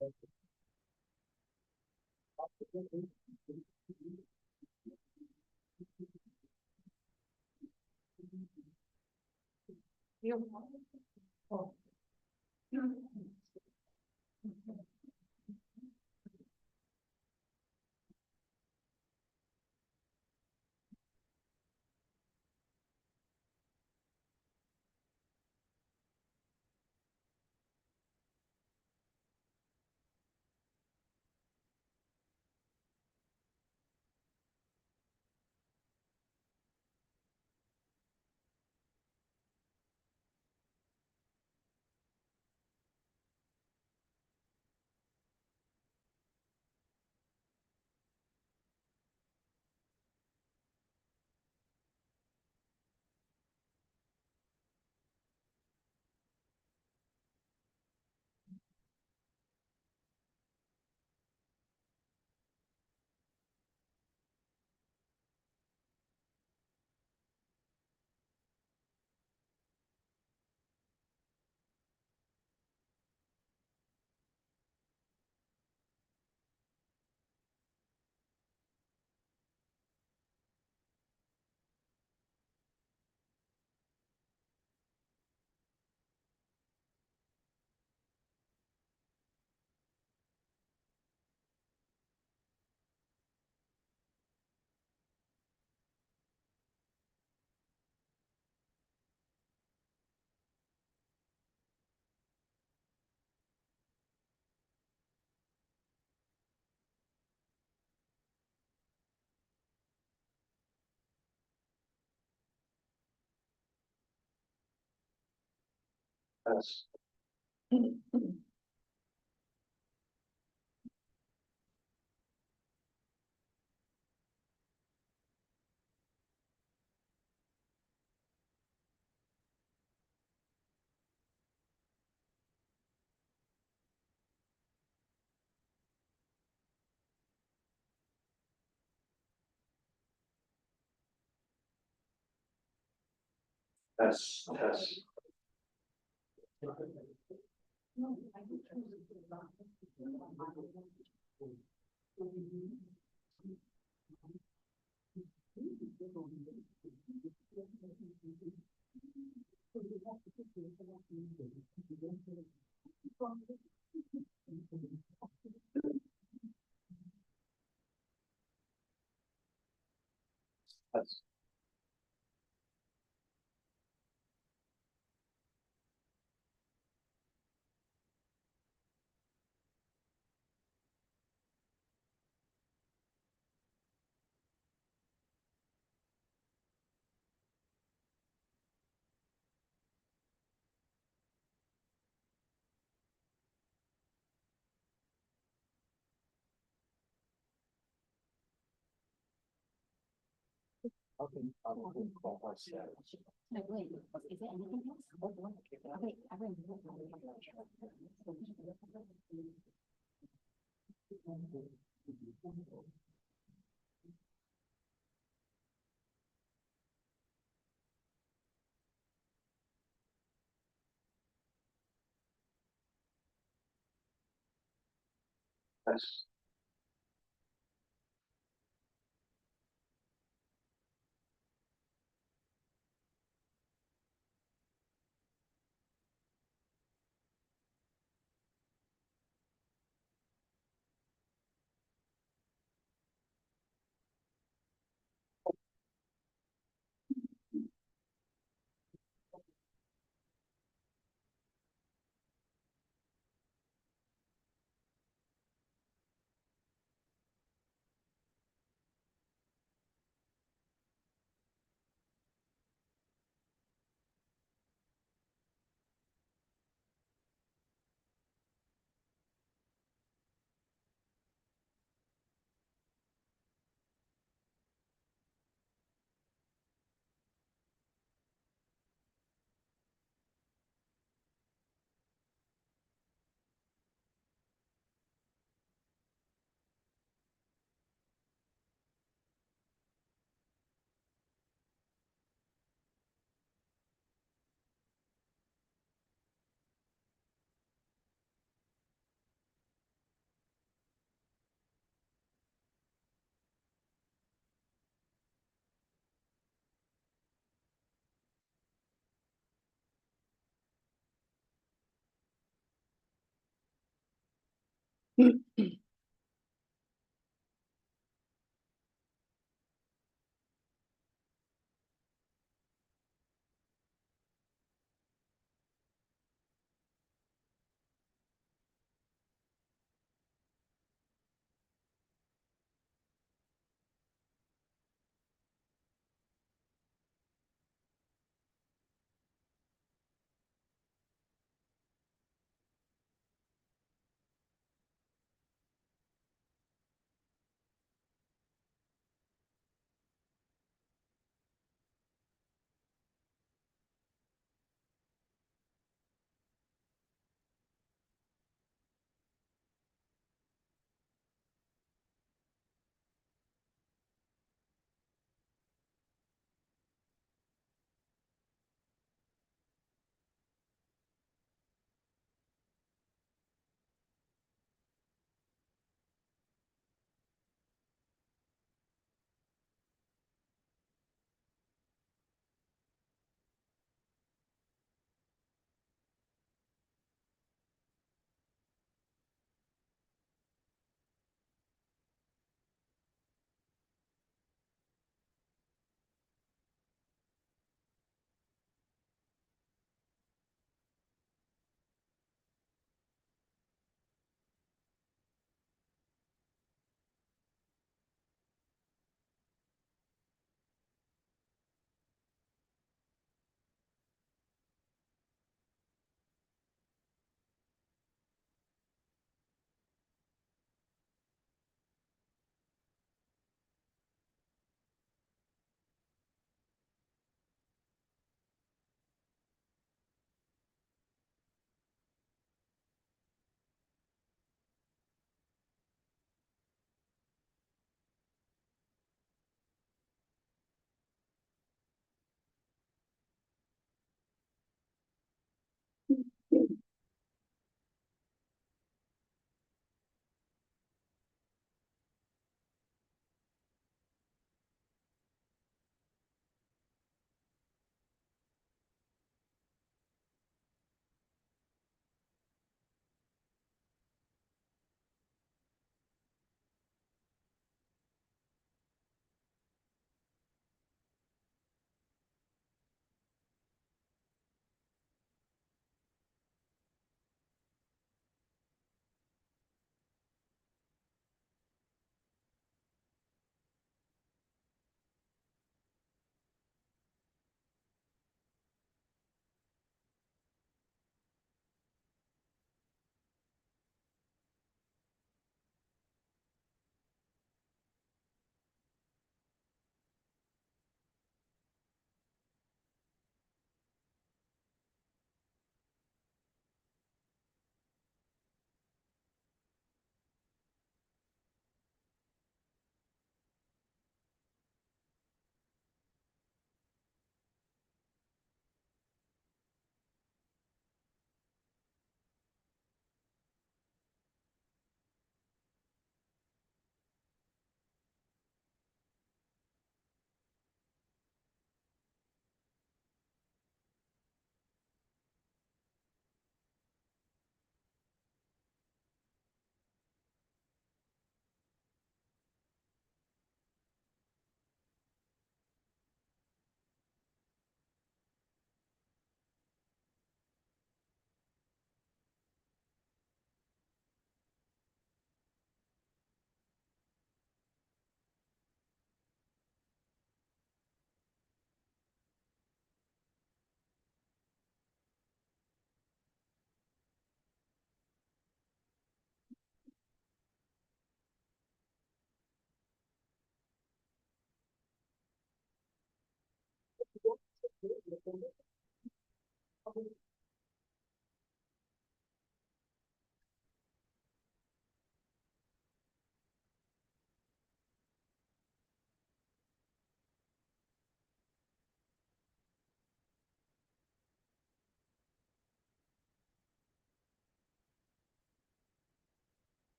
Yes. Yes. Yes. Yes. Okay. Like, wait, is there anything else? Okay, I will. Yes.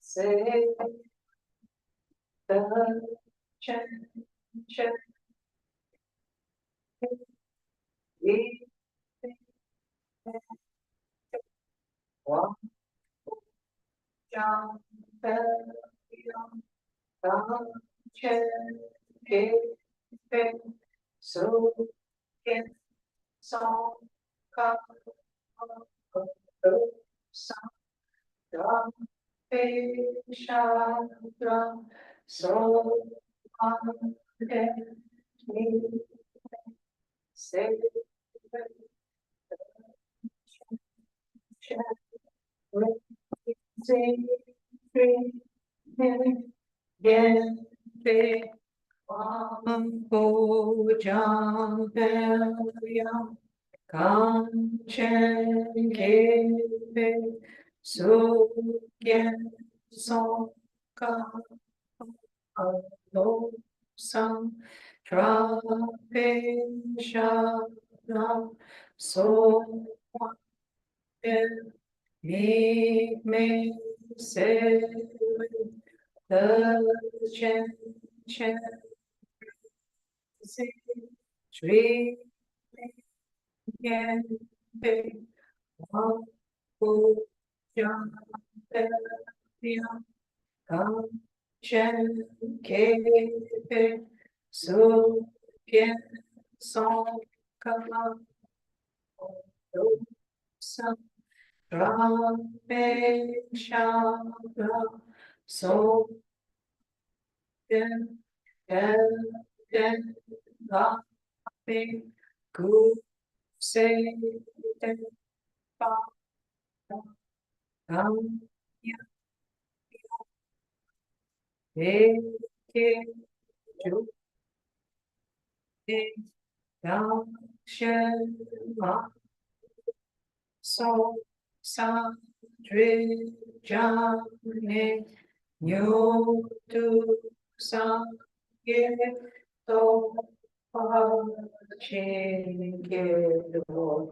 say the chen chen we one jump young chen ke pe so ken song ka sa drum pe sha drum so ke me say sing, sing, again, big, go, jump, yum, come, chen, give, so, get, so, come, no, some, trumpet, shabbat, so, me, say, the chen, chen, say, tree, again, big, one, go, jump, come, chen, ke, so, get, song, come, some, trumpet, shabbat, so, then, then, big, good, say, then, come, ya, ke, ju, down, shen, ma, so, sa, dri, jan, ne, nyo, tu, sa, ye, to, pa, che, ke, do.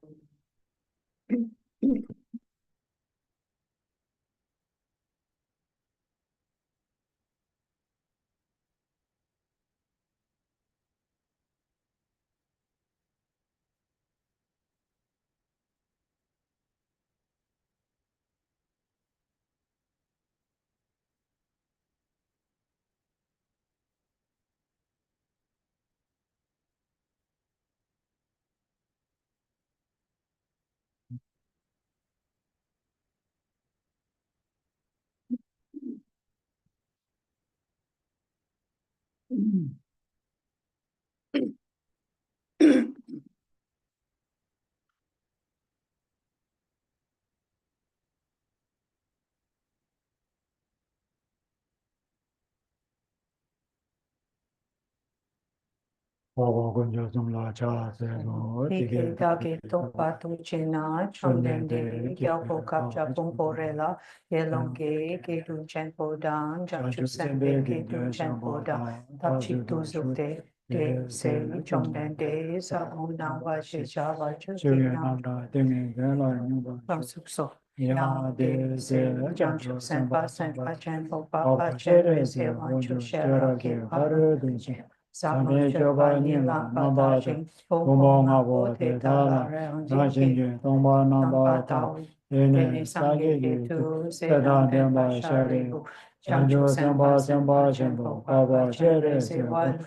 Ike dake topa tuchena chondende gyalpo kapcha pumporela yelonge ke tu chenpo dan jachu sembe ke tu chenpo dan tapchi tu zukte de se chondende sa una wa she cha wa chu nam sukso ya de se janchu sempa sempa chenpo papa chen se wanchu shera ke paru dunche Samye choba nila pata shing, pomo ngabo te tala reong jingke, tongpa namba tau, tene sangye ke tu, se dan tenpa shari hu, chancho sempa sempa shenpo, papa chere se wan,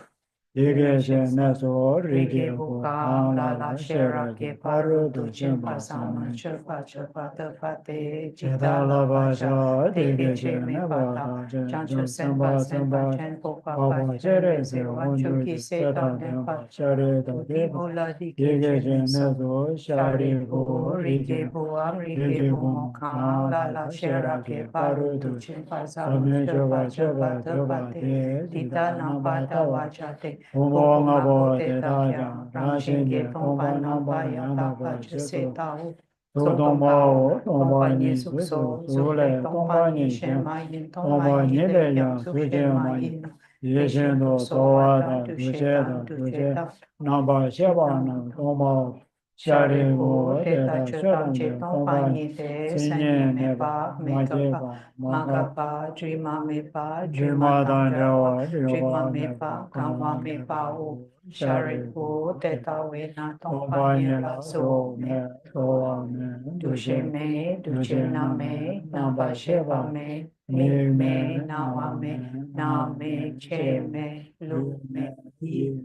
Ike she neso rike uka la shera ke paru tu chenpa sama chepa chepa tepa te jita la basha te che me pata chancho sempa sempa chenpo papa chere se wanchu ki se ta nepa chere ta te bula di ke she neso shari bu rike buam rike bu ka la shera ke paru tu chenpa sama chepa chepa tepa te jita la pata wacha te Omo ngabo te taja, rashin ge tongpa namba ya tapa chuse tau. So tongpa o, tongpa ni sukso, sule tongpa ni shema yin, tongpa ni le yang suje ma yin. Yeshen do towa da, duje da, duje, namba sheba na tongpa 舍利弗，得大觉当觉东方尼得三年灭巴灭个巴玛个巴居玛灭巴居玛当着我居玛灭巴刚玛灭巴无舍利弗，得大维那东方尼拉苏灭罗瓦灭杜谢灭杜谢那灭那巴谢巴灭灭灭那瓦灭那灭切灭鲁灭伊灭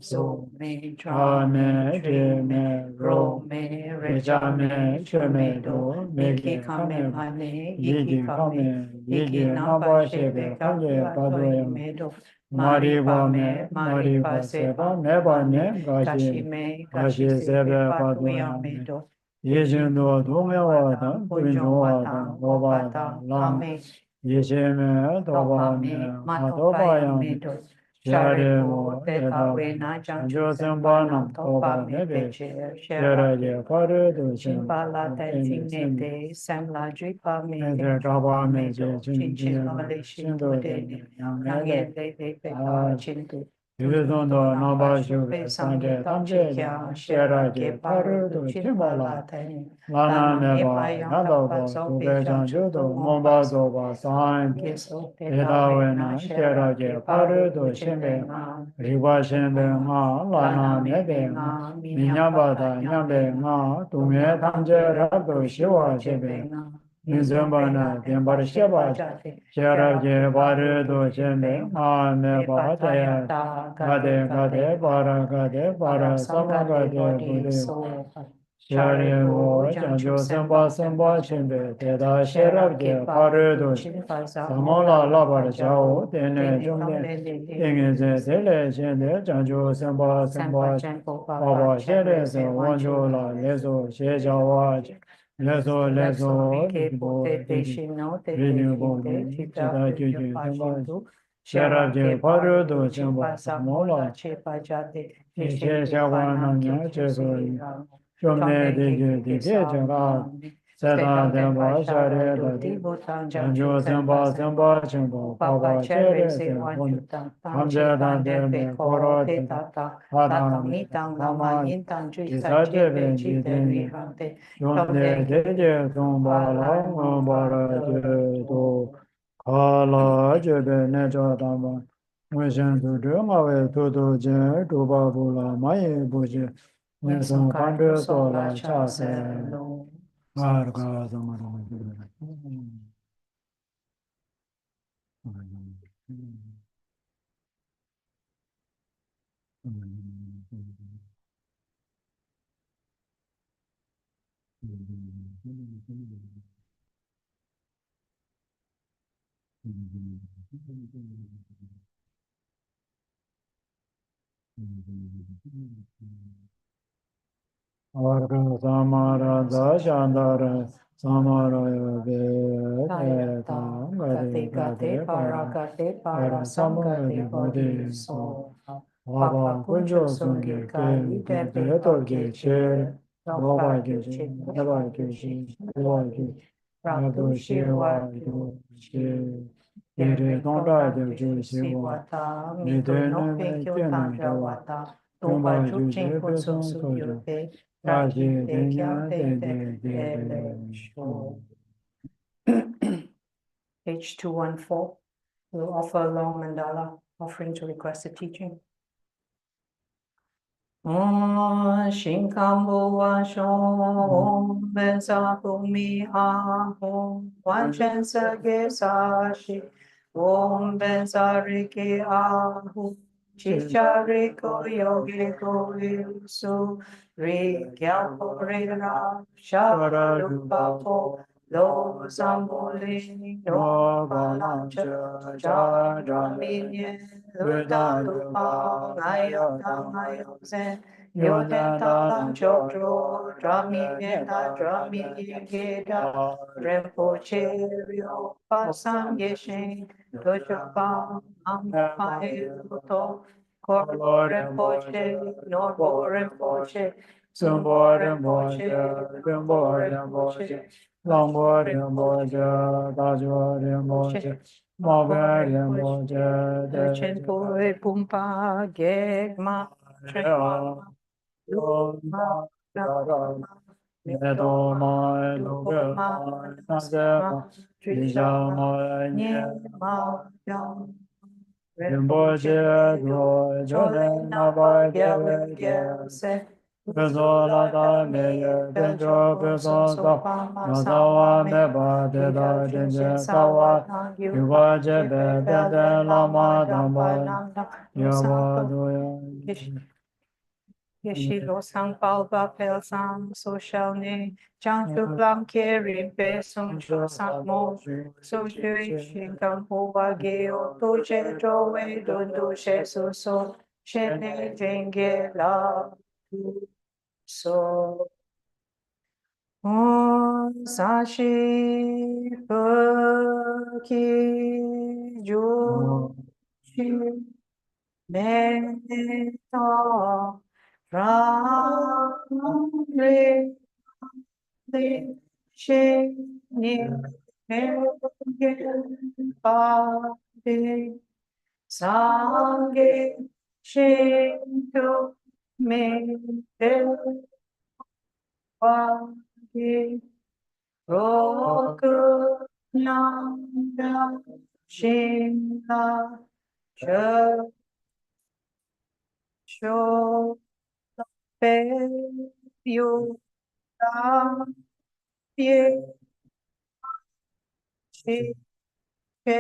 苏灭抓灭觉灭罗灭瑞迦灭却灭多灭基康灭巴灭伊基康灭伊基那巴谢别康灭巴多耶灭多玛利巴灭玛利巴塞巴灭巴灭嘎西灭嘎西塞别巴多耶灭多耶经多多灭瓦当不中瓦当罗巴当拉灭耶切灭多巴灭玛多巴耶灭多舍利弗，得大维那将就僧巴南多巴灭别切，舍拉耶法律都行巴拉达经内得三拉居巴灭得扎巴灭得亲亲罗利心多得尼，让耶得得得巴亲度。于宗多那巴修贝桑杰当杰香，舍拉耶法律都亲巴拉达尼，拉那灭巴那多巴苏贝将就多摩巴多巴桑耶，得大维那舍拉耶法律都亲贝那。利巴先贝那拉那灭贝那，米亚巴达亚贝那，杜灭汤杰拉多西瓦谢贝那。尼僧巴那颠巴的谢巴加，舍拉耶法律都亲贝那灭巴达耶。嘎德嘎德巴拉嘎德巴拉萨玛嘎德布德，舍利弗，将就僧巴僧巴亲贝，得大舍拉耶法律都萨摩拉拉巴的家务，天内中天，天眼在天内现的将就僧巴僧巴，巴巴舍利僧王就拉耶稣谢家瓦。耶稣耶稣，利波利利波利，其他就就僧巴。舍拉耶法律都行巴萨摩拉，一切相关能量接受兄弟的就的解决了，在他的巴下的的，将就僧巴僧巴僧巴巴巴切的僧巴，他们在他的美国罗的，他当米当拉玛因当居萨切的基的利行的，兄弟的就从巴拉我巴拉就都。阿拉这边那叫他们，我想都这马尾多多见，多巴布拉马也不去，那从看着说了恰塞，啊，这个怎么这个？और समारा दशांदर समारा वेता गदे गदे para samgade bode so baba kunjo sunge kai de torge che baba ge che baba ge che baba ge rado shiva do che tere donda de ju shiva ni de no pe kyo tandra wata tomba ju chen ko so su yo pe raji de kya de sho. Page 214. We'll offer a long mandala offering to requested teaching. Om Shinkambo Vasho Om Bensa Bhumi Ha Om Vanchen Sage Sashi Om Bensa Riki Ahu Chichariko Yogi Kovisu Rikyapo Rira Sharalupapo Lo Zamboli No Balancha Jadraminye Ludalupa Ayatamayo Zen Yodetalam Chokro Draminye Draminye Geda Rinpoche Ryo Pasam Yeshen Dojapa Amapaeluto Korbo Rinpoche Norbo Rinpoche Sumbo Rinpoche Rimbo Rinpoche Longbo Rinpoche Dajo Rinpoche Mabe Rinpoche Dechenpo Pumpa Gegma Trema Luma Yedo ma loge ma nase ma Trisha ma nye ma yang Rinpoche do jole na ba ge ge se Bezo la da me ye benjo bezo sa Na sa wa me ba de da den je sa wa Yuwa je be de de la ma da ba Yawa do ya Yeshilo sang palva pel sang social ne chang tu plam ke rin pe sung cho sang mo so shui shin kam ho wa ge o to che cho we dun du she su so she ne jenge la tu so on sa shi pu ki ju shi me ta Ramre de she ni pa de sange shinto me de pa de roku nanda shinla cha sho pe yu ta pie chi pe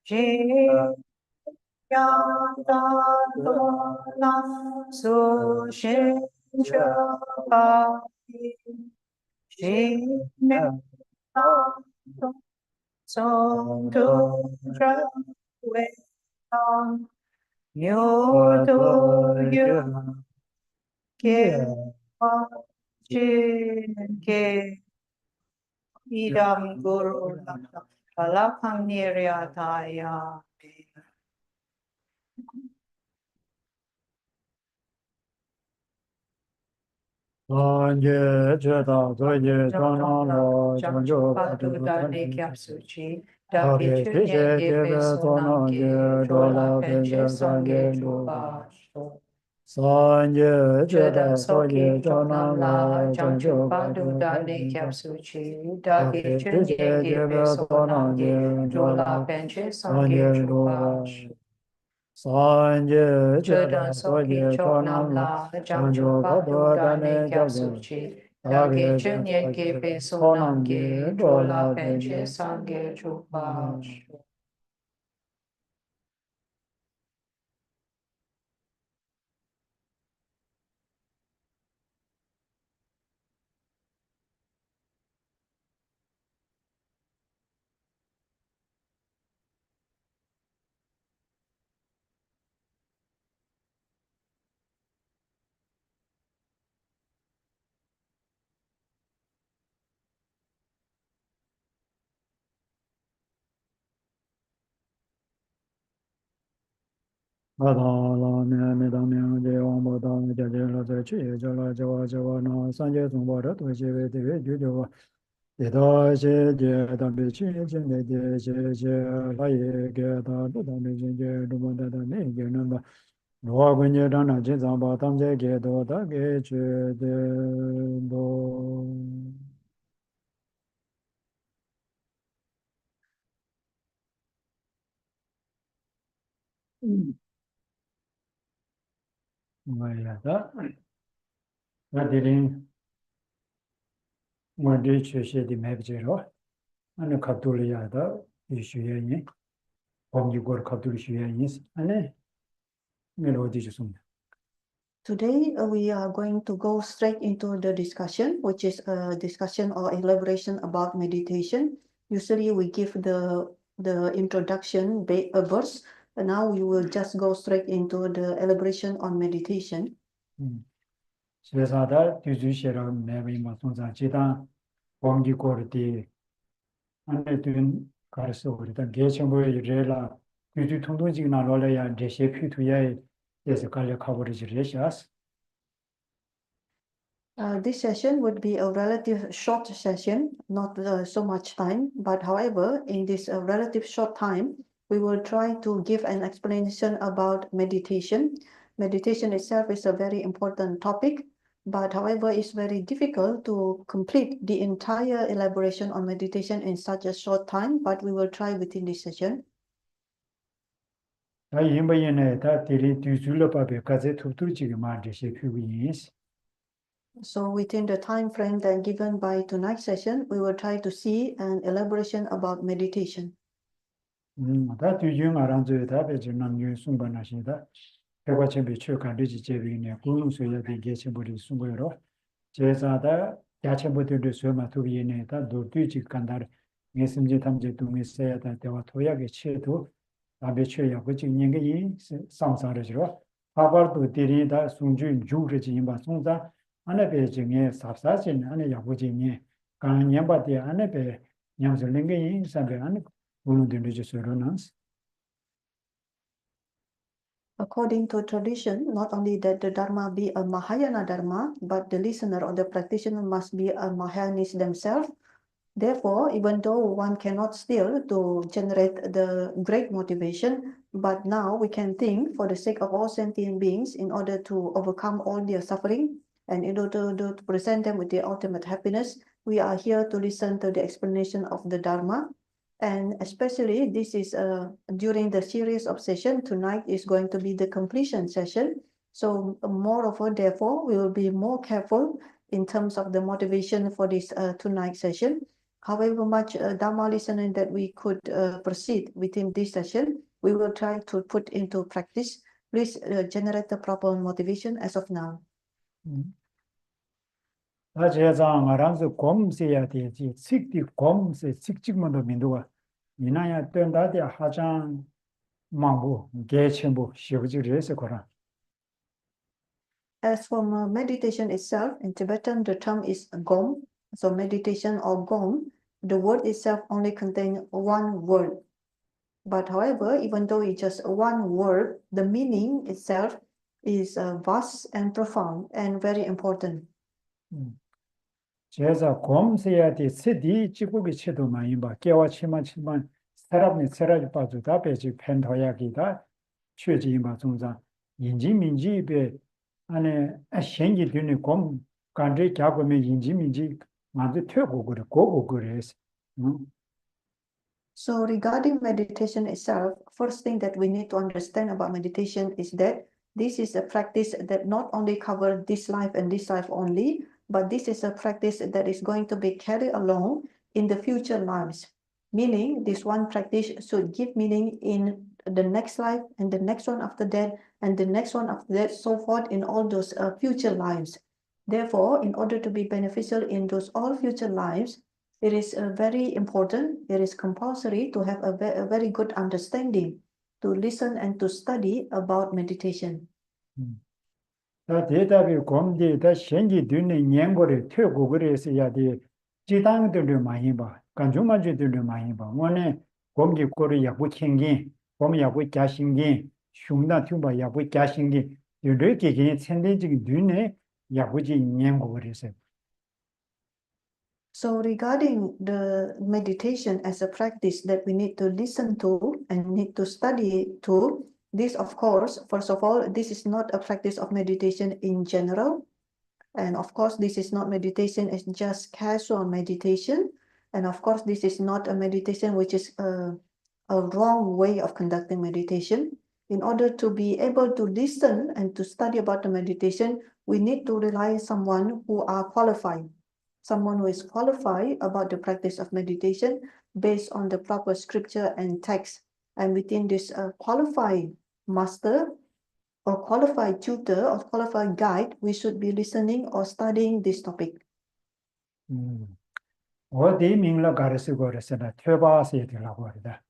ji ya ta do na su shin cha pa shi me ta do song tu tra we song nyo tu yu ke pa chin ke idam guru kalakam niryataya Sanje cheta soye chana lo chanjo patu dani kyap suchi dake chunye gepe sonam ge dola penche sangye lupa Sanje cheta soye chana lo chanjo patu dani kyap suchi dake chunye gepe sonam ge dola penche sangye lupa Sanje cheta soye chonam la chanjo pado dane gyabsuchi dage chenye gepe sonam ge dola penche sangye chupa Adala me me da me de ong bo da me de la de chi je la je wa na san je zong bo de tu je we de we ju de wa de da je je da be chi je ne de je la ye ge da da me je du ma da me ge na ba lo gun je da na je zang ba tam je ge do da ge che de do ma ya da na de rin mo de che she de me je ro ane ka tu le ya da yi shu ye ni ong ji go ka tu shu ye ni ane Today, we are going to go straight into the discussion, which is a discussion or elaboration about meditation. Usually, we give the introduction verse, but now we will just go straight into the elaboration on meditation. 세사다 뒤주시라 매비마 손자 지단 공기고르디 안에 든 가르서 우리다 개정부의 레라 뒤주 통동직나 로래야 제시 피투야에 예서 갈려 가버리지 레샤스 This session would be a relative short session, not so much time, but however, in this relative short time, we will try to give an explanation about meditation. Meditation itself is a very important topic, But however, it's very difficult to complete the entire elaboration on meditation in such a short time, but we will try within this session. 다 임바이네 다 데리 뒤줄로 밥에 가제 툭툭지게 만드시 표기인스. So within the time frame that given by tonight's session, we will try to see an elaboration about meditation. 다 뒤중 알아줘야 다 배주는 유 순간하시다. 배과체비 추간되지 제비네 고능소야 되게체버리 순거로 제사다 야체버들도 소마 도비네 다 도뒤지 간다를 예심지 탐제 동에서야 다 대화 토약의 치에도 아베초야 고직년게 이 상상으로 하버도 데리다 순주 주르지 임바 송자 안에 배중에 삽사진 안에 야고진이 강년바디 안에 배 냠슬링게 인사베 안에 According to tradition, not only that the Dharma be a Mahayana Dharma, but the listener or the practitioner must be a Mahayanist themselves. Therefore, even though one cannot still to generate the great motivation, but now we can think for the sake of all sentient beings in order to overcome all their suffering and in order to present them with the ultimate happiness, we are here to listen to the explanation of the Dharma. And especially this is during the series of session, tonight is going to be the completion session. So moreover, therefore, we will be more careful in terms of the motivation for this tonight session. However much Dharma listening that we could proceed within this session, we will try to put into practice. Please generate the proper motivation as of now. 제상 알아서 곰세야 되지 식디 곰세 식직만도 민도가 이나야 된다데 하장 망부 개침부 시부지르에서 거라. As for meditation itself, in Tibetan the term is gom. So meditation or gom, the word itself only contains one word. But however, even though it's just one word, the meaning itself is vast and profound and very important. 제사 곰세야 돼 세디 지구기 체도 많이 봐 깨와 치만 사람이 세라지 빠져다 배지 펜토야기다 최지마 종자 인지민지배 안에 생기 되는 곰 간제 잡으면 인지민지 만들 퇴고 그래 고고 그래서 So regarding meditation itself, first thing that we need to understand about meditation is that this is a practice that not only covers this life and this life only, but this is a practice that is going to be carried along in the future lives. Meaning this one practice should give meaning in the next life and the next one after that and the next one after that, so forth in all those future lives. Therefore, in order to be beneficial in those all future lives, it is very important, it is compulsory to have a very good understanding, to listen and to study about meditation. 다 대답이 곰디 다 생기 되는 년거를 퇴고 그래서야 돼 지당들을 많이 봐 간주마주들을 많이 봐 원에 곰기 거를 야부 챙기 곰 야부 자신기 흉나 투바 야부 자신기 이렇게 그냥 천대적인 눈에 야부지 년거 그래서 So regarding the meditation as a practice that we need to listen to and need to study to, this of course, first of all, this is not a practice of meditation in general. And of course, this is not meditation as just casual meditation. And of course, this is not a meditation which is a wrong way of conducting meditation. In order to be able to listen and to study about the meditation, we need to rely on someone who are qualified. Someone who is qualified about the practice of meditation based on the proper scripture and text. And within this qualified master or qualified tutor or qualified guide, we should be listening or studying this topic. 어디 민라 가르치고 그래서나 퇴바스에 되라고 하다.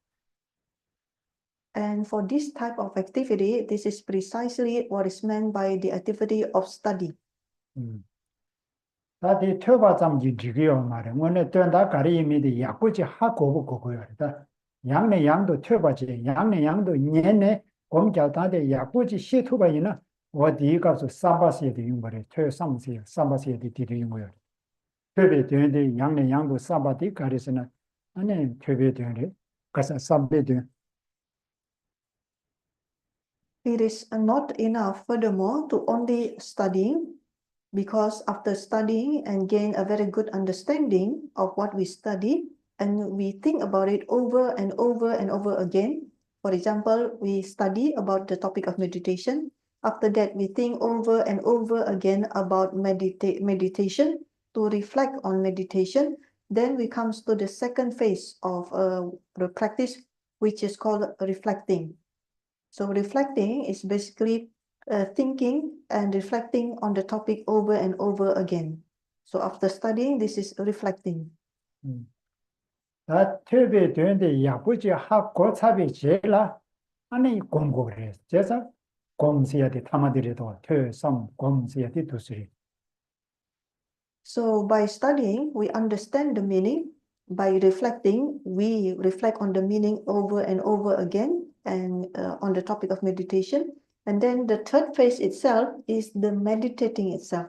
And for this type of activity, this is precisely what is meant by the activity of study. 다들 퇴바잠지 지기요 말은 원래 된다 가리미데 약고지 하고 그거였다. 양내 양도 퇴바지 양내 양도 년내 공자다데 약고지 시투바이나 어디 가서 삼바시에 되는 거래. 퇴 삼시에 삼바시에 되는 거예요. 퇴배 되는데 양내 양도 삼바디 가리스나 아니 퇴배 되는데 가서 삼배 되 It is not enough, furthermore, to only studying. because after studying and gain a very good understanding of what we study, and we think about it over and over and over again. For example, we study about the topic of meditation. After that, we think over and over again about meditation, to reflect on meditation. Then we comes to the second phase of the practice, which is called reflecting. So reflecting is basically thinking and reflecting on the topic over and over again. So after studying, this is reflecting. 다 퇴비 되는데 야부지 학고 차비 제라 아니 공고를 제사 공시야 돼 타마들이도 퇴성 공시야 돼 두스리. So by studying, we understand the meaning. By reflecting, we reflect on the meaning over and over again and on the topic of meditation. And then the third phase itself is the meditating itself.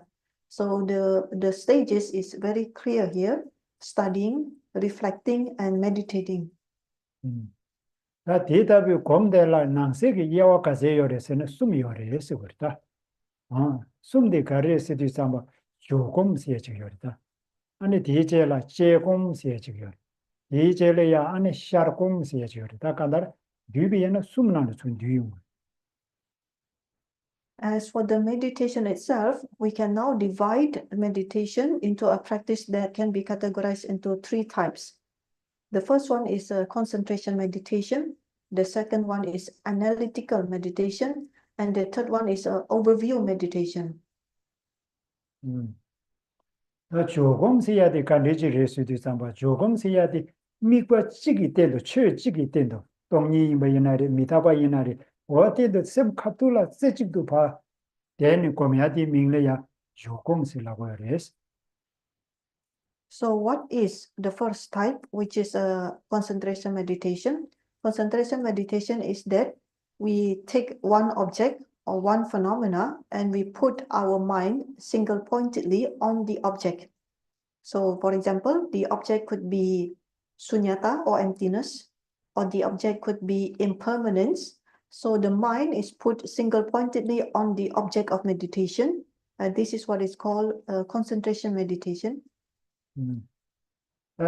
So the stages is very clear here: studying, reflecting, and meditating. 다 대답이 곰델라 낭세기 이야와 가세요레서는 숨이요레서 그렇다. 숨데 가레스디 삼바 조금시에 지요리다. 아니 디제라 제공시에 지요. 디제레야 아니 샤르공시에 지요리다. 간다 뒤비에는 숨나는 준 뒤용. As for the meditation itself, we can now divide meditation into a practice that can be categorized into three types. The first one is a concentration meditation. The second one is analytical meditation. And the third one is an overview meditation. 조금시야 돼 간리지레스디 삼바 조금시야 돼 미과 찌기 때도 최 찌기 때도 동이 뭐이나리 미타바 이나리 어때도 셈 카툴라 세직도 봐 대니 고미아디 민래야 조금시라고 해레스. So what is the first type, which is a concentration meditation? Concentration meditation is that we take one object or one phenomena and we put our mind single-pointedly on the object. So for example, the object could be sunyata or emptiness, or the object could be impermanence. So the mind is put single-pointedly on the object of meditation. This is what is called concentration meditation.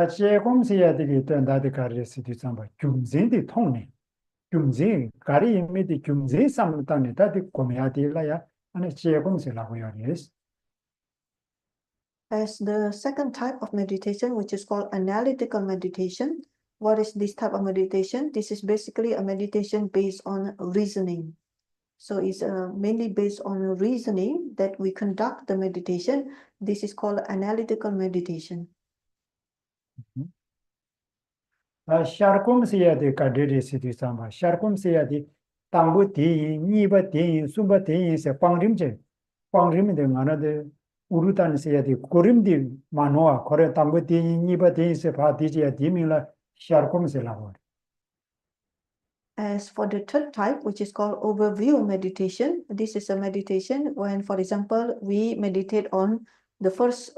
제공시야 되게 된다데 가르스디 삼바 중진디 통네. 중진 가리미디 중진 삼단에 다디 고미아디라야 아니 제공시라고 해레스. As the second type of meditation, which is called analytical meditation. What is this type of meditation? This is basically a meditation based on reasoning. So it's mainly based on reasoning that we conduct the meditation. This is called analytical meditation. 샤르콤시야데 가데레시디 삼바 샤르콤시야디 당부 디 니바 디 숨바 디세 빵림제 빵림데 만나데 우르단시야디 고림디 마노아 코레 당부 디 니바 디세 바디지야 디밀라 샤르콤시라고. As for the third type, which is called overview meditation, this is a meditation when, for example, we meditate on the first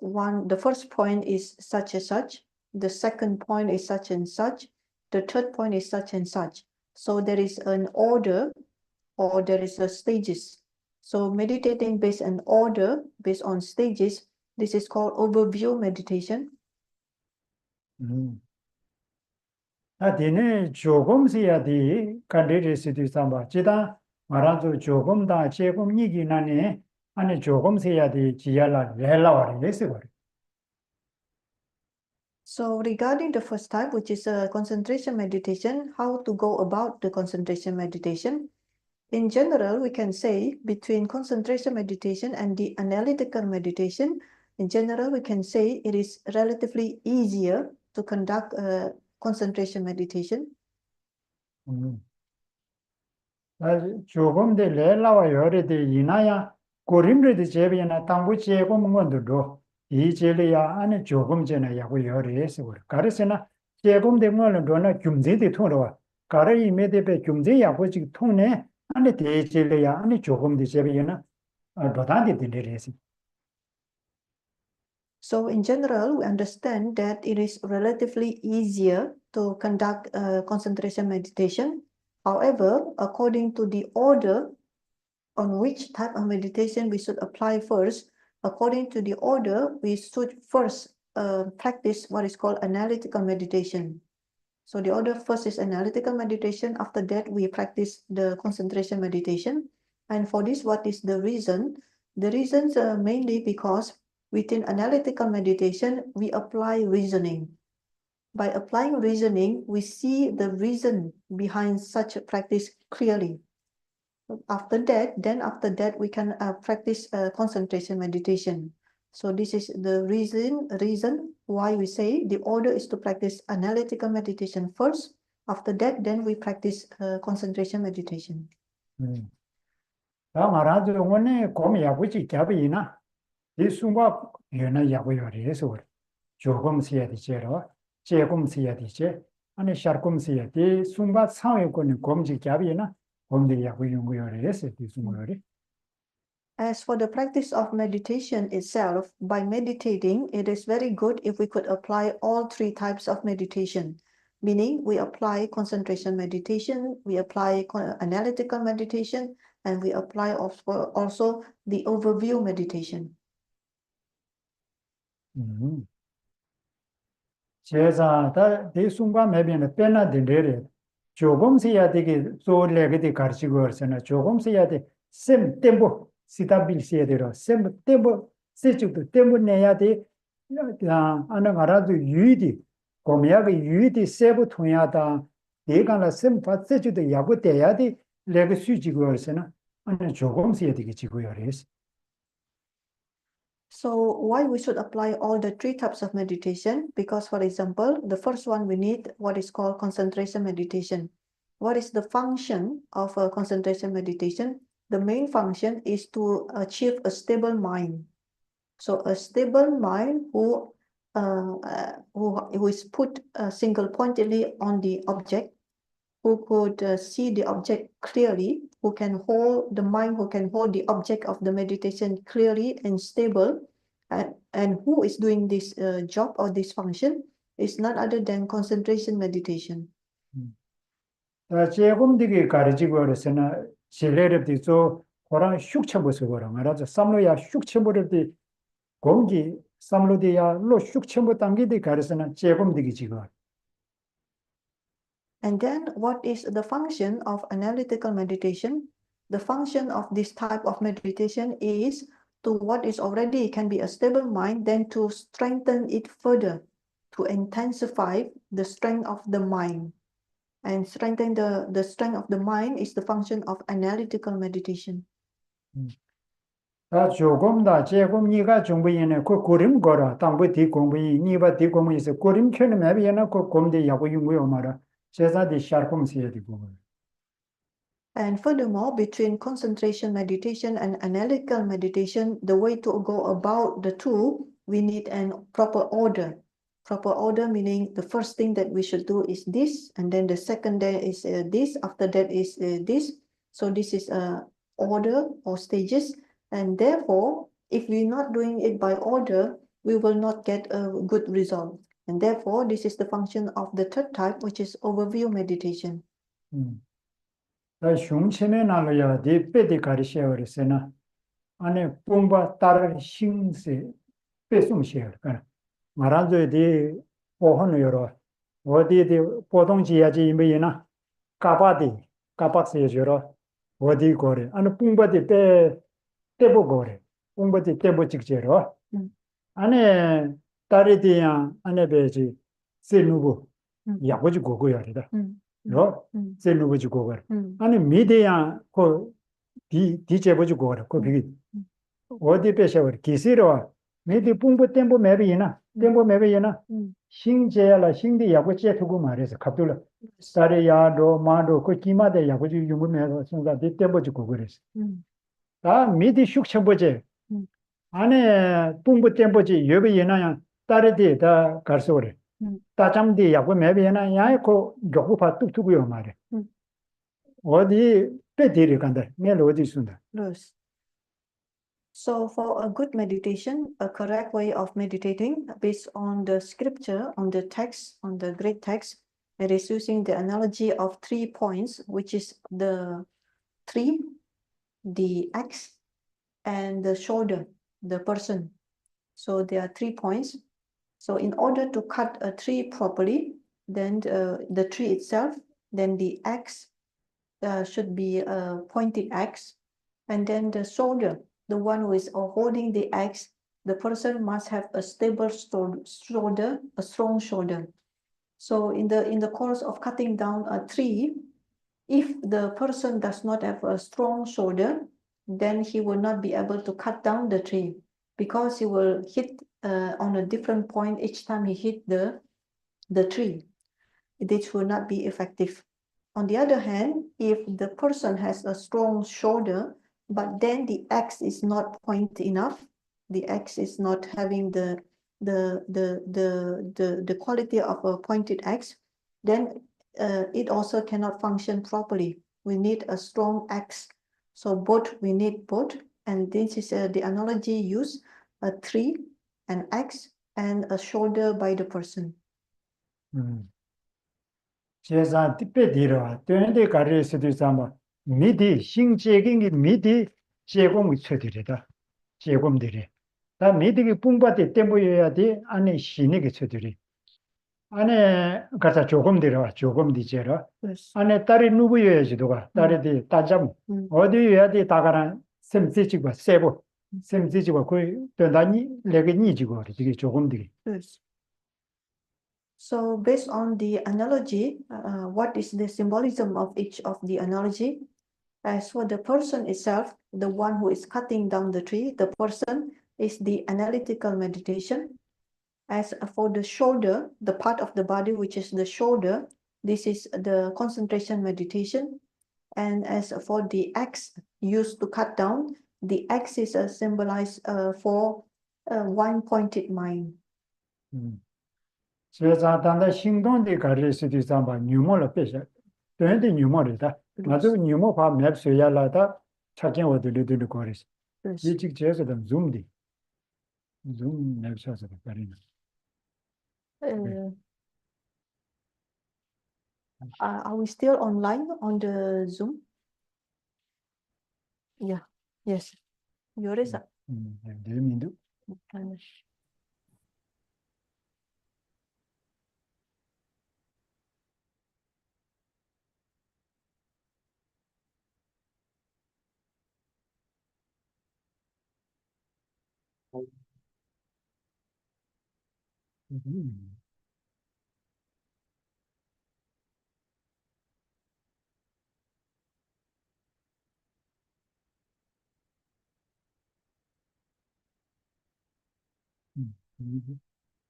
point is such and such, the second point is such and such, the third point is such and such. So there is an order, or there is a stages. So meditating based on order, based on stages, this is called overview meditation. 디네 조금시야디 간데레시디 삼바 지다 말아도 조금다 제금 얘기나네 아니 조금시야디 지야라 렐라와리 레스거리. So regarding the first type, which is a concentration meditation, how to go about the concentration meditation? In general, we can say between concentration meditation and the analytical meditation, in general, we can say it is relatively easier to conduct a concentration meditation. 조금 더 렐라와 요래데 이나야 고림르데 제비나 당부 제고 뭔건도 이 제리야 안에 조금 전에 야고 요래서 가르스나 제금 되면 도나 균제데 통로와 가르 이메데베 균제 야고지 통네 안에 대제리야 안에 조금 더 제비나 도단데 되레시. So in general, we understand that it is relatively easier to conduct concentration meditation. However, according to the order on which type of meditation we should apply first, according to the order, we should first practice what is called analytical meditation. So the order first is analytical meditation. After that, we practice the concentration meditation. And for this, what is the reason? The reasons are mainly because within analytical meditation, we apply reasoning. By applying reasoning, we see the reason behind such a practice clearly. After that, we can practice concentration meditation. So this is the reason why we say the order is to practice analytical meditation first. After that, then we practice concentration meditation. 다 말하죠. 오늘 곰이 야구지 겹이나 이 순간 연어 야구요리에서 조금 써야 되죠. 조금 써야 되죠. 아니 샤금 써야 돼. 순간 상위권은 곰지 겹이나 곰지 야구용요리에서 이 순간이. As for the practice of meditation itself, by meditating, it is very good if we could apply all three types of meditation. Meaning, we apply concentration meditation, we apply analytical meditation, and we apply also the overview meditation. 제자다 이 순간 매변에 빼나 된대래. 조금 써야 되게 소리가 가르치고 그러잖아. 조금 써야 돼. 셈 템포 시다빌시에 되러 셈 템포 세축도 때문에 해야 돼. 아는 알아도 유의디 고미야가 유의디 세부 통하다. 내가나 셈 받세주도 야구 돼야 돼. 내가 수지고 그러잖아. 아니 조금 써야 되겠지고요. 그래서 So why we should apply all the three types of meditation? Because, for example, the first one, we need what is called concentration meditation. What is the function of a concentration meditation? The main function is to achieve a stable mind. So a stable mind who is put single pointedly on the object, who could see the object clearly, who can hold the mind, who can hold the object of the meditation clearly and stable, and who is doing this job or this function is none other than concentration meditation. 조금 되게 가르치고 그래서나 실내럽디 저 고랑 슉쳐버서 거라 말하죠. 삼로야 슉쳐버려디 공기 삼로디야 로 슉쳐버 당기디 가르쳐나 조금 되게 지금. And then what is the function of analytical meditation? The function of this type of meditation is to what is already can be a stable mind, then to strengthen it further, to intensify the strength of the mind. And strengthen the strength of the mind is the function of analytical meditation. 다 조금 다 조금 니가 정부인에 그 고림 거라 당부 뒤 공부이 니바 뒤 공부에서 고림 켜는 매비에나 그 공대 야구 연구요 말아 제자디 샤르콤시에 되고. And furthermore, between concentration meditation and analytical meditation, the way to go about the two, we need a proper order. Proper order meaning the first thing that we should do is this, and then the second day is this, after that is this. So this is order or stages, and therefore, if we're not doing it by order, we will not get a good result. And therefore, this is the function of the third type, which is overview meditation. 흉체에 나려야 돼 빼디 가르셔 그랬으나 안에 뽕바 따르 싱세 빼숨시어 그러니까 말한저에 돼 보호는 여러 어디에 보동지야지 뭐이나 까바디 까박스에 저러 어디 거래 안에 뽕바디 빼 떼보 거래 뽕바디 떼보 직제로 안에 딸이디야 안에 배지 세누고 야고지 고고야리다 로 세누고지 고거 아니 미디야 그 디제보지 고거 그 비기 어디 빼셔 기시로 미디 뽕보 템보 매비이나 템보 매비이나 싱제라 싱디 야고제 두고 말해서 갑돌 사리야도 마도 그 기마데 야고지 용금해서 순간 템보지 고거랬어 다 미디 슉쳐보지 안에 뽕보 템보지 여비이나 딸이디 다 갈소래 따잠디 야고 매비이나 야고 요구파 뚝뚝이요 말해 어디 빼디리 간다 내가 어디 있는다 Yes. So for a good meditation, a correct way of meditating based on the scripture, on the text, on the great text, it is using the analogy of 3 points, which is the tree, the axe, and the shoulder. the person. So there are 3 points. So in order to cut a tree properly, then the tree itself, then the axe should be a pointed axe, and then the shoulder, the one who is holding the axe, the person must have a stable shoulder, a strong shoulder. So in the course of cutting down a tree, if the person does not have a strong shoulder, then he will not be able to cut down the tree, because he will hit on a different point each time he hit the tree. This will not be effective. On the other hand, if the person has a strong shoulder, but then the axe is not pointed enough, the axe is not having the quality of a pointed axe, then it also cannot function properly. We need a strong axe. So we need both, and this is the analogy used: a tree, an axe, and a shoulder by the person. 제사 특별히로 되는데 가릴 수도 있어 미디 신제경이 미디 제공을 쳐드리다 제공들이 다 미디가 뿜바데 때문에야 돼 안에 신에게 쳐드리 안에 가서 조금 들어와 조금 뒤져라 안에 딸이 누구여야지도가 딸이 따잠 어디여야 돼 다가란 셈지지고 세보 셈지지고 그 된다니 내가 니지고 되게 조금 뒤 So based on the analogy, what is the symbolism of each of the analogy? As for the person itself, the one who is cutting down the tree, the person is the analytical meditation. As for the shoulder, the part of the body which is the shoulder, this is the concentration meditation. And as for the axe used to cut down, the axe is symbolized for one-pointed mind. 그래서 단다 행동에 가릴 수도 있어 봐 뉴모를 빼셔. 되는데 뉴모를다. 맞아 뉴모 봐 맵셔야라다 찾긴 어디를 거리스. 이직 제에서도 줌디. 줌 맵셔서 가리나. Are we still online on the Zoom? Yeah. Yes. Yoresa. 내민도.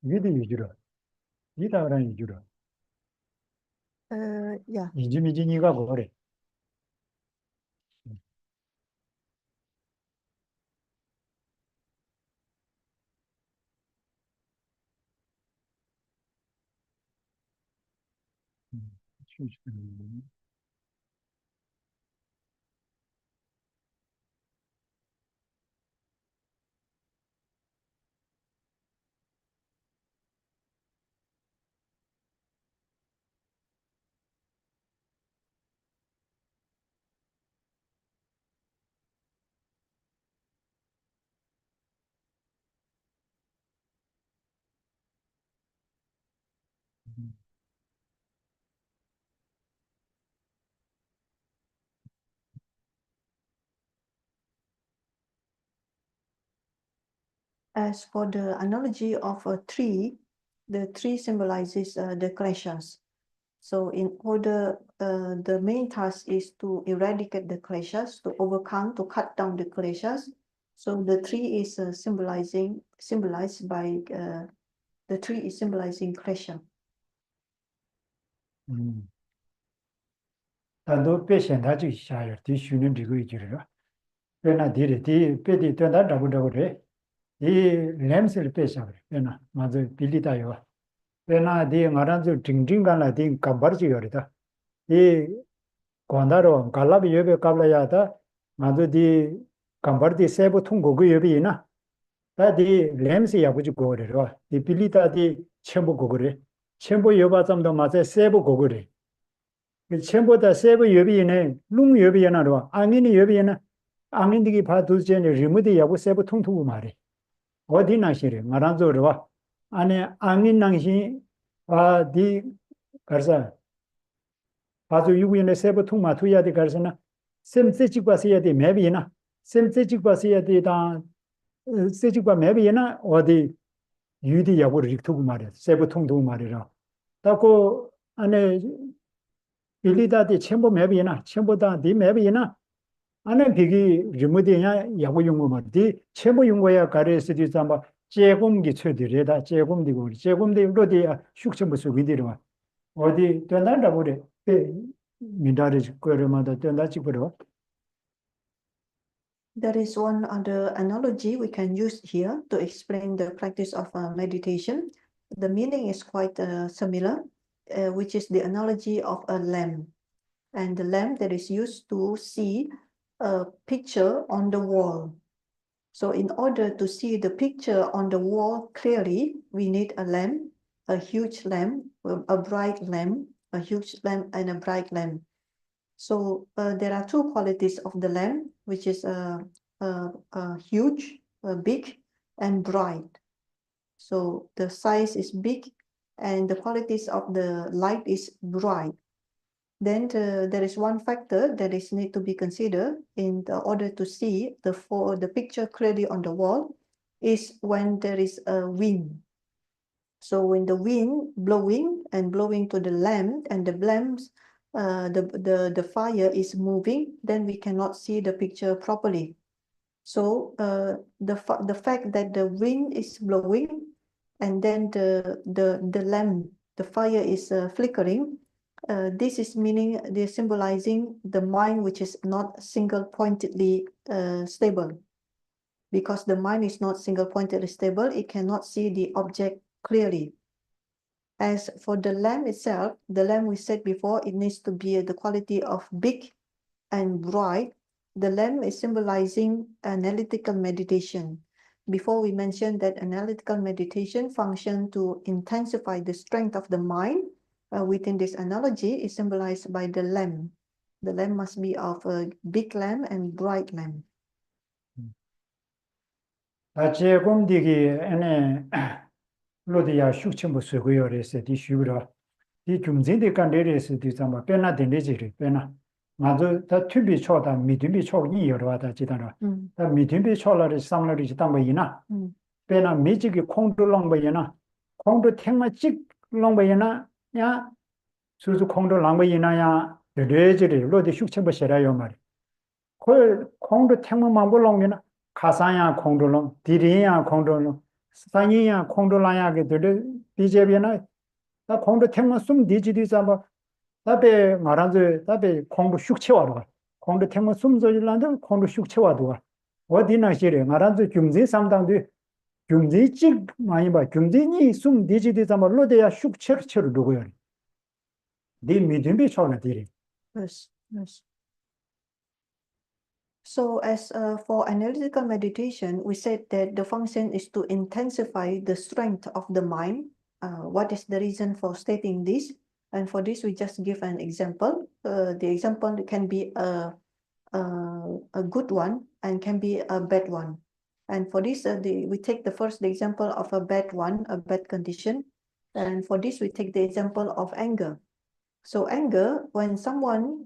위드 위주로. 이다라는 위주로. Yeah. 이지미지니가 뭐래? As for the analogy of a tree, the tree symbolizes the kleshas. So in order, the main task is to eradicate the kleshas, to overcome, to cut down the kleshas. So the tree is symbolized by the tree is symbolizing klesha. 단도 빼신다지 샤요. 뒤슈는 지고 있지라. 왜나 뒤에 빼디 된다 잡으려고 그래. 이 램스를 빼셔 그래. 왜나 맞아 빌리다요. 왜나 뒤에 말한저 징징간라 뒤 감바르지 요리다. 이 관다로 갈라비 여베 갑라야다. 맞아 뒤 감바르디 세부 통고 그 여비나. 다디 램스 야부지 고래로. 이 빌리다디 첨부 고그래. 첨부 여바점도 맞아 세부 고그래. 첨보다 세부 여비네 룽 여비나로 앙인이 여비나 앙인디기 봐 두제네 리무디 야부 세부 통통부 말이 어디 나시래 말한저와 안에 아민 낭시 아디 가서 아주 유구인의 세부통 마투야디 가서나 셈세직과세야디 매비나 셈세직과세야디다 세직과 매비나 어디 유디 야구를 읽두고 말이야 세부통도 말이라 따고 안에 빌리다디 첨부 매비나 첨부다 디 매비나 안에 비기 리모디냐 야구 용어 말디 첨부 용어야 가르스디 잠바 제공기 최들이다 제공디고 제공디 로디 숙청부수 위디로 어디 된다라 그래 미다리 거르마다 된다지 그래 There is one other analogy we can use here to explain the practice of meditation. The meaning is quite similar, which is the analogy of a lamp. And the lamp that is used to see a picture on the wall. So in order to see the picture on the wall clearly, we need a lamp, a huge lamp, a bright lamp, a huge lamp and a bright lamp. So there are two qualities of the lamp, which is huge, big, and bright. So the size is big, and the qualities of the light is bright. Then there is one factor that is need to be considered in order to see the picture clearly on the wall, is when there is a wind. So when the wind blowing to the lamp, and the lamps the fire is moving, then we cannot see the picture properly. So the fact that the wind is blowing and then the lamp, the fire is flickering, this is meaning they're symbolizing the mind which is not single-pointedly stable. Because the mind is not single-pointedly stable, it cannot see the object clearly. As for the lamp itself, the lamp we said before, it needs to be the quality of big and bright. The lamp is symbolizing analytical meditation. Before we mentioned that analytical meditation function to intensify the strength of the mind. Within this analogy is symbolized by the lamp. The lamp must be of a big lamp and bright lamp. 제공되기 안에 로디야 숙청부 수고요레서 디슈브라 디 중진데 간데레서 디자마 페나 덴데지리 페나 맞아 다 튜비 초다 미드비 초니 여러와다 지다라 다 미드비 초라리 상라리 지담바이나 페나 미지기 콩도롱바이나 콩도 탱마 찍롱바이나 야 수수 콩도롱바이나야 레레지리 로디 숙청부 셔라요 말 콩도 탱마만 볼롱이나 가사야 콩도롱 디리야 콩도롱 사니야 콩도라야게 들 비제비나 나 콩도 탱만 숨 디지디자 뭐 답에 말한저 답에 콩도 숙체와도 콩도 탱만 숨 저질란데 콩도 숙체와도 어디나 시래 말한저 경제 상당도 경제 직 많이 봐 경제니 숨 디지디자 뭐 로데야 숙체처럼 누구야 네 믿음이 처나들이 Yes, yes. So as for analytical meditation, we said that the function is to intensify the strength of the mind. What is the reason for stating this? And for this, we just give an example. The example can be a good one and can be a bad one. And for this, we take the first example of a bad one, a bad condition. And for this, we take the example of anger. So anger, when someone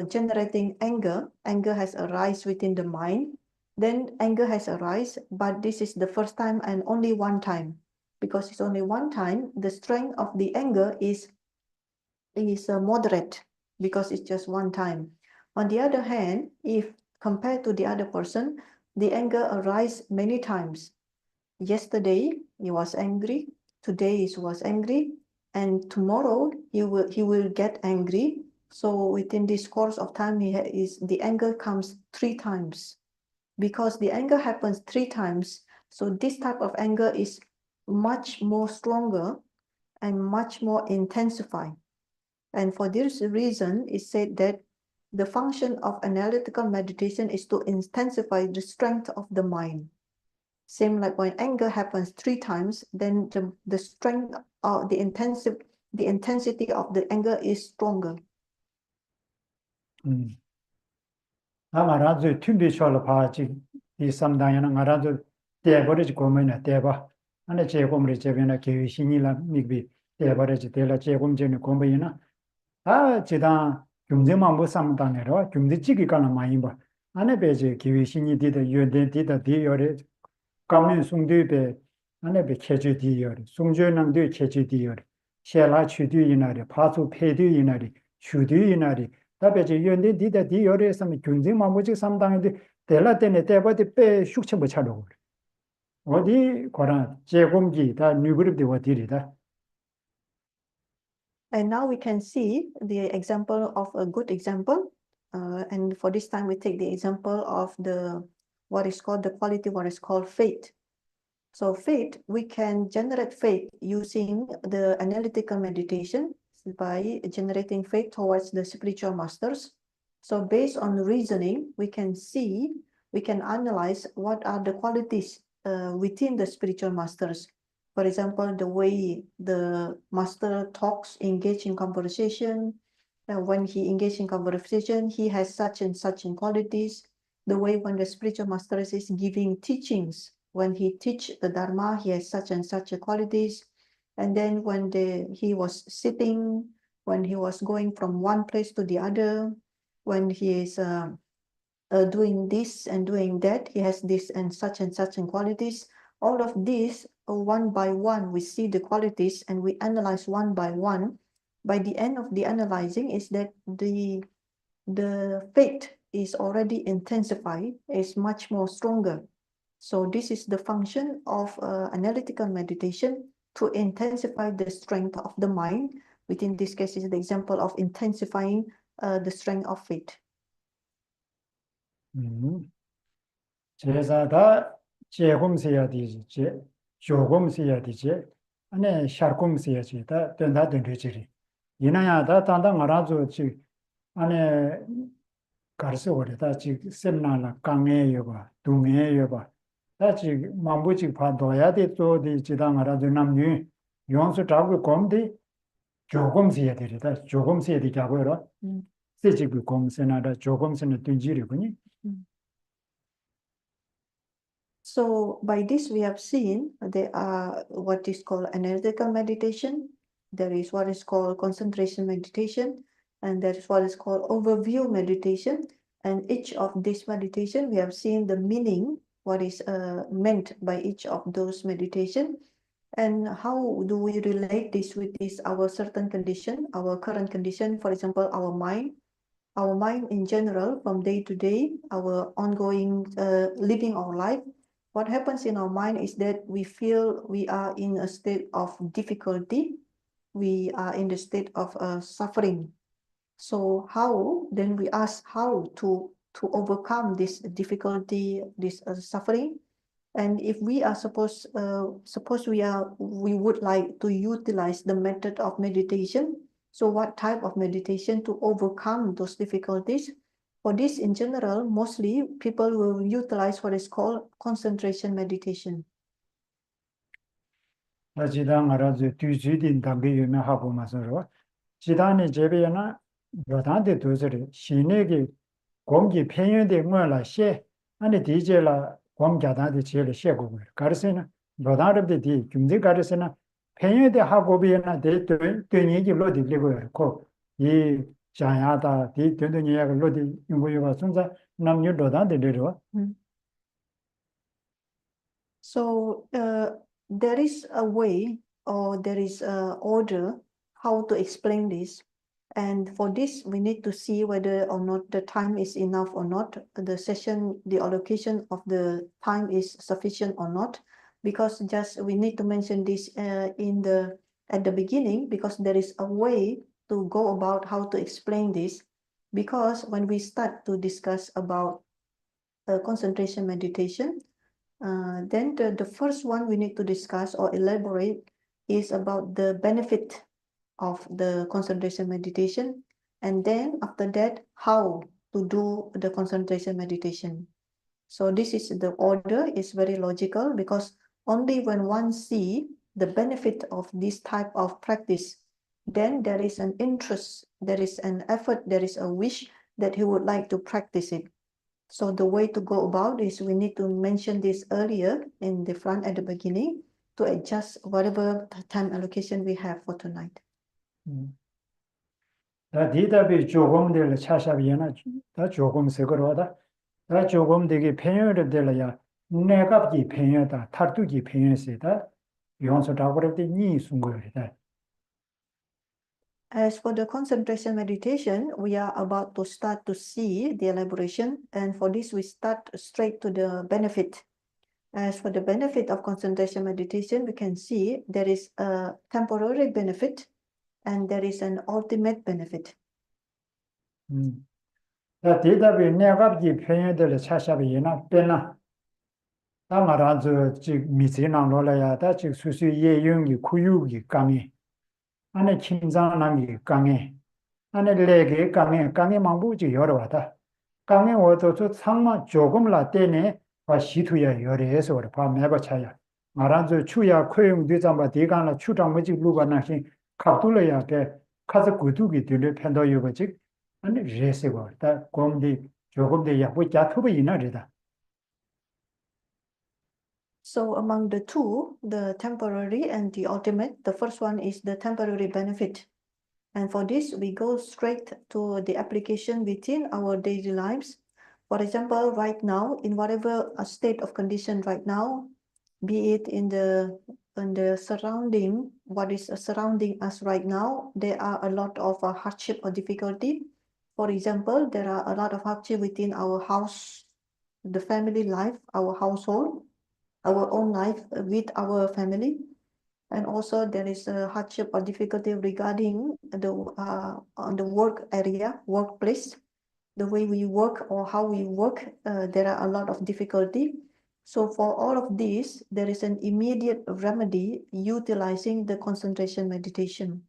generating anger has arise within the mind, then anger has arise, but this is the first time and only one time. Because it's only one time, the strength of the anger is moderate, because it's just one time. On the other hand, if compared to the other person, the anger arise many times. Yesterday, he was angry, today he was angry, and tomorrow he will get angry. So within this course of time, the anger comes 3 times. Because the anger happens 3 times, so this type of anger is much more stronger and much more intensified. And for this reason, it said that the function of analytical meditation is to intensify the strength of the mind. Same like when anger happens 3 times, then the strength of the intensity of the anger is stronger. 아마라즈 튜비쇼를 봐지 이 삼당에는 아라즈 대버리지 고면에 대바 안에 제공을 제변에 계신이라 미비 대버리지 대라 제공전에 공부이나 아 지다 경제만 못 삼다네로 경제직이 가는 많이 봐 안에 배제 계신이 되다 유대 되다 되어래 가면 송대배 안에 배 체주 되어래 송주능도 체주 되어래 셰라 추도 이나리 파수 폐도 이나리 추도 이나리 답에제 유대 되다 되어래 섬 경제만 못 삼다는데 대라 때문에 대버디 배 숙체 못 차려 어디 거라 제공기 다 뉴그룹 되고 어디리다. And now we can see the example of a good example. And for this time, we take the example of the what is called the quality, what is called faith. So faith, we can generate faith using the analytical meditation by generating faith towards the spiritual masters. So based on reasoning, we can see, we can analyze what are the qualities within the spiritual masters. For example, the way the master talks, engage in conversation. When he engage in conversation, he has such and such qualities. The way when the spiritual master is giving teachings, when he teach the Dharma, he has such and such qualities. And then when he was sitting, when he was going from one place to the other, when he is doing this and doing that, he has this and such qualities. All of these, one by one, we see the qualities and we analyze one by one. By the end of the analyzing is that the faith is already intensified, is much more stronger. So this is the function of analytical meditation, to intensify the strength of the mind. Within this case is the example of intensifying the strength of faith. 제사다 제공세야 되지 제 조공세야 되지 안에 샤공세야 되다 된다 된지리 이나야다 단당 알아줘 지 안에 가르쳐 버렸다 지 셈나나 강해요 봐 동해요 봐 다지 만부지 봐둬야 돼또 지당 알아줘 남녀 용수 잡고 검디 조공세야 되다 조공세야 되자고요 세지고 공세나다 조공세는 든지리군요. So by this we have seen there are what is called analytical meditation, there is what is called concentration meditation, and there is what is called overview meditation. And each of this meditation, we have seen the meaning, what is meant by each of those meditation, and how do we relate this with this our certain condition, our current condition, for example, our mind in general, from day to day, our ongoing living our life. What happens in our mind is that we feel we are in a state of difficulty. We are in the state of suffering. So how, then we ask how to overcome this difficulty, this suffering. And if we are suppose we would like to utilize the method of meditation. So what type of meditation to overcome those difficulties? For this, in general, mostly people will utilize what is called concentration meditation. 지당 알아서 뒤주딘 단계 유명하고 마서로 지단의 제배나 로단데 도저리 신에게 공기 편연대 뭐라 셰 안에 디제라 공자단데 제일 셰고 가르세나 로단르데 디 중대 가르세나 편연대 하고비나 대되니기 로디리고 고이 자야다 디 되는 이야기 로디 용고요가 순자 남녀 로단데 레로 So there is a way, or there is a order how to explain this. And for this, we need to see whether or not the time is enough or not, the session, the allocation of the time is sufficient or not, because just we need to mention this at the beginning, because there is a way to go about how to explain this. Because when we start to discuss about concentration meditation, then the first one we need to discuss or elaborate is about the benefit of the concentration meditation, and then after that how to do the concentration meditation. So this is the order is very logical, because only when one see the benefit of this type of practice, then there is an interest, there is an effort, there is a wish that he would like to practice it. So the way to go about is we need to mention this earlier in the front at the beginning to adjust whatever time allocation we have for tonight. 다 디답이 조금 될 차샤비나 다 조금 세거로다 다 조금 되게 편여를 될야 내갑기 편여다 탈두기 편여세다 용서다고 니 순거리다. As for the concentration meditation, we are about to start to see the elaboration, and for this we start straight to the benefit. As for the benefit of concentration meditation, we can see there is a temporary benefit and there is an ultimate benefit. 다 디답이 내갑기 편여들 차샤비나 빼나 다 말아서 즉 미진한 로라야 다 즉 수수 예용이 구육이 강해 안에 김장남이 강해 안에 레게 강해 망부지 여러 와다 강해 와도 상마 조금라 때네 와 시투야 열에서 그래 봐 매바 차야 말아서 추야 코용 되자마 대간라 추장 뭐지 루가나시 갑둘려야 돼 가서 구두기 들려 편도 요거지 아니 레세고 다 공디 조금 더 야부 자투부 이나리다. So among the two, the temporary and the ultimate, the first one is the temporary benefit. And for this, we go straight to the application within our daily lives. For example, right now, in whatever state of condition right now, be it in the surrounding, what is surrounding us right now, there are a lot of hardship or difficulty. For example, there are a lot of hardship within our house, the family life, our household, our own life with our family, and also there is a hardship or difficulty regarding on the work area, workplace, the way we work or how we work. There are a lot of difficulty. So for all of this, there is an immediate remedy utilizing the concentration meditation.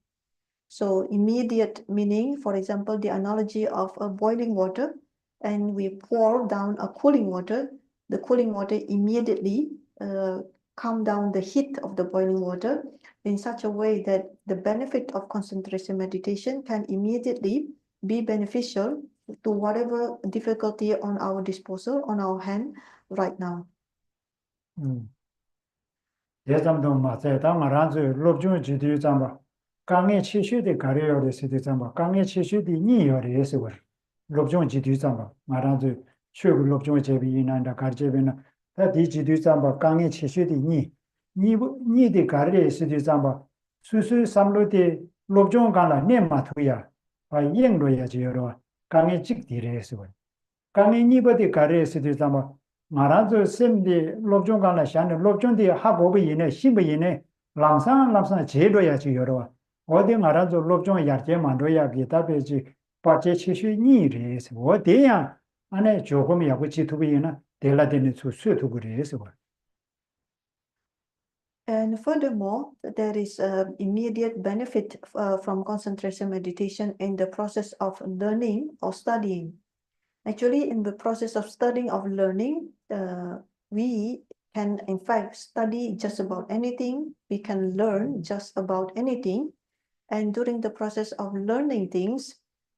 So immediate meaning, for example, the analogy of a boiling water, and we pour down a cooling water. The cooling water immediately calm down the heat of the boiling water in such a way that the benefit of concentration meditation can immediately be beneficial to whatever difficulty on our disposal, on our hand right now. 예담도 맞아요. 말아서 롭중 지도 잠바 강에 치슈의 가려를 시도 잠바 강에 치슈의 니열에서 버 롭중 지도 잠바 말아서 최고 롭중 제비인한다 가르제비나 다디 지도 잠바 강에 치슈의 니의 가려를 시도 잠바 수수 삼로데 롭중 간라 네마토야 아 영로야 지여로 강에 직디래서 버 강에 니버데 가려를 시도 잠바 말아서 셈디 롭종 간라 샤네 롭종디 하고비 이네 심비이네 람상 제로야지 여러 어디 말아서 롭종 야제 만도야 기타베지 빠제 치슈 니레스 어디야 안에 조금 야고 지투비이나 델라데네 수수도 그래서 And furthermore, there is immediate benefit from concentration meditation in the process of learning or studying. Actually, in the process of studying or learning, we can in fact study just about anything. We can learn just about anything. And during the process of learning things,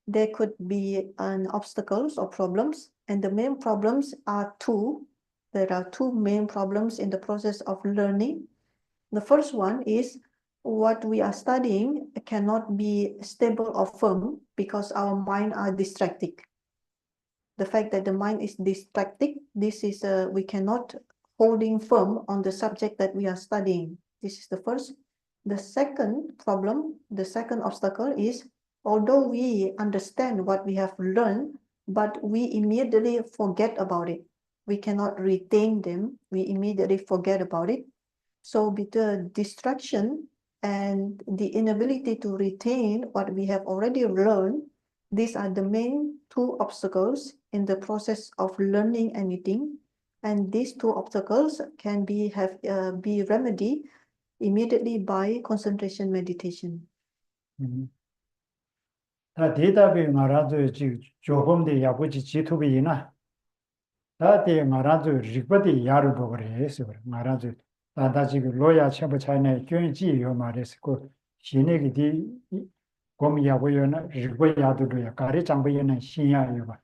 there could be obstacles or problems. And the main problems are two. There are two main problems in the process of learning. The first one is what we are studying cannot be stable or firm because our mind are distracted. The fact that the mind is distracted, this is we cannot holding firm on the subject that we are studying. This is the first. The second problem, the second obstacle is, although we understand what we have learned, but we immediately forget about it. We cannot retain them. We immediately forget about it. So the distraction and the inability to retain what we have already learned, these are the main two obstacles in the process of learning anything. And these two obstacles can be remedied immediately by concentration meditation. 다 대답이 말아도 지 조금데 야부지 지투비이나 다데 말아도 리버디 야를 보고 그래서 말아도 다다 지금 로야 첨부 차이네 교인지 요 말했고 신에게 디 곰이야고요나 리버야도로야 가리 장부에는 신야요 봐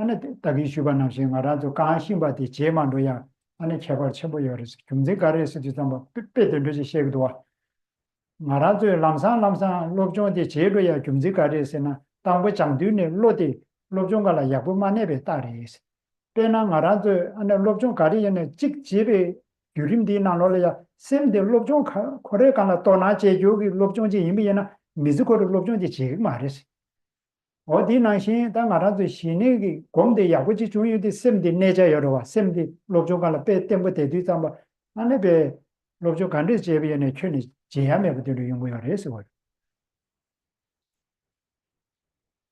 안에 딱이 슈바나시 말아도 가심바디 제만도야 안에 개발 쳐보여서 경제 가르에서도 한번 삐빼들듯이 시행도 와 말아도 람상 롭종의 제로야 경제 가르에서나 당부 장뒤네 로디 롭종가라 야부만에베 따리스 빼나 말아도 안에 롭종 가르에는 직집에 유림디 나눠야 셈데 롭종 코레가나 또나 제조기 롭종지 이미에나 미즈코르 롭종지 제 말이스 어디 나신 다 말아도 신이 공대 야구지 중요데 셈디 내자 여러와 셈디 롭종가라 빼 땜부 대뒤다 뭐 안에베 롭종 간데 제비에네 춘이 제하메부터 용고야래서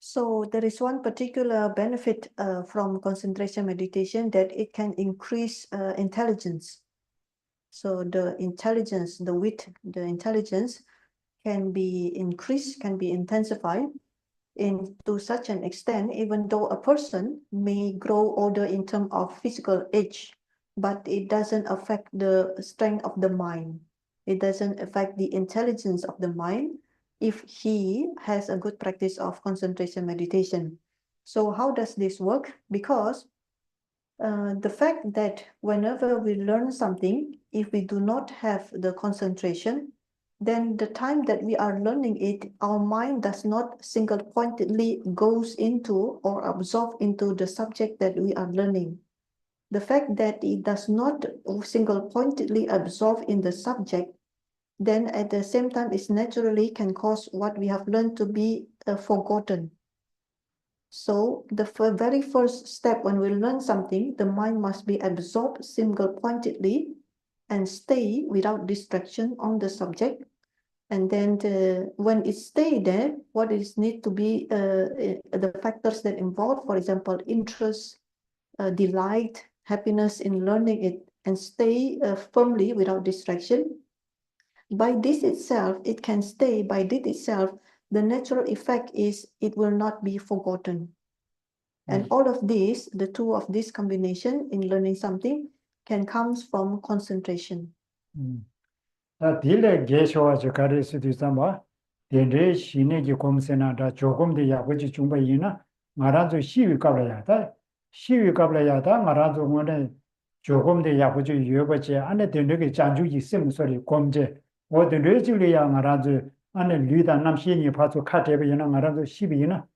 So there is one particular benefit from concentration meditation, that it can increase intelligence. So the intelligence, the wit, the intelligence can be increased, can be intensified to such an extent, even though a person may grow older in terms of physical age, but it doesn't affect the strength of the mind. It doesn't affect the intelligence of the mind if he has a good practice of concentration meditation. So how does this work? Because the fact that whenever we learn something, if we do not have the concentration, then the time that we are learning it, our mind does not single-pointedly goes into or absorb into the subject that we are learning. The fact that it does not single-pointedly absorb in the subject, then at the same time, it naturally can cause what we have learned to be forgotten. So the very first step when we learn something, the mind must be absorbed single-pointedly and stay without distraction on the subject. And then when it stay there, what is need to be the factors that involve, for example, interest, delight, happiness in learning it, and stay firmly without distraction. By this itself, it can stay. By this itself, the natural effect is it will not be forgotten. And all of these, the two of this combination in learning something, can comes from concentration. 다 딜레 게쇼와저 가릴 수도 있어 뭐 딜레 신에기 곰세나다 조금 더 야버지 중바이나 말아도 시위 qab라야다 시위 qab라야다 말아도 뭐네 조금 더 야버지 여버지 안에 되는 장주 있음 소리 곰제 어디 뇌질이야 말아도 안에 리다 남신이 봐서 카테베나 말아도 시비나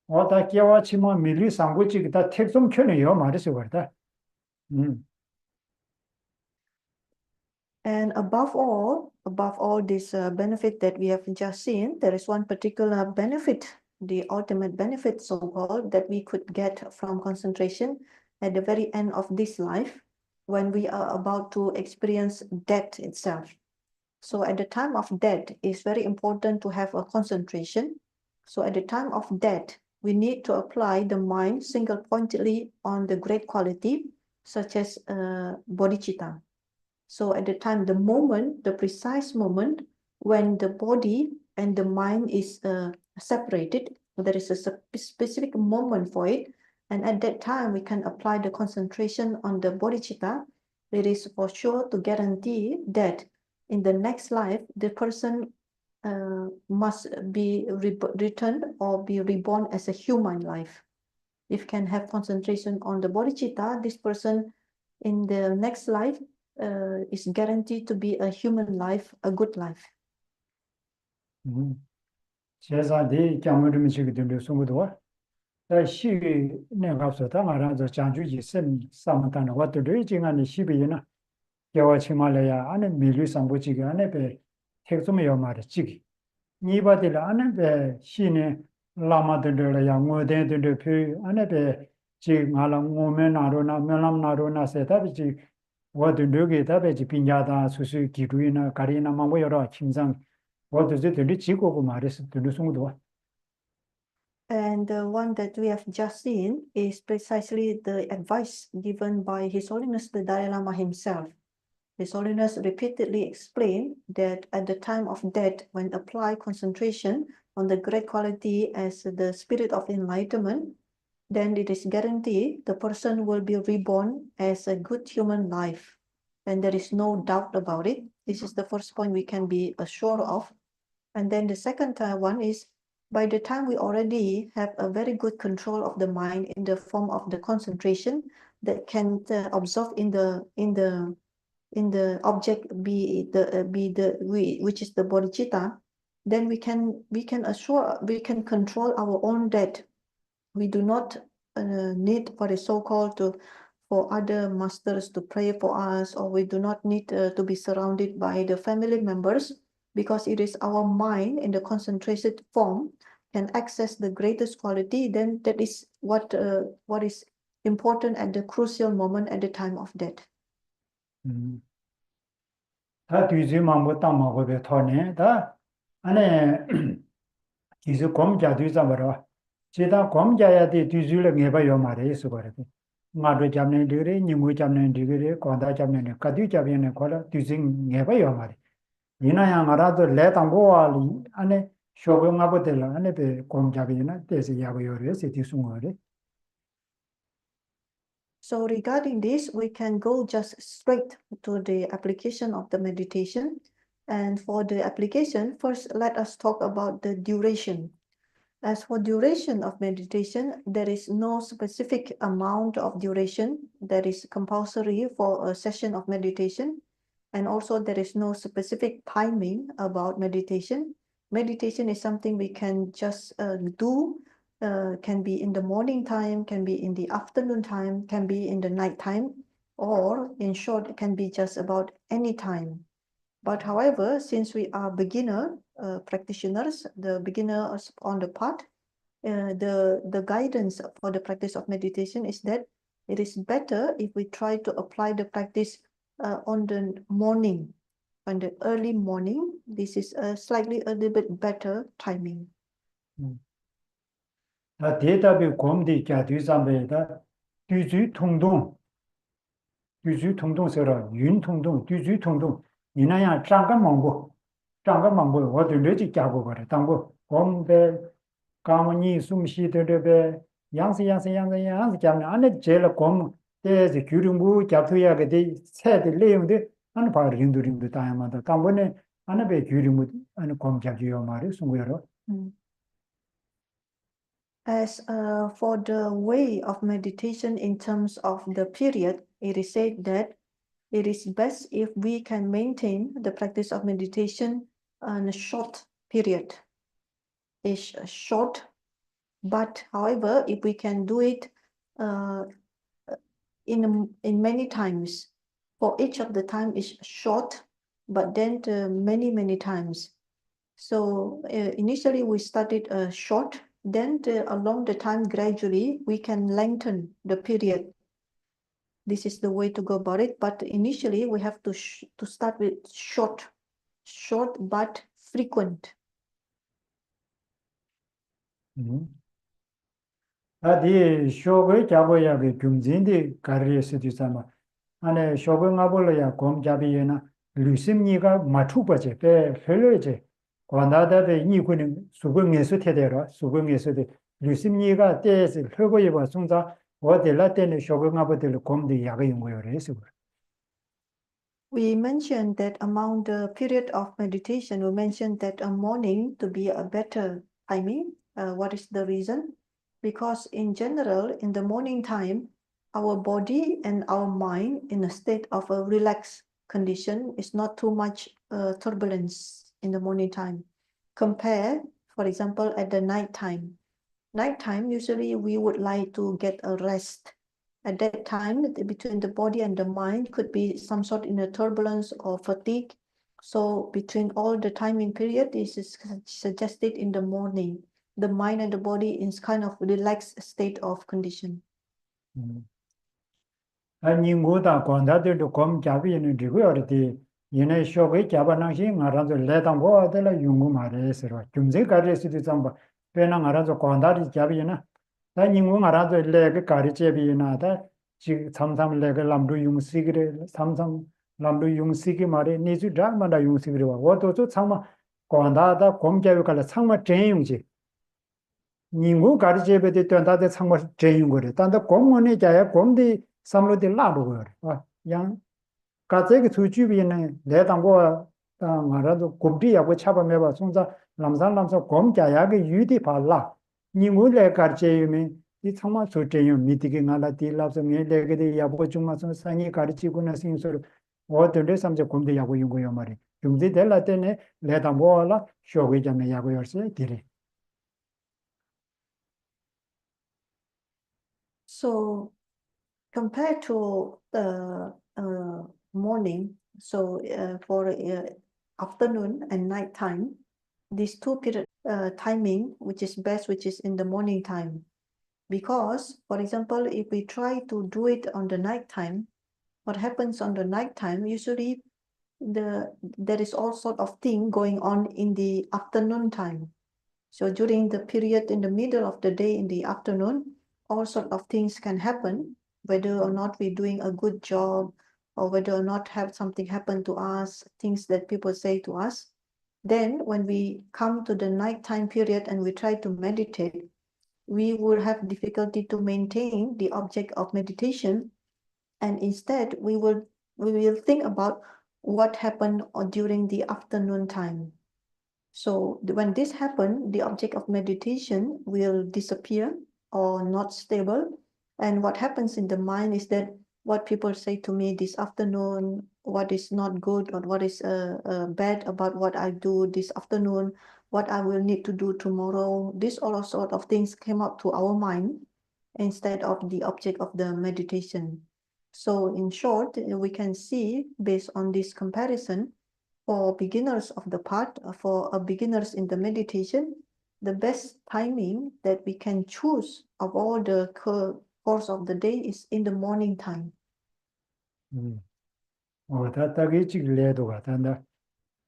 어다 깨와치마 밀리 상고지 다 택좀 켜내요 말이서 그러다 And above all this benefit that we have just seen, there is one particular benefit, the ultimate benefit, so-called, that we could get from concentration at the very end of this life, when we are about to experience death itself. So at the time of death, it's very important to have a concentration. So at the time of death, we need to apply the mind single-pointedly on the great quality, such as bodhicitta. So at the time, the precise moment when the body and the mind is separated, there is a specific moment for it. And at that time, we can apply the concentration on the bodhicitta. It is for sure to guarantee that in the next life, the person must be returned or be reborn as a human life. If you can have concentration on the bodhicitta, this person in the next life is guaranteed to be a human life, a good life. 제사디 경험을 지기들 송도와 시위 내가서다 말아서 장주지 셈 삼단의 것들이 지간의 시비나 겨와치말래야 안에 밀리 상보지기 안에 배 택좀요 말이지 니바들 안에 배 신의 라마들을 양모대들 표 안에 배 지금 알랑 오면나로나 면람나로나 세다비지 워들르게 다베지 빈야다 수수 기루이나 가리나 뭐 여러 침상 워들들이 지고고 말해서 들을 송도와 And the one that we have just seen is precisely the advice given by His Holiness the Dalai Lama himself. His Holiness repeatedly explained that at the time of death, when apply concentration on the great quality as the spirit of enlightenment, then it is guaranteed the person will be reborn as a good human life. And there is no doubt about it. This is the first point we can be assured of. And then the second one is by the time we already have a very good control of the mind in the form of the concentration that can absorb in the object which is the bodhicitta, then we can control our own that we do not need for the so-called for other masters to pray for us, or we do not need to be surrounded by the family members, because it is our mind in the concentrated form can access the greatest quality. Then that is what is important at the crucial moment at the time of death. 다 뒤지만 땅 먹어도 터네. 다 안에 뒤지 검자 뒤자 말아. 제가 검자야 돼 뒤지를 해봐요 말이에요, 그래. 마도 잡는 데래, 니무 잡는 데래, 관다 잡는 데, 가디 잡는 거라 뒤지 해봐요 말이. 이나야 말아도 레당고알이 안에 쇼병 아버들 안에 배 검자비나 대세 야고요래 세티숭어래. So regarding this, we can go just straight to the application of the meditation. And for the application, first let us talk about the duration. As for duration of meditation, there is no specific amount of duration that is compulsory for a session of meditation. And also there is no specific timing about meditation. Meditation is something we can just do. Can be in the morning time, can be in the afternoon time, can be in the night time, or in short, it can be just about any time. But however, since we are beginner practitioners, the beginners on the path, the guidance for the practice of meditation is that it is better if we try to apply the practice on the morning, on the early morning. This is slightly a little bit better timing. 다 대답이 곰디 자 뒤삼배다 뒤주 통동 서로 윤 통동 뒤주 통동 이나야 장가망고 어디 내지 짜고 그래 당고 곰배 가문이 숨쉬더베 양세 잡는 안에 제일 곰 대지 규름부 잡투야게 돼 세대 내용들 안 바로 인도림도 다야마다 당번에 안에 배 규름부 안에 곰 잡지요 말이 숨고요. As for the way of meditation in terms of the period, it is said that it is best if we can maintain the practice of meditation in a short period. It's short, but however, if we can do it in many times, for each of the time is short, but then many times. So initially we started short, then along the time gradually we can lengthen the period. This is the way to go about it, but initially we have to start with short but frequent. 아디 쇼게 잡아야 그 금진디 가르에서 뒤삼아 안에 쇼게 가볼래야 곰 잡이에나 루심니가 맞추버제 배 헬로제 관다다베 니군은 수공에서 태대로 수공에서 루심니가 때에서 헬고에 봐 송자 어디라 때는 쇼게 가버들 곰디 야가 연구요래서 We mentioned that among the period of meditation, we mentioned that a morning to be a better timing. What is the reason? Because in general, in the morning time, our body and our mind in a state of a relaxed condition is not too much turbulence in the morning time. Compare, for example, at the night time. Night time, usually we would like to get a rest. At that time, between the body and the mind could be some sort in a turbulence or fatigue. So between all the timing period, this is suggested in the morning. The mind and the body is kind of relaxed state of condition. 아니고다 관다들도 곰 잡이는 리고요리티 얘네 쇼게 잡아낭시 알아서 레당고 아들라 용구 말해서 좀제 가르스도 좀 배낭 알아서 관다리 잡이나 다니고 알아서 레게 가르제비나다 지 삼삼 레게 람루 용시그레 삼삼 람루 용시기 말에 니주 드라마다 용시그레와 워도도 참마 관다다 곰 잡이 갈라 참마 전용지 니고 가르제베데 된다데 참마 전용 거래 단다 곰원에 자야 곰디 삼로디 라도거 양 가제기 수주비는 내당고 말아도 곰디하고 차범해봐 송자 람산 곰자야게 유디 발라 니물레 가르체유미 이 참마 소제요 미디게 나라디 랍성에 레게데 야보 중마서 상이 가르치고나 신소로 어들레 삼제 곰데 야고 용고요 말이 중디 될라 때네 레다 모알라 쇼게자메 야고 열세 디리. So compared to the morning, so for afternoon and night time, these two period timing, which is best, which is in the morning time. Because, for example, if we try to do it on the night time, what happens on the night time, usually there is all sort of thing going on in the afternoon time. So during the period in the middle of the day in the afternoon, all sort of things can happen, whether or not we're doing a good job or whether or not have something happen to us, things that people say to us. Then when we come to the nighttime period and we try to meditate, we will have difficulty to maintain the object of meditation, and instead we will think about what happened during the afternoon time. So when this happens, the object of meditation will disappear or not stable. And what happens in the mind is that what people say to me this afternoon, what is not good or what is bad about what I do this afternoon, what I will need to do tomorrow, this all sort of things came up to our mind instead of the object of the meditation. So in short, we can see based on this comparison, for beginners of the path, for beginners in the meditation, the best timing that we can choose of all the course of the day is in the morning time. 다다기 지글레도 같은데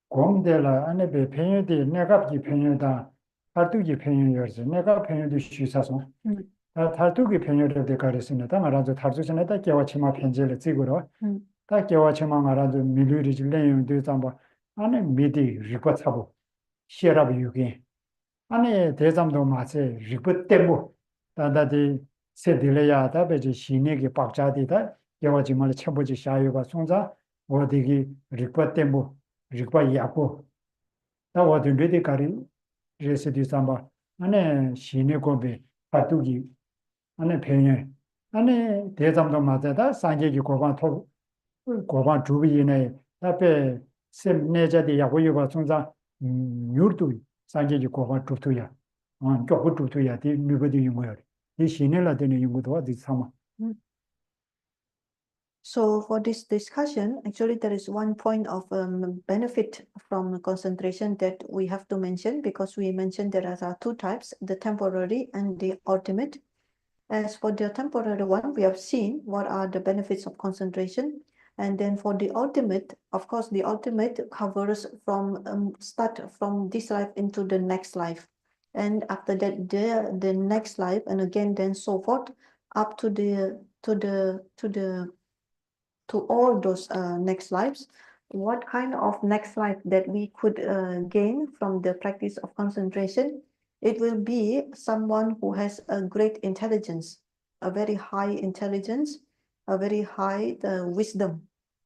곰데라 안에 배 편여디 내갑기 편여다 탈두기 편여여서 내가 편여도 쉬사서 다 탈두기 편여를 가르치는다 말아서 탈두전에다 깨와 치마 편제를 찍으러 다 깨와 치마 말아서 미루리 질레용도 잠바 안에 미디 리고 차고 시라브 유게 안에 대잠도 마세 리고 때모 다다디 세딜레야다 베지 신에게 박자디다 깨와 치마를 쳐보지 샤유가 송자 어디기 리고 때모 리고 야고 다 어딘데 가리 레세디 삼바 안에 신의 고베 파두기 안에 변해 안에 대잠도 맞아다 상계기 고반 주비네 앞에 셈 내자디 야고유가 송자 유르도 상계기 고반 주투야 조금 주투야 디 미버디 용어야 이 신을라 되는 용어도 어디 삼아. So for this discussion, actually there is one point of benefit from concentration that we have to mention, because we mentioned there are two types, the temporary and the ultimate. As for the temporary one, we have seen what are the benefits of concentration. And then for the ultimate, of course, the ultimate covers from start from this life into the next life. And after that, the next life, and again, then so forth, up to to all those next lives. What kind of next life that we could gain from the practice of concentration? It will be someone who has a great intelligence, a very high intelligence, a very high wisdom,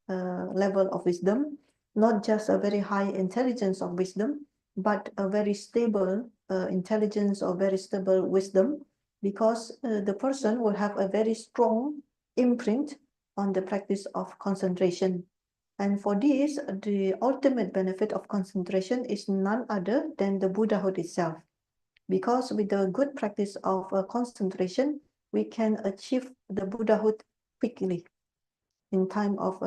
level of wisdom, not just a very high intelligence of wisdom, but a very stable intelligence or very stable wisdom, because the person will have a very strong imprint on the practice of concentration. And for this, the ultimate benefit of concentration is none other than the Buddhahood itself. Because with the good practice of concentration, we can achieve the Buddhahood quickly, in time of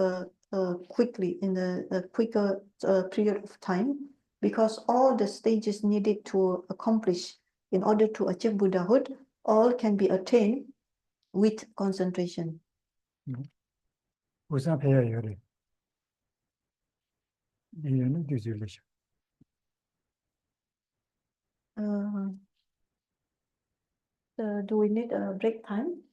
quickly, in a quicker period of time, because all the stages needed to accomplish in order to achieve Buddhahood, all can be attained with concentration. 우선 배워야 요리. 이유는 뒤질리죠. Do we need a break time?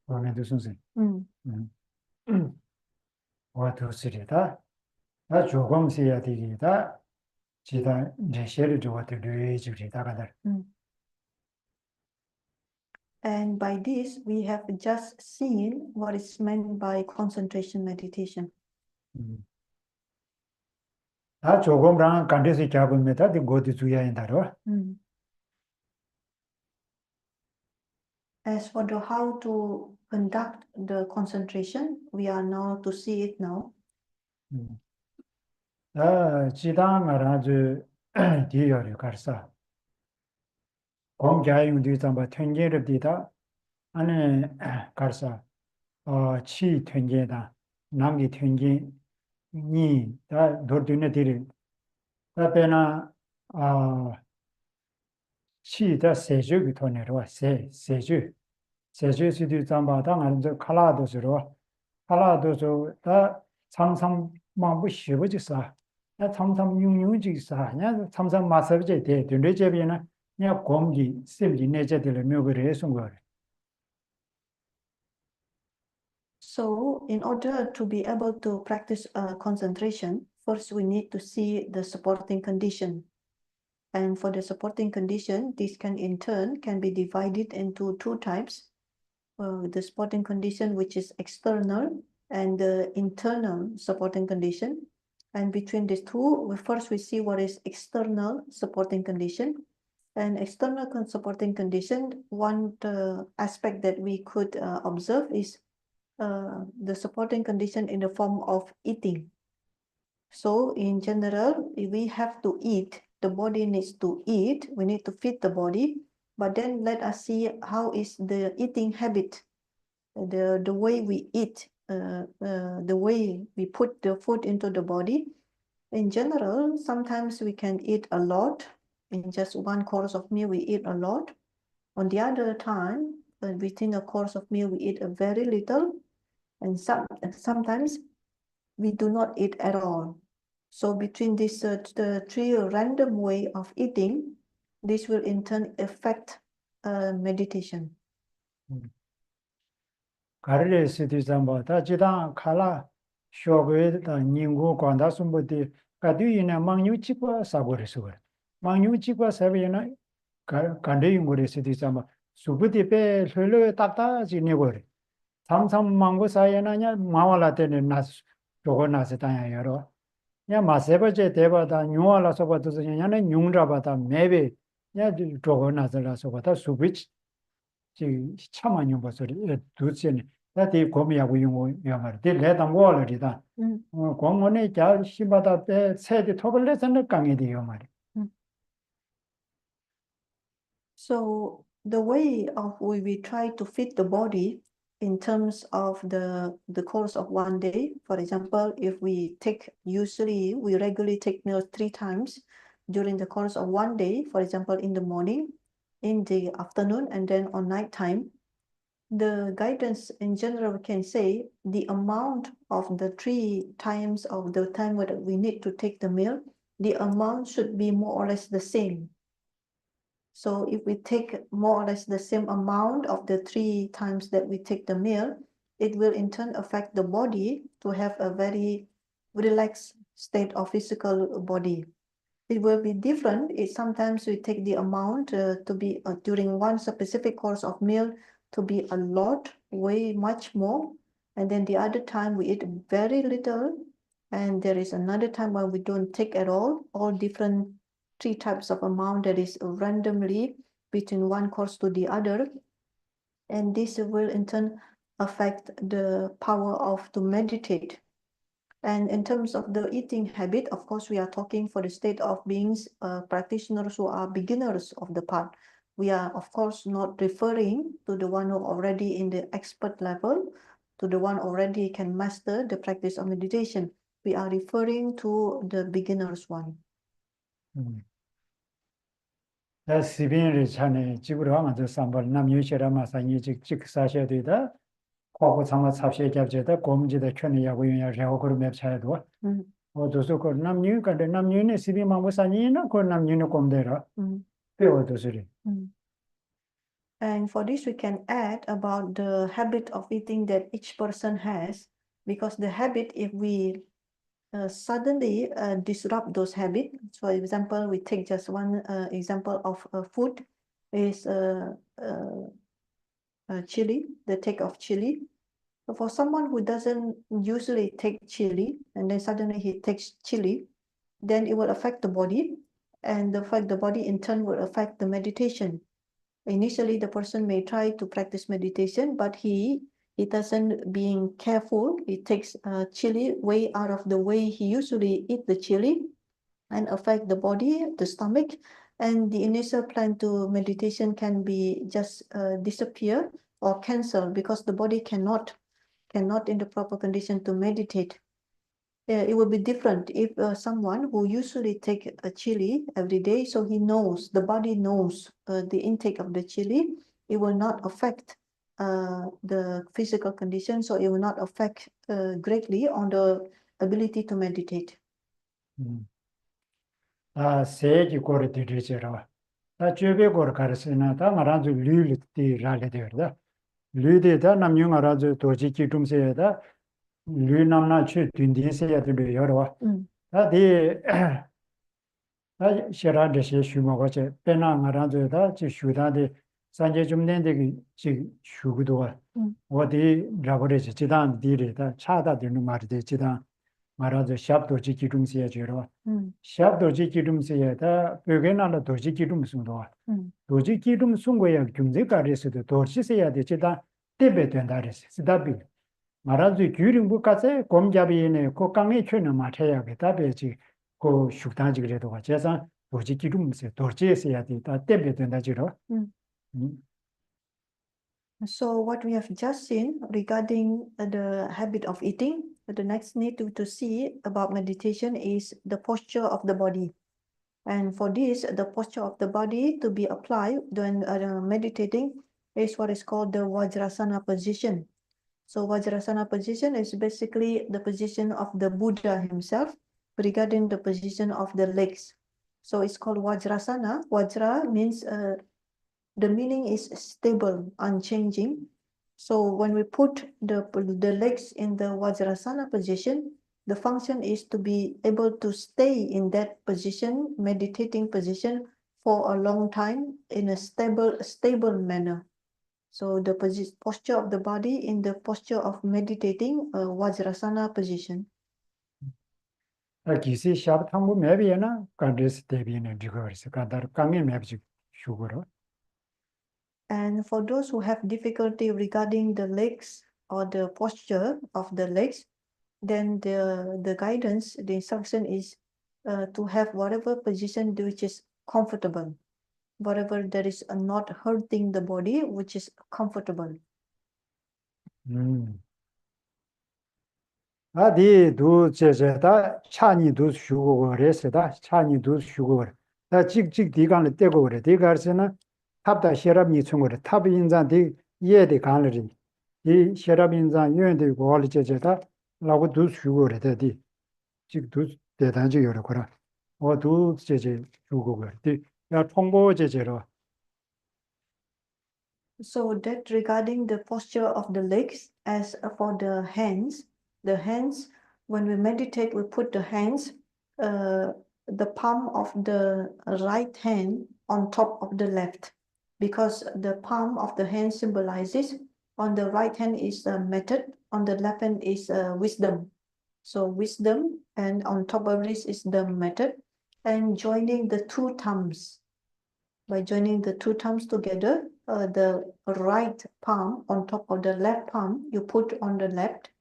오늘도 선생. 와도 쓰리다. 나 조금 써야 되겠다. 지다 내셔를 좋아도 류해주리다 가다. And by this, we have just seen what is meant by concentration meditation. 다 조금랑 간데서 잡으면다 그 고디 주야인다로. As for the how to conduct the concentration, we are now to see it now. 지당을 아주 뒤열이 가서 공자용도 좀 통계를 뒤다 안에 가서 치 통계다 남기 통계 니다 도드네 뒤를 답에나 치다 세주기 돈으로 세주 세주시도 좀 당하는 저 칼라도스로 칼라도스 다 상상만 부 쉬워지사 야 참참 용용지사 야 참참 마서제 돼 되뇌제비나 야 공기 셈지 내제들 묘그를 해서 거. So, in order to be able to practice concentration, first we need to see the supporting condition. And for the supporting condition, this can in turn can be divided into two types. The supporting condition which is external and the internal supporting condition. And between these two, first we see what is external supporting condition. And external supporting condition, one aspect that we could observe is the supporting condition in the form of eating. So in general, if we have to eat, the body needs to eat, we need to feed the body, but then let us see how is the eating habit, the way we eat, the way we put the food into the body. In general, sometimes we can eat a lot. In just one course of meal, we eat a lot. On the other time, within a course of meal, we eat a very little. And sometimes we do not eat at all. So between these the three random way of eating, this will in turn affect meditation. 가르레스도 좀 다 지당 칼라 쇼그에다 닝고 관다 숨부디 가디이나 망뉴치과 사고레서 망뉴치과 사베나 간데잉고레스도 좀 수부디 베 흘러 딱다 지내고레 삼삼 망고 사이나냐 마와라테네 나스 저거 나세 다야 여러 야 마세버제 대바다 뉴알라서 봐도 냐네 뉴라바다 매베 야 저거 나서라서 봐다 수비치 지 참아요 버서리 두체네 나디 고미하고 용어 데 레당 월리다 공원에 잘 심바다 때 세디 토벌레서는 강이 돼요 말이. So the way of we try to fit the body in terms of the course of one day. For example, if we regularly take meals 3 times during the course of one day, for example, in the morning, in the afternoon, and then on night time. The guidance in general can say the amount of the 3 times of the time that we need to take the meal, the amount should be more or less the same. So if we take more or less the same amount of the 3 times that we take the meal, it will in turn affect the body to have a very relaxed state of physical body. It will be different if sometimes we take the amount to be during one specific course of meal to be a lot, way much more, and then the other time we eat very little, and there is another time when we don't take at all different 3 types of amount that is randomly between one course to the other, and this will in turn affect the power of to meditate. And in terms of the eating habit, of course, we are talking for the state of beings, practitioners who are beginners of the path. We are, of course, not referring to the one who already in the expert level, to the one already can master the practice of meditation. We are referring to the beginners one. 다 시빈을 차네 집으로 가면 저 삼벌 남유시라 마산이 직 사셔야 되다. 과거 상마 삽시에 잡제다 고문지다圈 야고 용야하고 그런 맵 차야도. 어도서 그 남유가 남유네 시비만 무산이나 그 남유네 꼼데라. 배워도서리. And for this, we can add about the habit of eating that each person has, because the habit, if we suddenly disrupt those habits. For example, we take just one example of food is chili, the take of chili. So for someone who doesn't usually take chili and then suddenly he takes chili, then it will affect the body, and the body in turn will affect the meditation. Initially, the person may try to practice meditation, but he doesn't being careful. He takes chili way out of the way he usually eat the chili and affect the body, the stomach, and the initial plan to meditation can be just disappear or cancel because the body cannot in the proper condition to meditate. It will be different if someone who usually take a chili every day, so he knows, the body knows the intake of the chili, it will not affect the physical condition, so it will not affect greatly on the ability to meditate. 세기 고르 디리제라. 다 주베 고르 가르스나 다 말아주 류르티 라레데르다. 류데다 남용 알아주 도지 기tum세다. 류남나 추 딘디세야들 여러와. 다디 다 셔라데시 슈모가체 페나 말아주다 지 슈다데 산제 좀 된데 지 슈구도와. 어디 라버레지 지단 디리다 차다 되는 말이 지단 말아서 샵도지 기름세야 줘라. 샵도지 기름세야다 벽에나라 도지 기름 숨도. 도지 기름 숨고야 경제가리서도 도시세야 되지다 때배 된다래서. 스다비. 말아서 규림부 가세 곰잡이네 고강에 쳐는 마태야게 답에지 고 숙단지 그래도 가져서 도지 기름세 도지에서야 되다 때배 된다지로. So what we have just seen regarding the habit of eating, the next need to see about meditation is the posture of the body. And for this, the posture of the body to be applied when meditating is what is called the Vajrasana position. So Vajrasana position is basically the position of the Buddha himself regarding the position of the legs. So it's called Vajrasana. Vajra means the meaning is stable, unchanging. So when we put the legs in the Vajrasana position, the function is to be able to stay in that position, meditating position for a long time in a stable manner. So the posture of the body in the posture of meditating, Vajrasana position. 기시 샵 탐부 맵이나 간데스 대비는 리거스 간다르 강에 맵지 슈거로. And for those who have difficulty regarding the legs or the posture of the legs, then the guidance, the instruction is to have whatever position which is comfortable, whatever that is not hurting the body, which is comfortable. 아디 두 제제다 차니도 슈고 그래서다 차니도 슈고 그래. 다 직직 디간을 떼고 그래. 디가르스는 탑다 셔랍니 총거래. 탑 인자디 예디 간르리. 이 셔랍 인자 유엔데 고알 제제다 라고 두 슈고 그래. 디 직두 대단지 여러 거라. 두 제제 슈고 그래. 야 통보 제제로. So that regarding the posture of the legs, as for the hands, when we meditate, we put the hands, the palm of the right hand on top of the left, because the palm of the hand symbolizes, on the right hand is method, on the left hand is wisdom. So wisdom, and on top of this is the method, and joining the two thumbs. By joining the two thumbs together, the right palm on top of the left palm, you put on the left,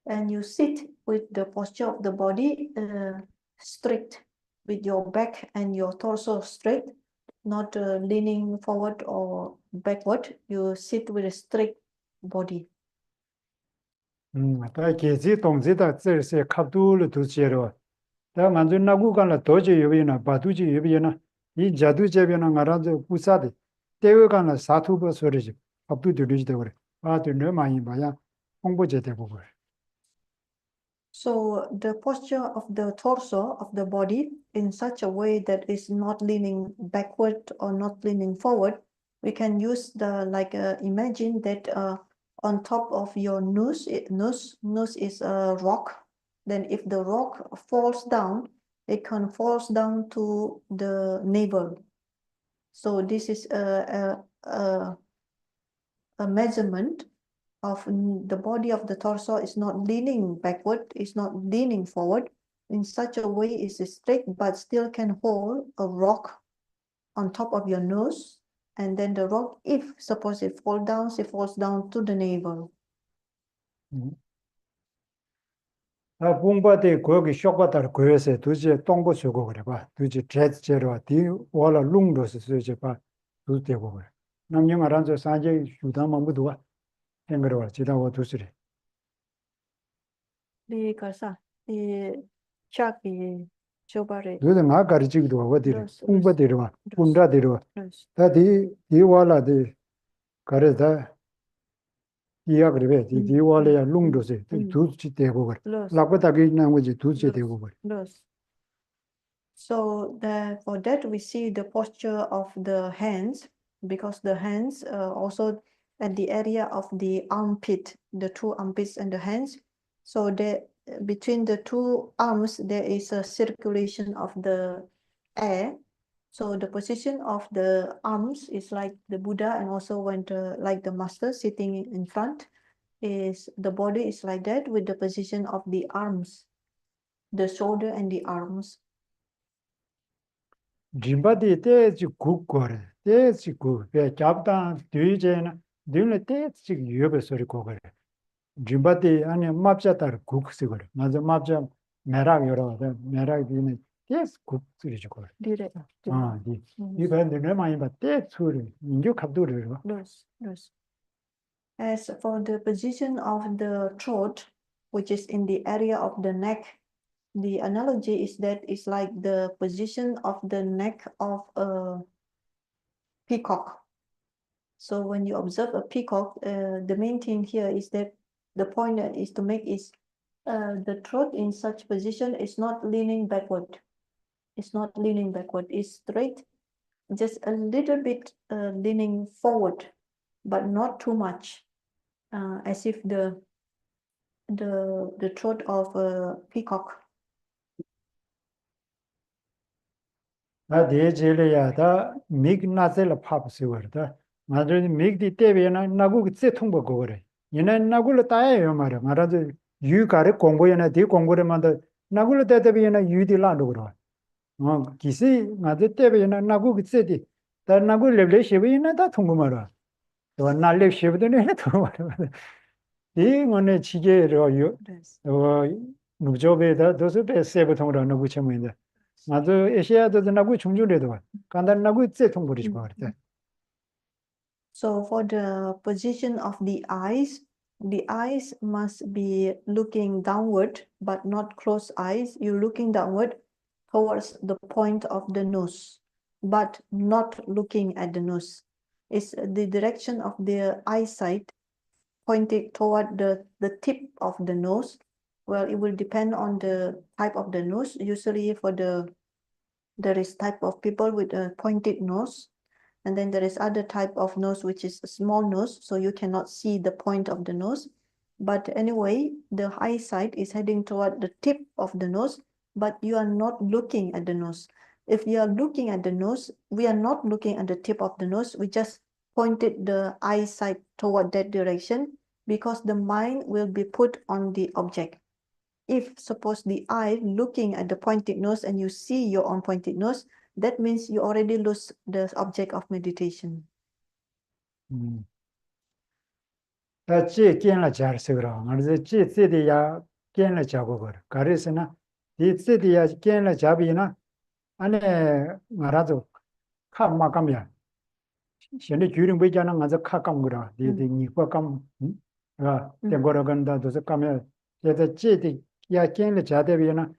and you sit with the posture of the body straight, with your back and your torso straight, not leaning forward or backward. You sit with a straight body. 다 계지 동지다 쯔르세 카두르 두치로. 다 만주 나구간라 도지 여비나 바두지 여비나 이 자두 제비나 가라도 부사데 때외간라 사투버 소리지 밥도 들리지도 그래. 아들 많이 봐야 홍보제 되고 그래. So the posture of the torso of the body in such a way that is not leaning backward or not leaning forward, we can use the imagine that on top of your nose is a rock. Then if the rock falls down, it can falls down to the navel. So this is a measurement of the body of the torso is not leaning backward, is not leaning forward in such a way is straight, but still can hold a rock on top of your nose. And then the rock, if suppose it falls down to the navel. 봉바데 거기 쇼바다를 고여서 두지 똥보 주고 그래 봐. 두지 제제로 뒤 와라 룽로스 쓰지 봐. 두대고 그래. 남녀가 란저 산제 주다만 무도와 행거로 지다고 두스리. Di kasa, di chaki chobare. 두데 나 가르치기도 하고 어디 봉바데로 와. 군다데로 와. Yes. 다디 디와라데 가르다 이야 그래. 디와라야 룽로스 두지 대고 그래. Los. 라고다기 나머지 두지 대고 그래. Los. So for that we see the posture of the hands, because the hands also at the area of the armpit, the two armpits and the hands. So between the two arms there is a circulation of the air. So the position of the arms is like the Buddha, and also when like the master sitting in front, is the body is like that with the position of the arms, the shoulder and the arms. 짐바디 때지 국거래 때지 국배 잡다 뒤제나 뒤는 때지 유럽에 소리 고거래 짐바디 아니 맙자다 국스거래 맞아 맙자 메락 여러 메락 뒤는 때지 국스리 주거래 Direct. 이 반대로 많이 봐때 소리 인조 갑도를 봐 Yes, yes. As for the position of the throat, which is in the area of the neck, the analogy is that it's like the position of the neck of a peacock. So when you observe a peacock, the main thing here is that the point is to make is the throat in such position is not leaning backward. It's not leaning backward. It's straight, just a little bit leaning forward, but not too much, as if the throat of a peacock. 나 대제래야다 미그나셀 팝스거다 맞아 미그디 때에나 나고 그때 통보 거래 얘네 나고를 따예요 말이야 말아도 유가를 공부해나 뒤 공부를 만다 나고를 때에나 유디라도 그러 기시 맞을 때에나 나고 그때디 다 나고 레벨 쉐비나 다 통보 말아 또 날레 쉐비도네 통보 말아 이 뭐네 지게로 누조베다 도서베 세부통으로 나고 쳐면다 맞아 에시아도 나고 중주래도 간단 나고 이제 통보리지 말때 So for the position of the eyes must be looking downward, but not closed eyes. You're looking downward towards the point of the nose, but not looking at the nose. It's the direction of the eyesight pointed toward the tip of the nose. Well, it will depend on the type of the nose. Usually there is type of people with a pointed nose. And then there is other type of nose, which is a small nose, so you cannot see the point of the nose. But anyway, the eyesight is heading toward the tip of the nose, but you are not looking at the nose. If you are looking at the nose, we are not looking at the tip of the nose. We just pointed the eyesight toward that direction because the mind will be put on the object. If suppose the eye looking at the pointed nose and you see your own pointed nose, that means you already lose the object of meditation. 제 깨나 잘 쓰거라. 그래서 제 세대야 깨나 잡고 걸. 그래서나 이 세대야 깨나 잡이나 안에 말아도 카마감이야. 현재 주름 보이잖아. 가서 카감 거라. 네 니과 감. 아, 된거라 간다. 도서 까면 제가 제대 야 깨나 잡대비나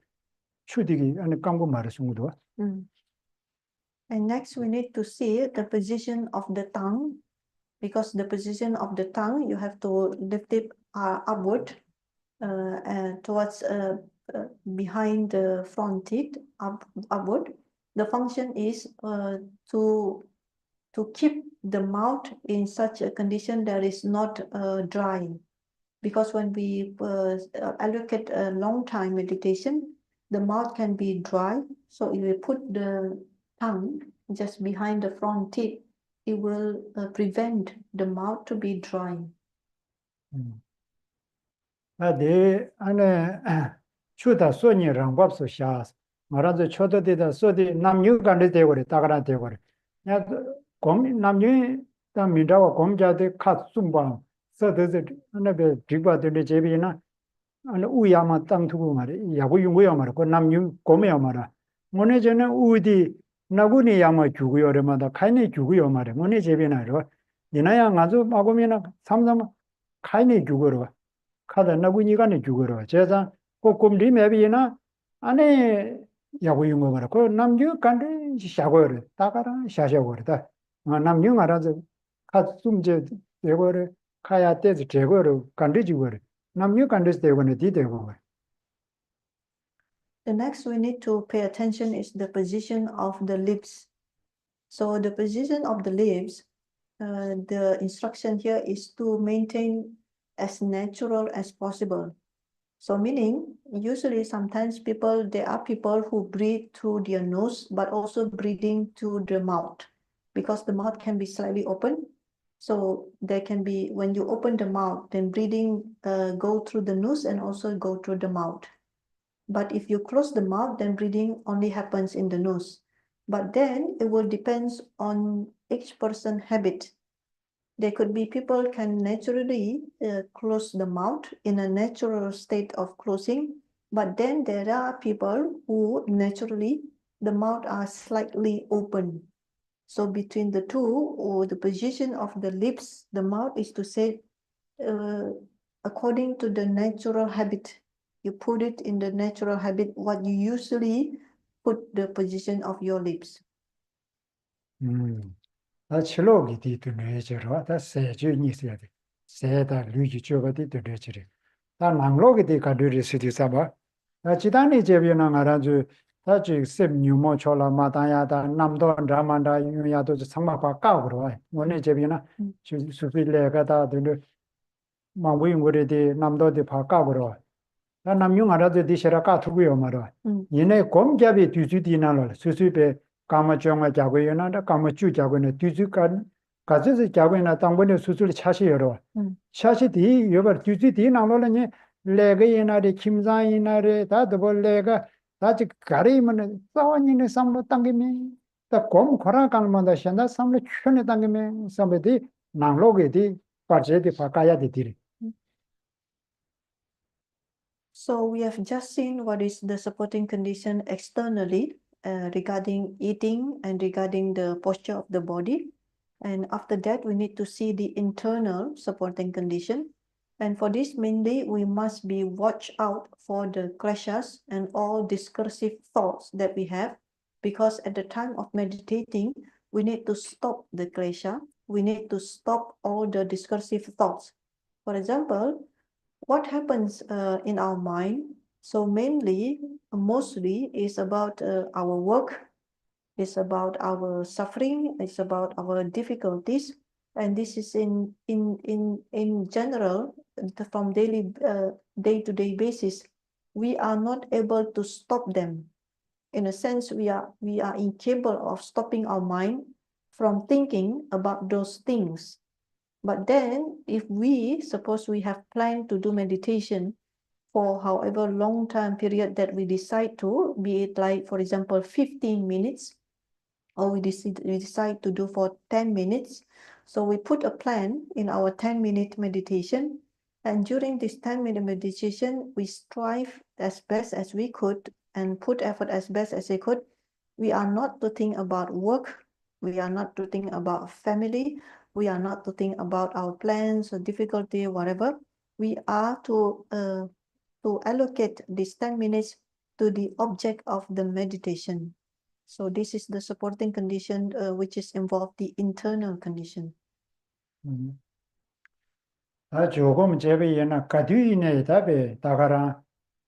추디기 안에 감고 말으신거도. And next we need to see the position of the tongue, because the position of the tongue, you have to lift it upward and towards behind the front teeth, upward. The function is to keep the mouth in such a condition that is not dry. Because when we allocate a long time meditation, the mouth can be dry. So if we put the tongue just behind the front teeth, it will prevent the mouth to be dry. 네 안에 추다 소니 랑밥소 샤스 말아서 초도되다 소디 남녀 간데 되고래 따가라 되고래 야 곰 남녀 다 민다와 곰자데 카숨바 서더서 안에 비바데 제비나 안에 우야마 땅투고 말이 야고 용고야 말아 그 남녀 곰이야 말아 오늘 전에 우디 나군이 야마 주고요래마다 카이네 주고요 말아 오늘 제비나로 이나야 아주 마고미나 삼삼 카이네 주고로 카다 나군이가네 주거라 제자 꼭꼼 리메비나 안에 야구 용거 말아 그 남녀 간데 샤고르 따가라 샤샤고르다 남녀 말아서 카숨제 되고르 카야 때지 제거르 간데 주거르 남녀 간데 되고네 디되고 The next we need to pay attention is the position of the lips. So the position of the lips, the instruction here is to maintain as natural as possible. So meaning, usually sometimes there are people who breathe through their nose, but also breathing through the mouth, because the mouth can be slightly open. So there can be, when you open the mouth, then breathing go through the nose and also go through the mouth. But if you close the mouth, then breathing only happens in the nose. But then it will depend on each person's habit. There could be people can naturally close the mouth in a natural state of closing, but then there are people who naturally the mouth are slightly open. So between the two, or the position of the lips, the mouth is to say according to the natural habit. You put it in the natural habit, what you usually put the position of your lips. 다 칠로기 디도 내저로 다 세주니 있어야 돼 세다 류지 줘가디 되더지리 다 망로기 디 가르리 시디 사바 다 지단이 제비나 말아주 다지 셈 뉴모 초라 마다야다 남도 라만다 유야도 상마바 까고로 오늘 제비나 수필레가 들 망부인고리디 남도디 바 까고로 다 남용 알아도 디셔라 까투고요 말아 얘네 곰잡이 뒤주디나로 수수베 까마정아 자고요나다 까마주 자고네 뒤주간 가지스 자고나 당번에 수술 차시여로 차시디 여버 뒤주디 나로라니 레게이나리 김자이나리 다더벌레가 다지 가리면 싸원이네 삼로 당기면 다곰 코라간만다 챤다 삼로 추네 당기면 삼베디 나로게디 빠제디 바까야디디. So we have just seen what is the supporting condition externally regarding eating and regarding the posture of the body. And after that, we need to see the internal supporting condition. And for this, mainly, we must be watch out for the kleshas and all discursive thoughts that we have, because at the time of meditating, we need to stop the klesha. We need to stop all the discursive thoughts. For example, what happens in our mind? So mostly is about our work, it's about our suffering, it's about our difficulties, and this is in general from day-to-day basis. We are not able to stop them. In a sense, we are incapable of stopping our mind from thinking about those things. But then, if suppose we have planned to do meditation for however long time period that we decide to, be it like, for example, 15 minutes, or we decide to do for 10 minutes. So we put a plan in our 10-minute meditation. And during this 10-minute meditation, we strive as best as we could and put effort as best as we could. We are not to think about work. We are not to think about family. We are not to think about our plans or difficulty, whatever. We are to allocate these 10 minutes to the object of the meditation. So this is the supporting condition which is involved the internal condition. 조금 제비에나 가디네 답에 다가라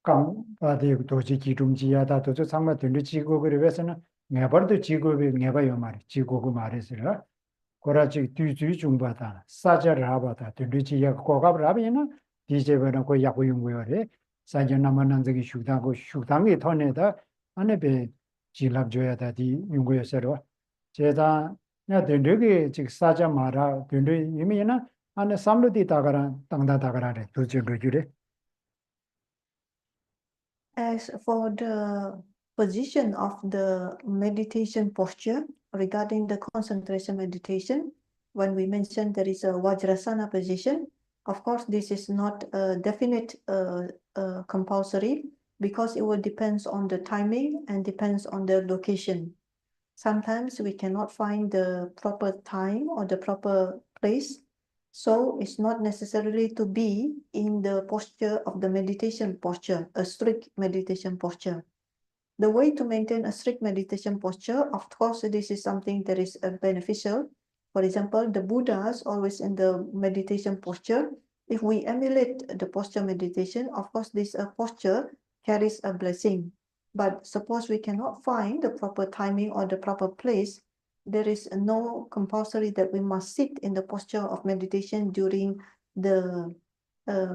감바디 도지 기둥지야다 도저 상마 들리 지고그를 위해서는 매버도 지고비 매봐요 말이 지고고 말해서라 고라지 뒤주의 중바다 사자를 하바다 들리지야 고갑을 하면은 디제버는 고 약고 용고요래 사전나만한 저기 슈당이 터내다 안에 배 지랍줘야다 디 용고요서로 제가 야 된되게 즉 사자 마라 된되 이미나 안에 삼루디 다가라 땅다 다가라래 도저 그주래. As for the position of the meditation posture regarding the concentration meditation, when we mentioned there is a Vajrasana position, of course, this is not a definite compulsory because it will depends on the timing and depends on the location. Sometimes we cannot find the proper time or the proper place. So it's not necessarily to be in the posture of the meditation posture, a strict meditation posture. The way to maintain a strict meditation posture, of course, this is something that is beneficial. For example, the Buddhas always in the meditation posture. If we emulate the posture meditation, of course, this posture carries a blessing. But suppose we cannot find the proper timing or the proper place, there is no compulsory that we must sit in the posture of meditation during the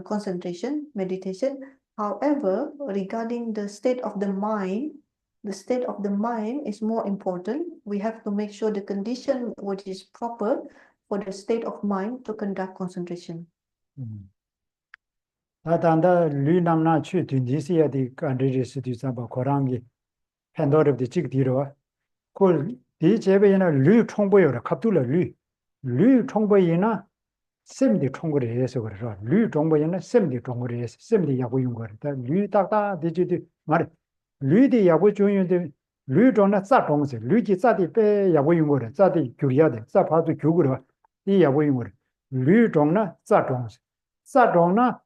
concentration meditation. However, regarding the state of the mind is more important. We have to make sure the condition which is proper for the state of mind to conduct concentration. 다단다 류남나 취 딘디시야디 간디리스디 잡아 고랑기 팬도르디 찍디로 콜 디제베이나 류 총보여라 갑둘라 류 총보이나 셈디 총거리 해서 그래서 류 총보이나 셈디 총거리 해서 셈디 야고 용거다 류 딱다 디지디 말 류디 야고 중요데 류 종나 짜 동세 류지 짜디 빼 야고 용거래 짜디 교리야데 짜 봐도 교구로 이 야고 용거래 류 종나 짜 동세 짜 종나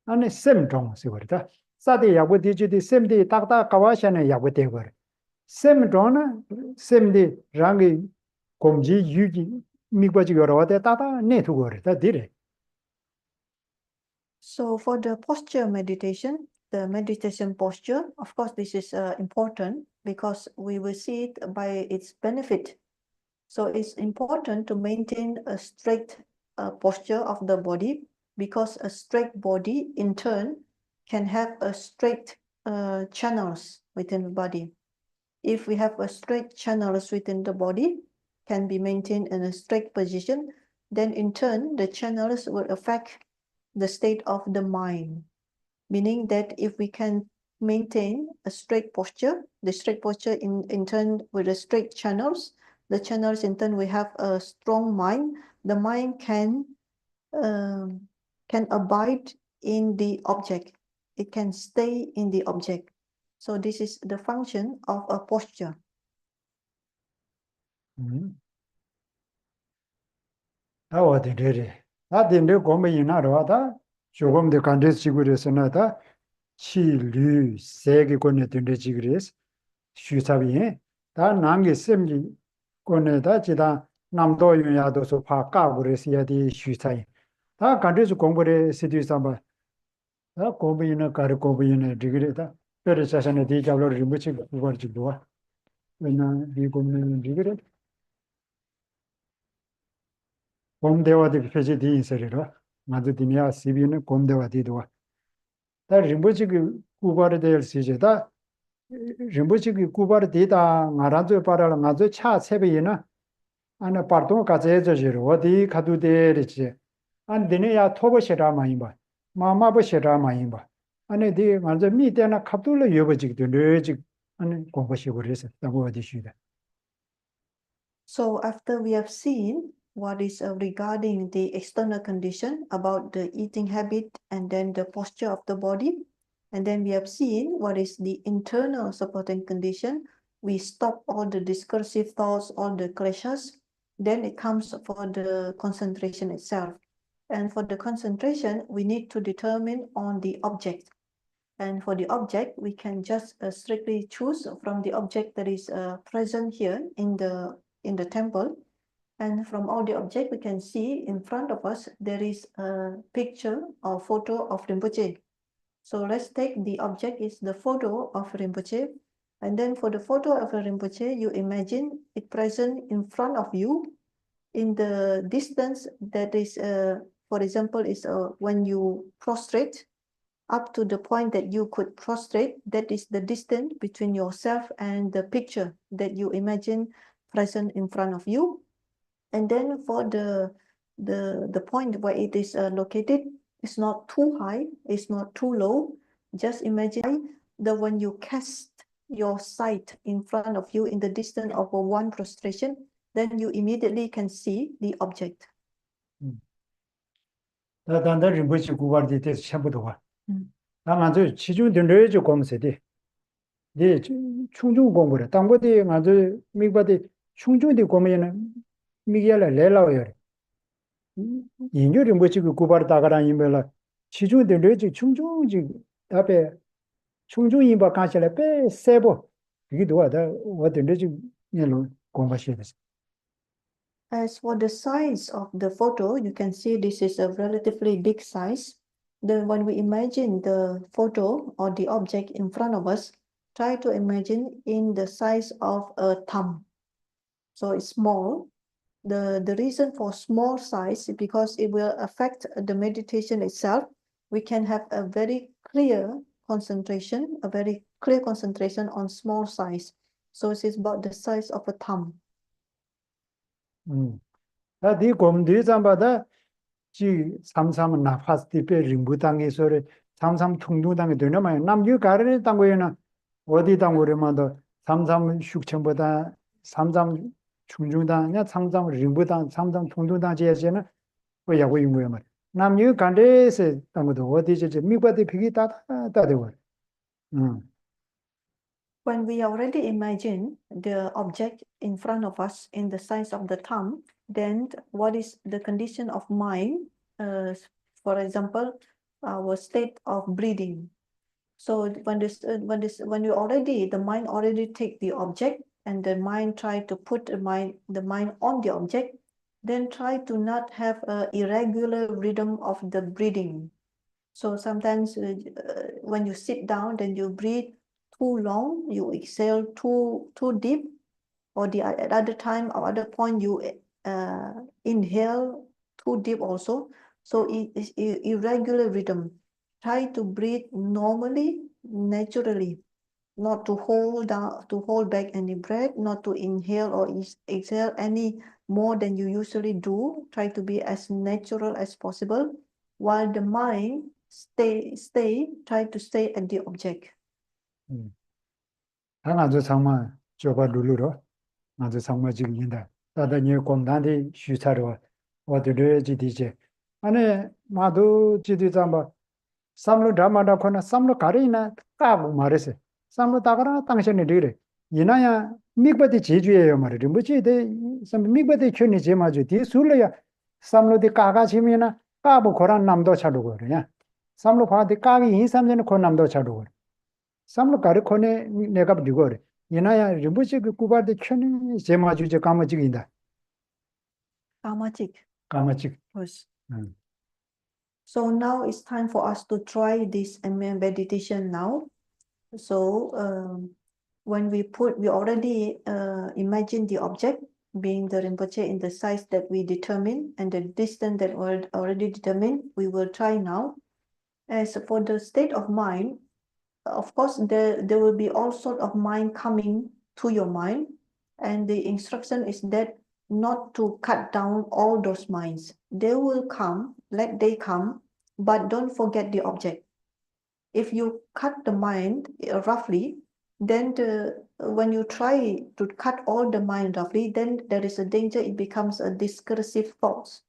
아니 셈종 세거다 사대 야고 디지디 셈디 딱딱 가와샤네 야고 되거래 셈종나 셈디 랑이 공지 유지 미과지 여러 와대 따다 내두거래 다 디래. So for the posture meditation, the meditation posture, of course, this is important because we will see it by its benefit. So it's important to maintain a straight posture of the body because a straight body in turn can have a straight channels within the body. If we have a straight channels within the body can be maintained in a straight position, then in turn the channels will affect the state of the mind. Meaning that if we can maintain a straight posture, the straight posture in turn with the straight channels, the channels in turn we have a strong mind. The mind can abide in the object. It can stay in the object. So this is the function of a posture. 다딘데 고메이나로다 조금 더 간데지구레서나다 치류 세게 권에 된데지그레스 슈사비에 다 남게 셈지 권에다 지다 남도 유야도서 파까브레스야디 슈사이 다 간데지 공부레 시디삼바 다 고메이나 가르 고메이나 디그레다 페르사산에 디자블로 리무치 고거지도와 왜냐 이 고메이나 디그레 곰대와디 표지 디인서리로 마두디미아 시비는 곰대와디도와 다 림보지기 구바르 될 시제다 림보지기 구바르 디다 나라도 빠라라 나도 차 세베이나 아나 파르동 가제저지로 어디 가두데리지 안 되네야 토버시라 마이바 마마버시라 마이바 아니 디 먼저 미데나 갑둘로 여버지기도 뇌지 아니 공부시고 그래서 나고 어디시다. So after we have seen what is regarding the external condition about the eating habit and then the posture of the body, and then we have seen what is the internal supporting condition, we stop all the discursive thoughts, all the clashes, then it comes for the concentration itself. And for the concentration, we need to determine on the object. And for the object, we can just strictly choose from the object that is present here in the temple. And from all the objects, we can see in front of us, there is a picture or photo of Rinpoche. So let's take the object is the photo of Rinpoche. And then for the photo of a Rinpoche, you imagine it present in front of you in the distance that is, for example, is when you prostrate up to the point that you could prostrate, that is the distance between yourself and the picture that you imagine present in front of you. And then for the point where it is located, it's not too high, it's not too low. Just imagine that when you cast your sight in front of you in the distance of one prostration, then you immediately can see the object. 다단다 림보치 구바르디 때 샤부도 와. 음. 아마도 지중된데 저 공세디. 네 충중 공부래. 당고디 아주 미바디 충중디 공면은 미기야라 레라워요. 인류 림보치 구바르다가라 이메라 지중된데 저 충중지 앞에 충중인바 가실에 빼 세보. 이게 도와다 어떤데 지 얘로 공부하셔야 돼. As for the size of the photo, you can see this is a relatively big size. Then when we imagine the photo or the object in front of us, try to imagine in the size of a thumb. So it's small. The reason for small size is because it will affect the meditation itself. We can have a very clear concentration, on small size. So it is about the size of a thumb. 네 곰디 잠바다 지 삼삼은 나파스티 페 림부당에 소리 삼삼 통두당에 되나마요 남유 가르네 당고에나 어디 당고래마도 삼삼 숙청보다 삼삼 충중당냐 삼삼 림부당 삼삼 통두당 제에서는 왜 야고 임무야 말 남유 간데서 당고도 어디 저 미바디 피기 따되고 When we already imagine the object in front of us in the size of the thumb, then what is the condition of mind? For example, our state of breathing. So when the mind already take the object and the mind try to put the mind on the object, then try to not have a irregular rhythm of the breathing. So sometimes when you sit down, then you breathe too long, you exhale too deep, or at other time or other point you inhale too deep also. So it is irregular rhythm. Try to breathe normally, naturally, not to hold back any breath, not to inhale or exhale any more than you usually do. Try to be as natural as possible, while the mind try to stay at the object. 아주 정말 저바 룰루로 아주 정말 지금인데 다다니 공단디 슈차로 어디를 지디제 안에 마도 지디 잠바 삼로 담마다 코나 삼로 가리나 까부 말했어 삼로 다가라 당신이 되래 이나야 미바디 제주예요 말이야 뭐지데 삼 미바디 촌이 제마주 뒤 술래야 삼로디 까가지면은 까부 고란 남도 차르고 그러냐 삼로 파디 까기 인삼전에 고 남도 차르고 삼로 가르코네 내가 비고래 이나야 림부치 그 구바데 촌이 제마주제 까마지긴다 까마직 Yes. So now it's time for us to try this meditation now. So when we already imagine the object being the Rinpoche in the size that we determine and the distance that we already determined. We will try now. As for the state of mind, of course, there will be all sort of mind coming to your mind, and the instruction is that not to cut down all those minds. They will come, let they come, but don't forget the object. If you cut the mind roughly, then when you try to cut all the mind roughly, then there is a danger it becomes a discursive thoughts.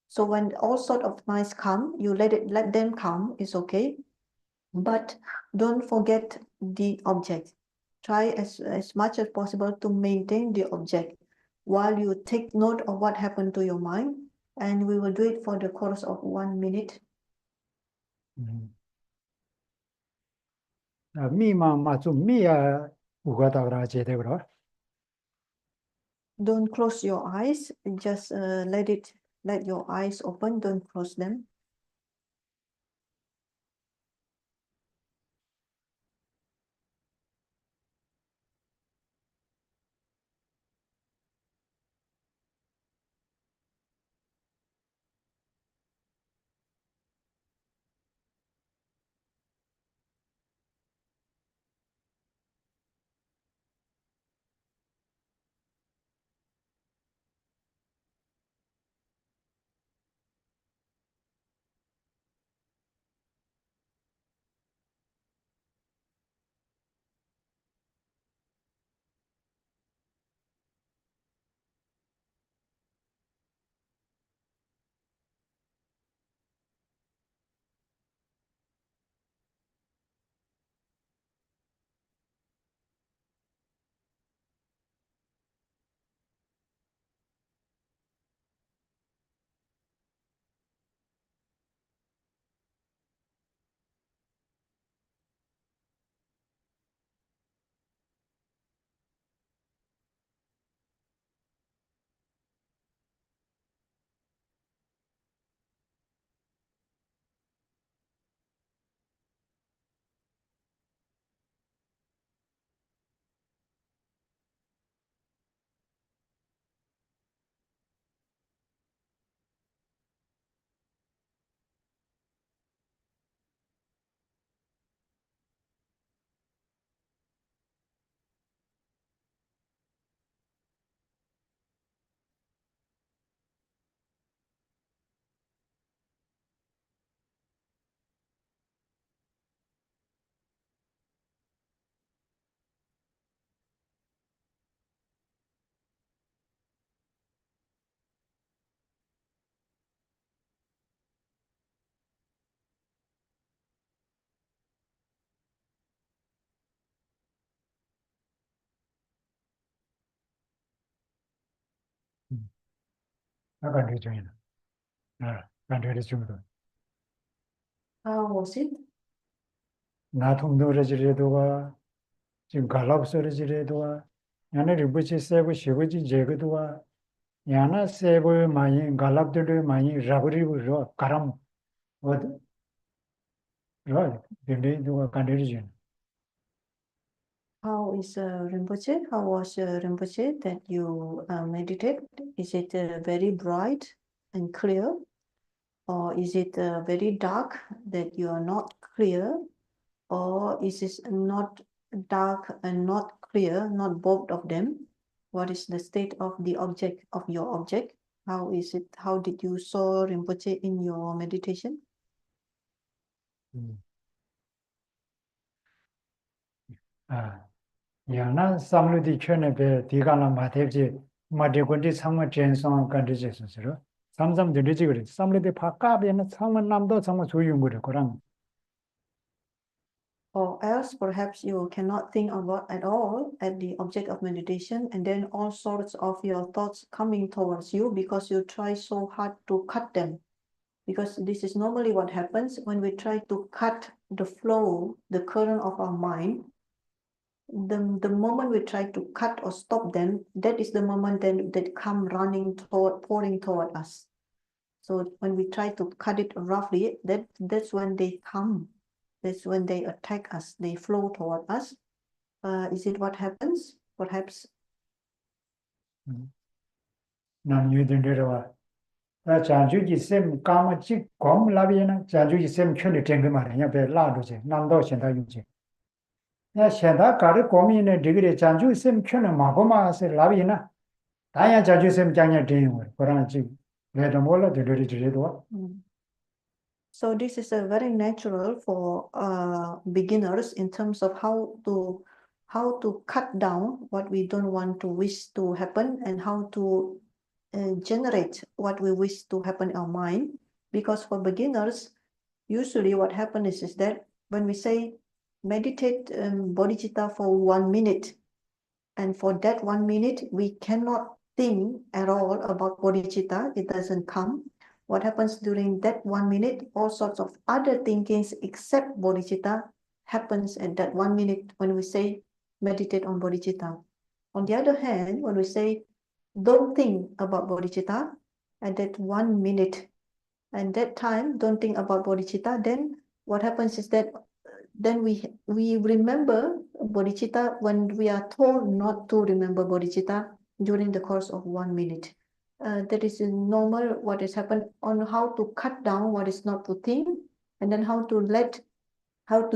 So when all sort of minds come, you let them come, it's okay. But don't forget the object. Try as much as possible to maintain the object while you take note of what happened to your mind, and we will do it for the course of 1 minute. Don't close your eyes, just let your eyes open, don't close them. 간주 중이나. 간주를 중도. How was it? 나 통도르지레도와 지금 갈랍서르지레도와 야네 리부치 세부 시부지 제거도와 야나 세부 많이 갈랍들을 많이 라브리부로 가람 어디 로 딘데도가 간주를 중. How is Rinpoche? How was Rinpoche that you meditate? Is it very bright and clear? Or is it very dark that you are not clear? Or is it not dark and not clear, not both of them? What is the state of the object of your object? How is it? How did you saw Rinpoche in your meditation? 야나 삼루디圈内배 디가나 마대지 마대군디 상마 전송 간디제스로 삼삼 들리지 그래 삼루디 바깥에는 상마 남도 상마 조용거려 그랑 Or else perhaps you cannot think about at all at the object of meditation, and then all sorts of your thoughts coming towards you because you try so hard to cut them. Because this is normally what happens when we try to cut the flow, the current of our mind. The moment we try to cut or stop them, that is the moment then that come running toward, pouring toward us. So when we try to cut it roughly, that's when they come. That's when they attack us. They flow toward us. Is it what happens? Perhaps. 남유들들와 자주지 셈 까마치 검라비나 자주지 셈圈里 整个 말이야 배 라도지 남도 현다 유지 야 현다 가르 고민에 디그리 자주 셈圈을 마고마세 라비나 다야 자주 셈 장냐 되는 거 그러나지 내가 몰라 들으리지도 So this is a very natural for beginners in terms of how to cut down what we don't want to wish to happen and how to generate what we wish to happen in our mind. Because for beginners, usually what happens is that when we say meditate bodhicitta for 1 minute, and for that 1 minute, we cannot think at all about bodhicitta, it doesn't come. What happens during that 1 minute, all sorts of other thinkings except bodhicitta happens at that 1 minute when we say meditate on bodhicitta. On the other hand, when we say don't think about bodhicitta at that 1 minute, and that time don't think about bodhicitta, then what happens is that then we remember bodhicitta when we are told not to remember bodhicitta during the course of 1 minute. That is normal what has happened on how to cut down what is not to think, and then how to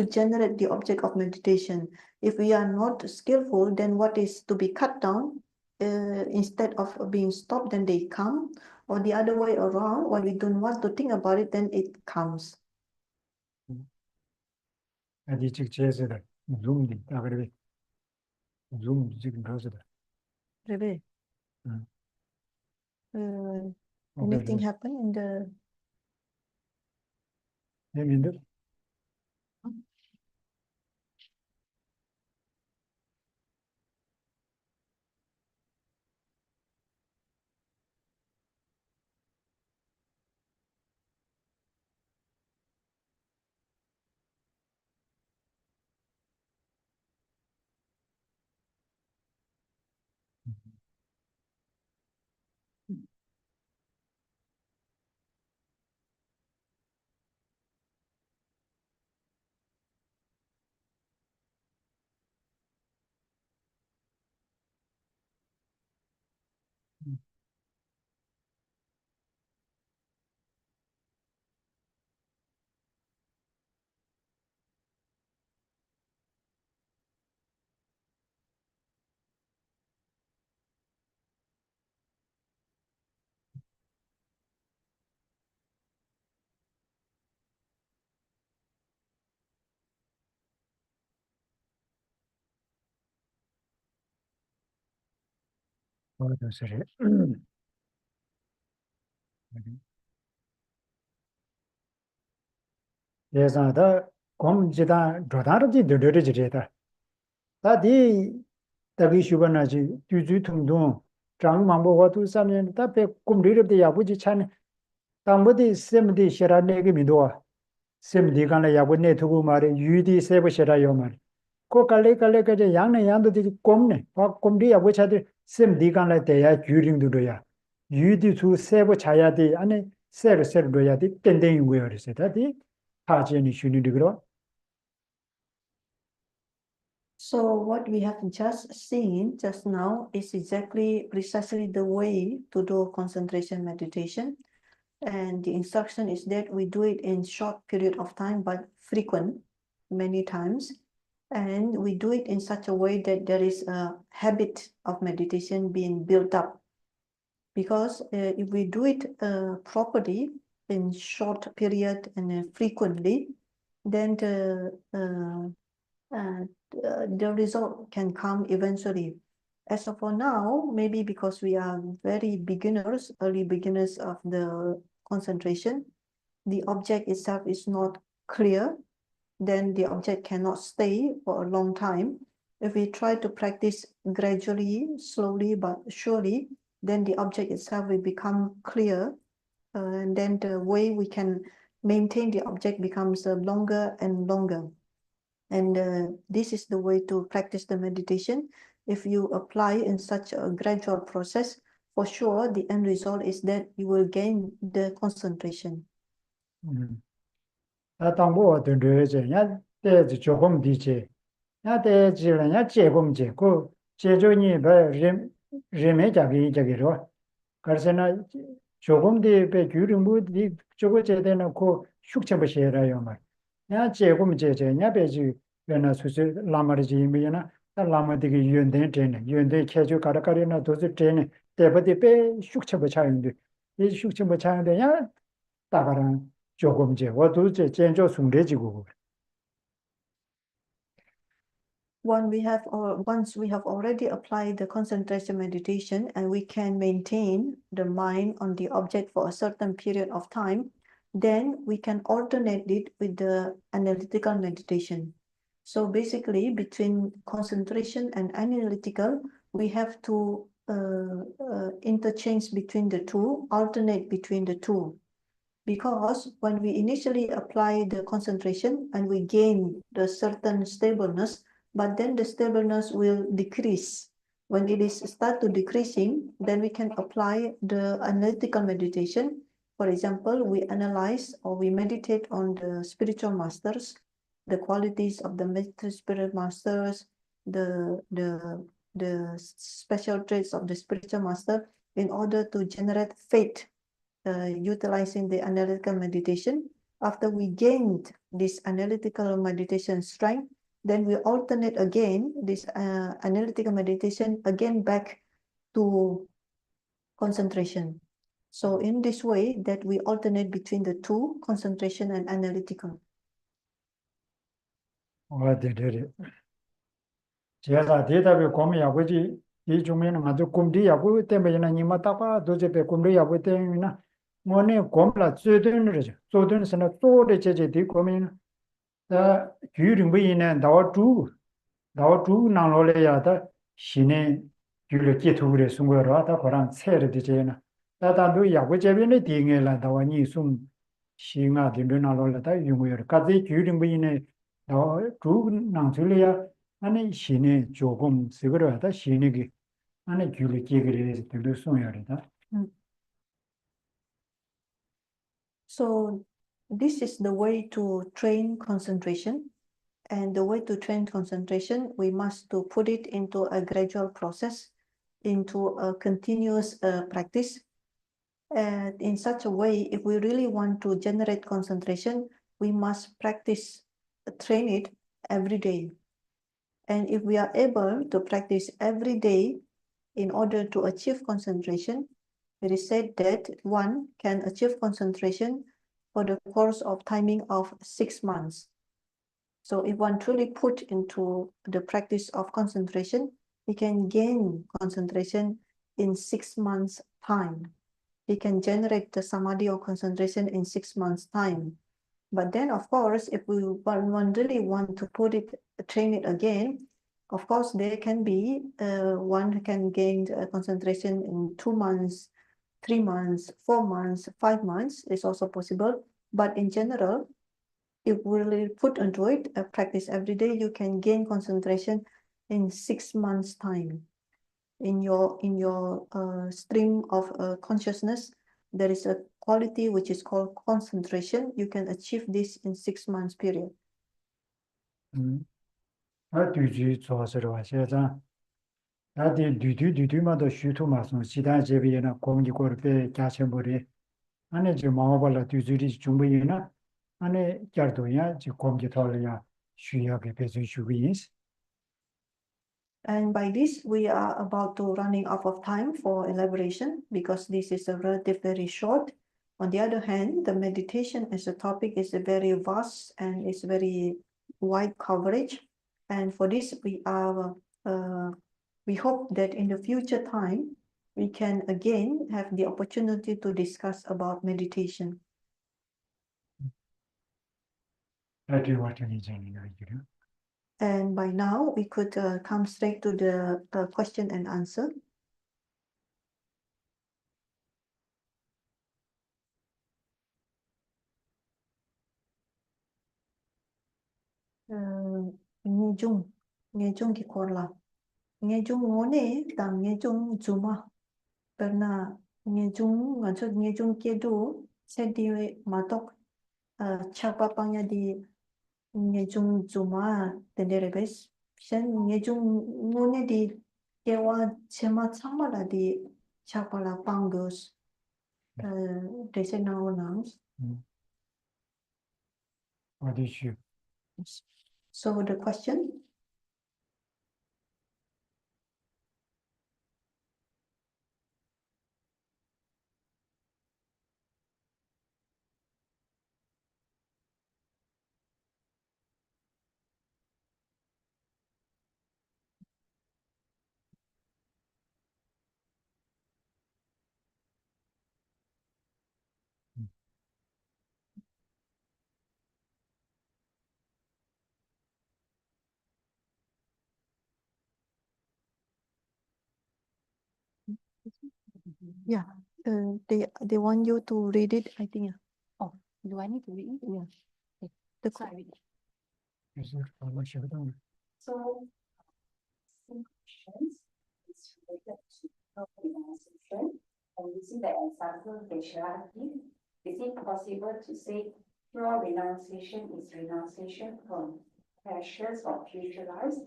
generate the object of meditation. If we are not skillful, then what is to be cut down, instead of being stopped, then they come, or the other way around, when we don't want to think about it, then it comes. 어디 직제에서다 줌디 딱 그래 줌 지금 가서다 Rebe, anything happen in the 내민들 어디서래 예산다 검지다 조다르지 들으리지다 다디 다기 슈바나지 주주통동 Trang mambo watu samyen tape kumri rupde yabu ji chan tangmodi semdi shera negi midwa semdi kan la yabu ne thugu mare yudi sebo shera yo mare ko kale ke yang ne yang di komne pa kumri yabu chade semdi kan la te ya gyuring du ya yudi chu sebo chaya di ane ser do ya di tenden yu yo se ta di ha je ni shuni digro. So what we have just seen just now is precisely the way to do concentration meditation. And the instruction is that we do it in short period of time, but frequent, many times. And we do it in such a way that there is a habit of meditation being built up. Because if we do it properly in short period and frequently, then the result can come eventually. As of for now, maybe because we are very beginners, early beginners of the concentration, the object itself is not clear, then the object cannot stay for a long time. If we try to practice gradually, slowly but surely, then the object itself will become clear, and then the way we can maintain the object becomes longer and longer. And this is the way to practice the meditation. If you apply in such a gradual process, for sure, the end result is that you will gain the concentration. Tangbo dende je nya te ji jogom di je nya te ji la nya je gom je ko je jo ni ba reme ja gi ro kar se na jogom de be gyuring bu di jogo je de na ko shuk che ba she ra yo ma nya je gom je nya be ji be na su se la ma ji mi na ta la ma de gi yuen de ke jo kar kar na do ze de ne te ba de be shuk che ba cha yin de 이 shuk che ba cha yin de nya ta ga ran 조금제 와도제 젠조 숨레지고. Once we have already applied the concentration meditation and we can maintain the mind on the object for a certain period of time, then we can alternate it with the analytical meditation. So basically, between concentration and analytical, we have to interchange between the two, alternate between the two. Because when we initially apply the concentration and we gain the certain stableness, but then the stableness will decrease. When it is start to decreasing, then we can apply the analytical meditation. For example, we analyze or we meditate on the spiritual masters, the qualities of the spirit masters, the special traits of the spiritual master in order to generate faith. Utilizing the analytical meditation. After we gained this analytical meditation strength, then we alternate again this analytical meditation again back to concentration. So in this way that we alternate between the two, concentration and analytical. 제가 대답에 고미 아버지 이 중에는 아주 꿈디 야구 때문에 니마 따봐 도저히 꿈디 야구 때문에 뭐네 곰라 쯧드는르죠 쯧드는스나 쯧데 제제디 고미는 다 규링부이네 나와주 나로래야다 신의 규를 기투를 숨거라 다 거랑 세를 되제나 다다도 야구 제변에 딩에라 다와니 숨 시가 딘르나로라다 유무여 까지 규링부이네 나와주 나줄이야 아니 신의 조금 쓰거라다 신에게 안에 규를 기그레서 들을 소야리다. So this is the way to train concentration, and the way to train concentration, we must to put it into a gradual process, into a continuous practice. And in such a way, if we really want to generate concentration, we must practice, train it every day. And if we are able to practice every day in order to achieve concentration, it is said that one can achieve concentration for the course of timing of 6 months. So if one truly put into the practice of concentration, he can gain concentration in 6 months' time. He can generate the samadhi or concentration in 6 months' time. But then, of course, if one really want to train it again, Of course, there can be one can gain concentration in 2 months, 3 months, 4 months, 5 months is also possible. But in general, if we really put into it, practice every day, you can gain concentration in 6 months' time. In your stream of consciousness, there is a quality which is called concentration. You can achieve this in 6 months period. 뒤지 좋아서로 하셔자. 나디 뒤뒤마도 슈토마서 시다 제비나 공기고를 빼 가셔버리. 안에 지금 마마발라 뒤줄이 중부이나 안에 짤도야 지 공기 털려야 쉬하게 배수 쉬위스. And by this, we are about to running out of time for elaboration because this is a relatively very short. On the other hand, the meditation as a topic is a very vast and it's very wide coverage. And for this, we hope that in the future time, we can again have the opportunity to discuss about meditation. And by now, we could come straight to the question and answer. Nghe chung ki korla. Nghe chung ngone tam nghe chung zuma. Perna nghe chung ngansot nghe chung kedu sedi matok chapapanya di nghe chung zuma tenderebes. Sen nghe chung ngone di kewa chema chamala di chapala pangos. They say now nouns. What is you? So the question? Yeah, they want you to read it, I think. Oh, do I need to read it? Yeah. Okay. The question. So, some questions is related to renunciation, and using the example they shall give, is it possible to say pure renunciation is renunciation from pleasures or future lives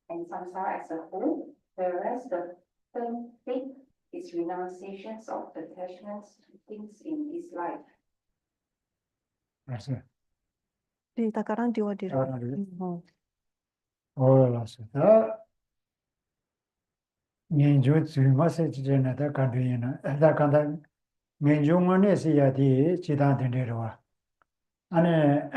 and samsara as a whole, whereas the term faith is renunciations of attachments to things in this life? Di takaran di wadir. Ninju tsuma se chena da kaduyena da kanda minju ngone si ya di chida denderwa ane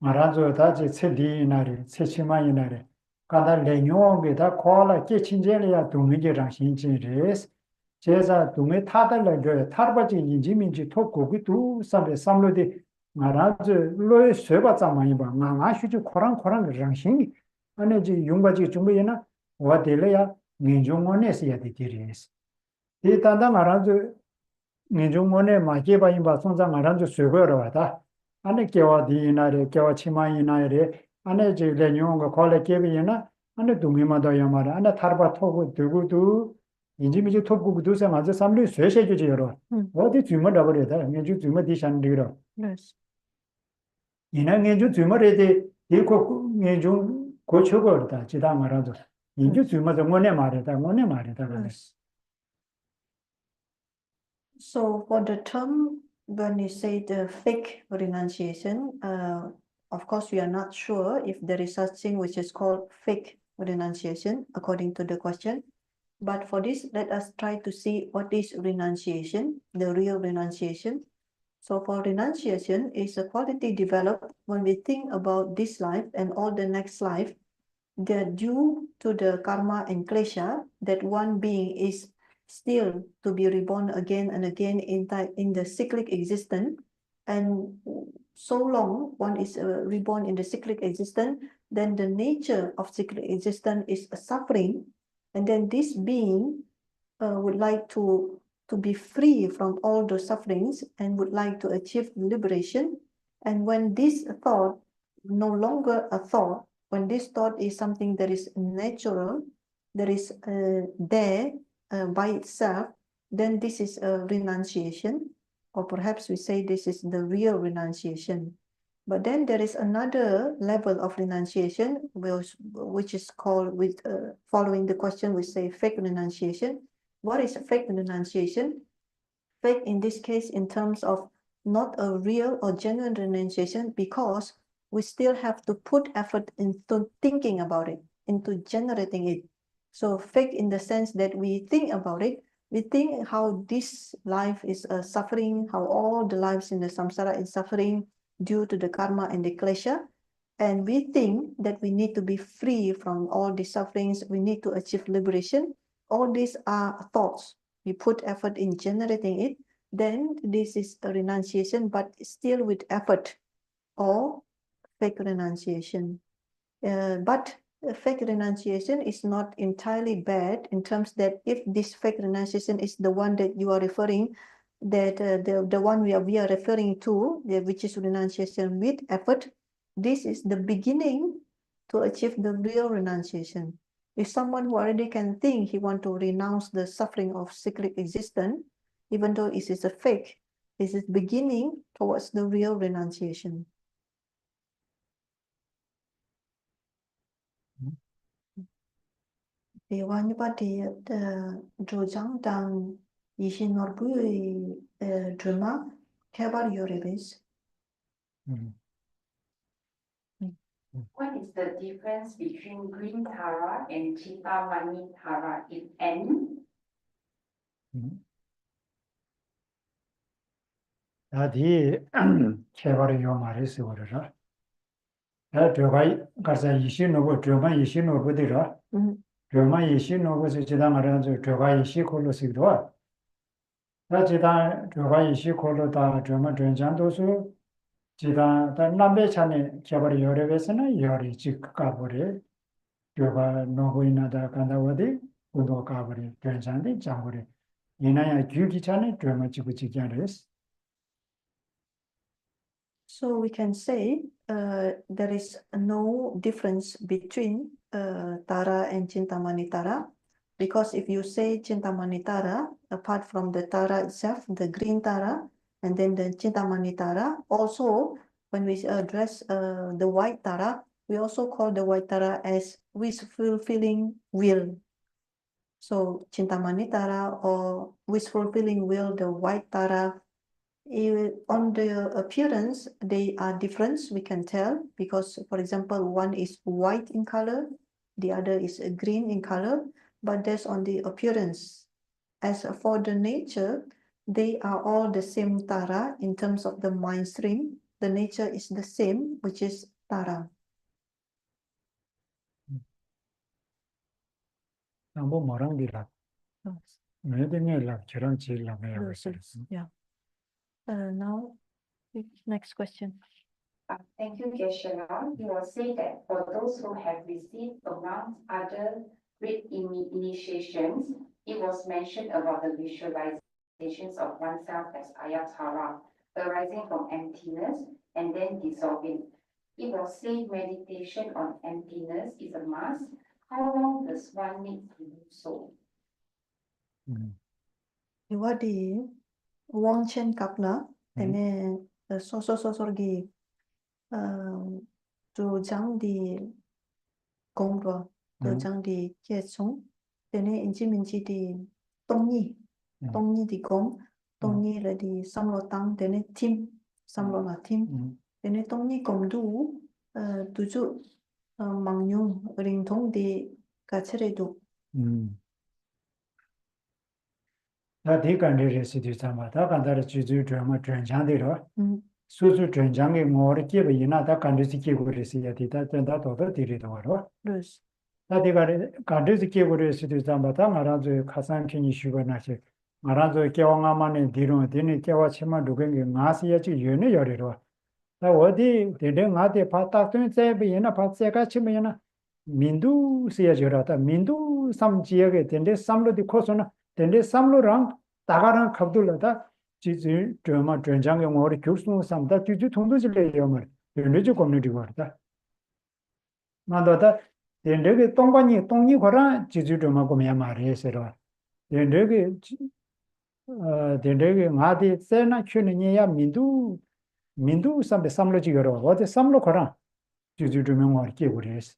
maranzo da ji chedi inari chechima inari kanda lenyo ge da kola ke chinjele ya dungi ge rang xin chin res 제자 동에 타달래 타르바지 인지민지 토고기 두 삼베 삼로디 마라즈 로에 쇠바자 많이 봐 나가 휴지 코랑 랑싱 안에지 용바지 준비해나 와델래야 민중원에서야 되리스 이단다 마라즈 민중원에 마게 바인 바 손자 마라즈 쇠고로 와다 안에 개와 디나레 개와 치마이나레 안에지 레뇽가 콜레케비나 안에 동이마다 야마라 안에 타르바 토고 두고두 인지미지 톱고 두세 맞아 삼류 쇠세주지 여러 어디 주문을 버려다 내주 주문 디산디로 Yes. 이나 내주 주문에데 이거 내주 고쳐버다 지다 말아도 인주 주문도 뭐네 말이다 Yes. So for the term, when you say the fake renunciation, of course we are not sure if there is such thing which is called fake renunciation according to the question. But for this, let us try to see what is renunciation, the real renunciation. So for renunciation is a quality developed when we think about this life and all the next life. They're due to the karma and klesha that one being is still to be reborn again and again in the cyclic existence. And so long one is reborn in the cyclic existence, then the nature of cyclic existence is suffering, and then this being would like to be free from all the sufferings and would like to achieve liberation. And when this thought no longer a thought, when this thought is something that is natural, that is there by itself, then this is a renunciation, or perhaps we say this is the real renunciation. But then there is another level of renunciation, which is called, with following the question, we say fake renunciation. What is fake renunciation? Fake in this case in terms of not a real or genuine renunciation, because we still have to put effort into thinking about it, into generating it. So fake in the sense that we think about it, we think how this life is suffering, how all the lives in the samsara is suffering due to the karma and the klesha. And we think that we need to be free from all these sufferings, we need to achieve liberation. All these are thoughts. We put effort in generating it, then this is a renunciation, but still with effort, or fake renunciation. But fake renunciation is not entirely bad, in terms that if this fake renunciation is the one that you are referring, that the one we are referring to, which is renunciation with effort, this is the beginning to achieve the real renunciation. If someone who already can think he want to renounce the suffering of cyclic existence, even though it is a fake, this is beginning towards the real renunciation. Thì qua như vậy thì rồi chẳng đang ý xin nói với drama theo bao nhiêu rebes. What is the difference between green Tara and Chintamani Tara, if any? 다디 개발의 요 말에서 그러라. 다 들어가 가서 이신하고 들어가 이신하고들아. 들어가 이신하고서 지당 알아서 들어가 이시콜로스기도. 다 지당 들어가 이시콜로다 들어가 전장도수 지당 다 남배 차네 개발의 요래에서는 요리 직가 버리. 들어가 노고이나다 간다고디 우도 가버리 전장데 장버리. 이나야 규기 차네 들어가 지고 지기하레스. So we can say there is no difference between Tara and Chintamani Tara, because if you say Chintamani Tara, apart from the Tara itself, the green Tara, and then the Chintamani Tara, also when we address the white Tara, we also call the white Tara as wish fulfilling will. So Chintamani Tara or wish fulfilling will, the white Tara, on the appearance, they are different, we can tell, because, for example, one is white in color, the other is green in color, but that's on the appearance. As for the nature, they are all the same Tara in terms of the mind stream. The nature is the same, which is Tara. 뭐 뭐랑디라. 매등에라 저런 지라 매요. Yeah. Now, next question. Thank you, Geshe-la. You will say that for those who have received amongst other great initiations, it was mentioned about the visualizations of oneself as ayatara, arising from emptiness and then dissolving. It was said meditation on emptiness is a must. How long does one need to do so? What is Wang Chen Kapna, and so to Jang di Gongwa, to Jang di Kietsung, then in Jiminji di Tongyi di Gong, Tongyi la di Samlo Tang, then Tim, Samlo la Tim, then Tongyi Gong Du, Tuju Mangyung, Ring Tong di Kacheredu. 다 대간들의 시대잖아. 다 간다를 주주 드라마 전장대로. 수수 전장의 뭐를 끼고 이나다 간들이 끼고 그랬어야 되다. 된다 도도 데리도 와로. Yes. 다 대간에 간들이 끼고 그랬으잖아. 다 말아줘 가산খিনি 쉬고나시. 말아줘 깨왕아만에 뒤로 되니 깨와 치마 누군게 나시야지 연애 열이로. 다 어디 대대가대 바닥에 제비나 바세가 치면은 민두 세야저라다 민두 삼 지역에 된데 삼로디 코소나 된데 삼로랑 다가랑 갑둘라다 지지 드라마 전장에 머리 교수는 삼다 지지 통도질래요 말 르르지 커뮤니티 거다 만도다 된데게 똥이 거라 지지 드라마 고미야 말해서라 된데게 된데게 나디 세나 추니야 민두 삼베 삼로지 거라 어디 삼로 거라 지지 드라마 머리 끼고래서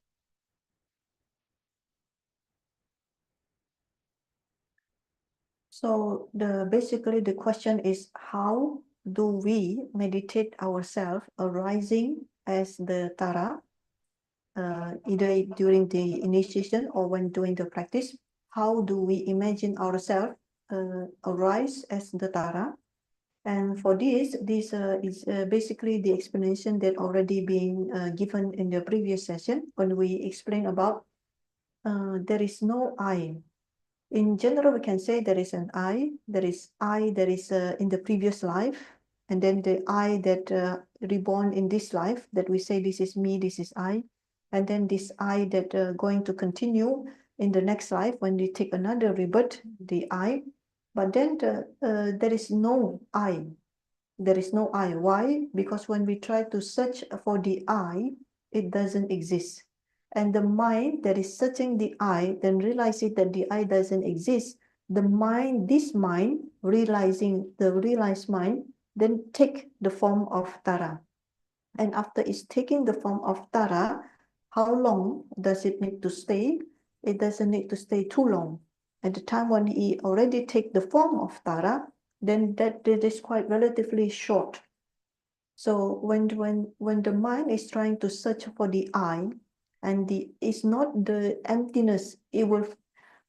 So basically the question is, how do we meditate ourselves arising as the Tara, either during the initiation or when doing the practice? How do we imagine ourselves arise as the Tara? And for this is basically the explanation that already been given in the previous session when we explain about there is no I. In general, we can say there is an I, there is in the previous life, and then the I that reborn in this life, that we say this is me, this is I, and then this I that going to continue in the next life when we take another rebirth, the I, but then there is no I. There is no I. Why? Because when we try to search for the I, it doesn't exist. And the mind that is searching the I, then realizing that the I doesn't exist, this mind, realizing the realized mind, then take the form of Tara. And after it's taking the form of Tara, how long does it need to stay? It doesn't need to stay too long. At the time when he already take the form of Tara, then that is quite relatively short. So when the mind is trying to search for the I, and it's not the emptiness,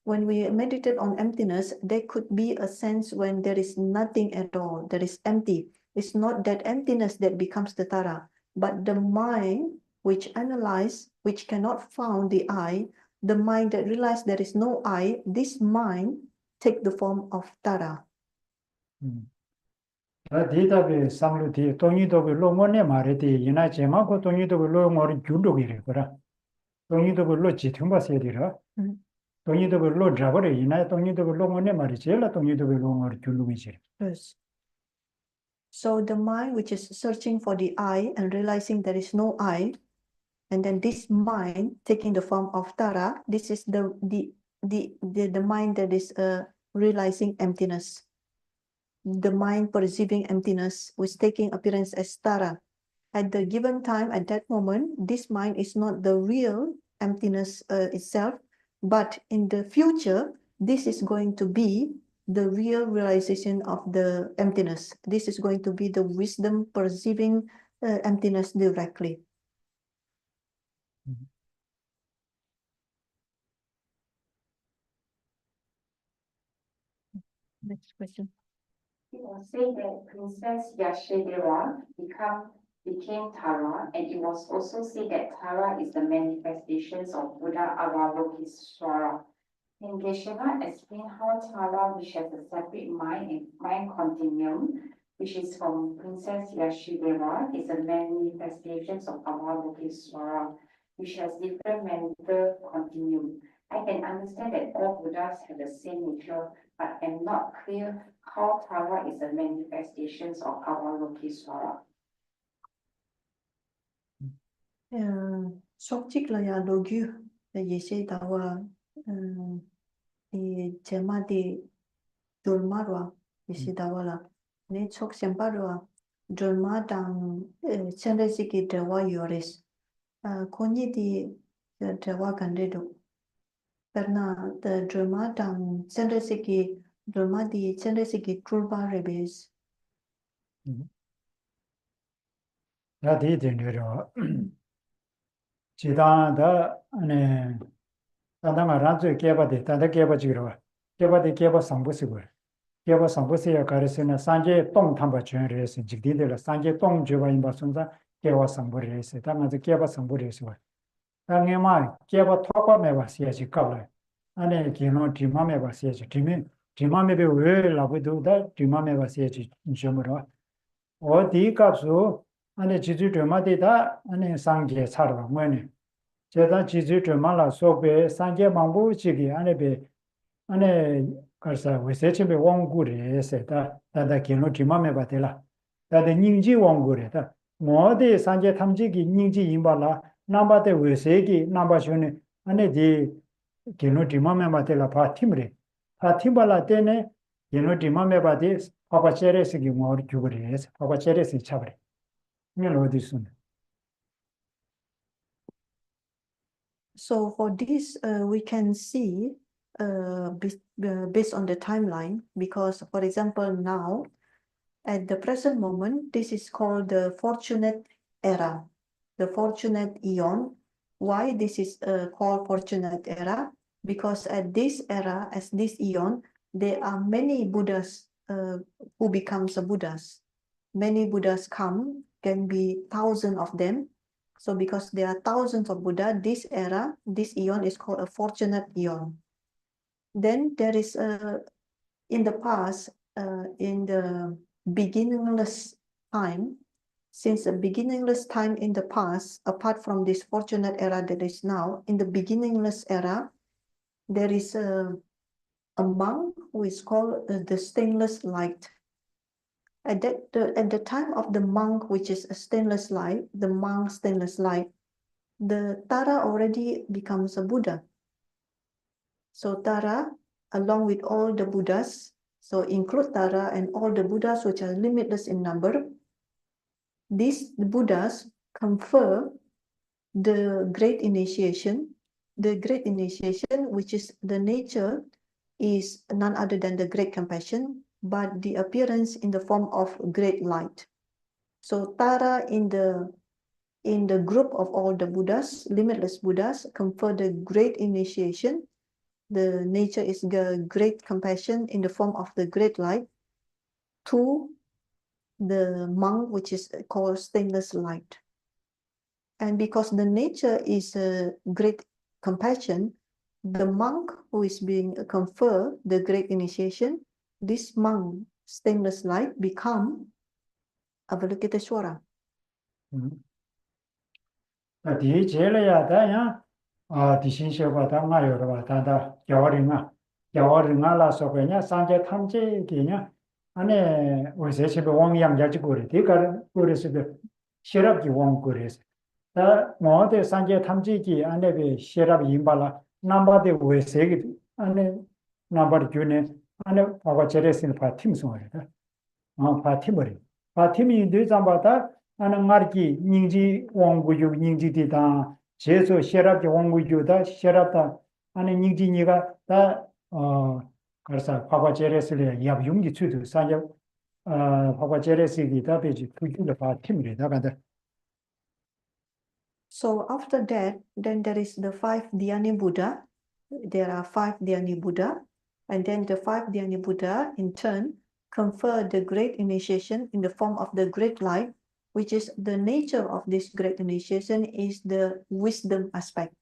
when we meditate on emptiness, there could be a sense when there is nothing at all, there is empty. It's not that emptiness that becomes the Tara, but the mind which cannot find the I, the mind that realizes there is no I, this mind take the form of Tara. 데이터베 삼루디 동의도베 로모네 말에디 이나 제마고 동의도베 로모리 줄로기래 거라 동의도베 로 지팅바세리라 동의도베 로 잡어래 이나 동의도베 로모네 말이 제라 동의도베 로모리 줄로기지. Yes. So the mind which is searching for the I and realizing there is no I, and then this mind taking the form of Tara, this is the mind that is realizing emptiness. The mind perceiving emptiness was taking appearance as Tara. At the given time, at that moment, this mind is not the real emptiness itself, but in the future, this is going to be the real realization of the emptiness. This is going to be the wisdom perceiving emptiness directly. Next question. It was said that Princess Yashodhara became Tara, and it was also said that Tara is the manifestations of Buddha Avalokitesvara. Can Geshe-la explain how Tara, which has a separate mind and mind continuum, which is from Princess Yashodhara, is a manifestations of Avalokitesvara, which has different mental continuum? I can understand that all Buddhas have the same nature, but am not clear how Tara is a manifestations of Avalokitesvara. Sokchik la ya logyu yeshe dawa jema di dolmarwa yeshe dawa la ne chok semparwa dolma dang chendesiki dewa yores konyi di dewa gandedo karna the dolma dang chendesiki dolma di chendesiki trulba rebes. 야 데이터로 지다다 안에 다다가 라즈 개바데 다다 개바지로 개바데 개바 상부시고 개바 상부시야 가르스나 산제 똥 탐바 전에서 직디들 산제 똥 줘봐 임바 선자 개바 상부리에서 다마저 개바 상부리에서 당에마 개바 토바메 바시야지 까발 안에 기노 디마메 바시야지 디마메베 왜 라고도다 디마메 바시야지 점으로 어디 값으로 안에 지주들마다 안에 상계 차로 뭐네 제가 지주들마다 속에 상계 망보지기 안에 배 안에 가서 외세침에 원구래서 다다 기노 디마메 바텔라 다다 닝지 원구래다 뭐데 상계 탐지기 닝지 임발라 남바데 외세기 남바쇼네 안에 디 기노 디마메 바텔라 파팀레 파팀발라 때네 기노 디마메 바데 파바체레스기 뭐 주그래서 파바체레스 차브레 So for this, we can see based on the timeline, because for example, now at the present moment, this is called the fortunate era, the fortunate eon. Why this is called fortunate era? Because at this era, as this eon, there are many Buddhas who becomes a Buddhas. Many Buddhas come, can be thousands of them. So because there are thousands of Buddha, this era, this eon is called a fortunate eon. Then there is in the past, in the beginningless time, since the beginningless time in the past, apart from this fortunate era that is now, in the beginningless era, there is a monk who is called the stainless light. At the time of the monk, which is a stainless light, the monk stainless light, the Tara already becomes a Buddha. So Tara, along with all the Buddhas, so include Tara and all the Buddhas which are limitless in number, these Buddhas confer the great initiation. The great initiation, which is the nature, is none other than the great compassion, but the appearance in the form of great light. So Tara in the group of all the Buddhas, limitless Buddhas, confer the great initiation. The nature is the great compassion in the form of the great light to the monk, which is called stainless light. And because the nature is a great compassion, the monk who is being conferred the great initiation, this monk, stainless light, become Avalokiteshvara. 디 제려야 다야 디신셔가 다 여러 다다 겨울이나라서 그냥 상제 탐지기냐 안에 외세집에 왕양자지 그래 대가 그래서 시럽기 왕 그래서 다 뭐데 상제 탐지기 안에 비 시럽 임발라 남바데 외세기 안에 남바르 주네 안에 바가 제레스는 파팀 송아다 파팀을 파팀이 되자마자 나는 말기 닝지 원구유 닝지디다 제소 시랍지 원구유다 시랍다 아니 닝지니가 다 그래서 파바제레스를 야 용기 추도 사냐 파바제레스기다 베지 투기를 봐 팀이 나가다. So after that, then there is the 5 Dhyani Buddha. There are 5 Dhyani Buddha, and then the 5 Dhyani Buddha in turn confer the great initiation in the form of the great light, which is the nature of this great initiation is the wisdom aspect.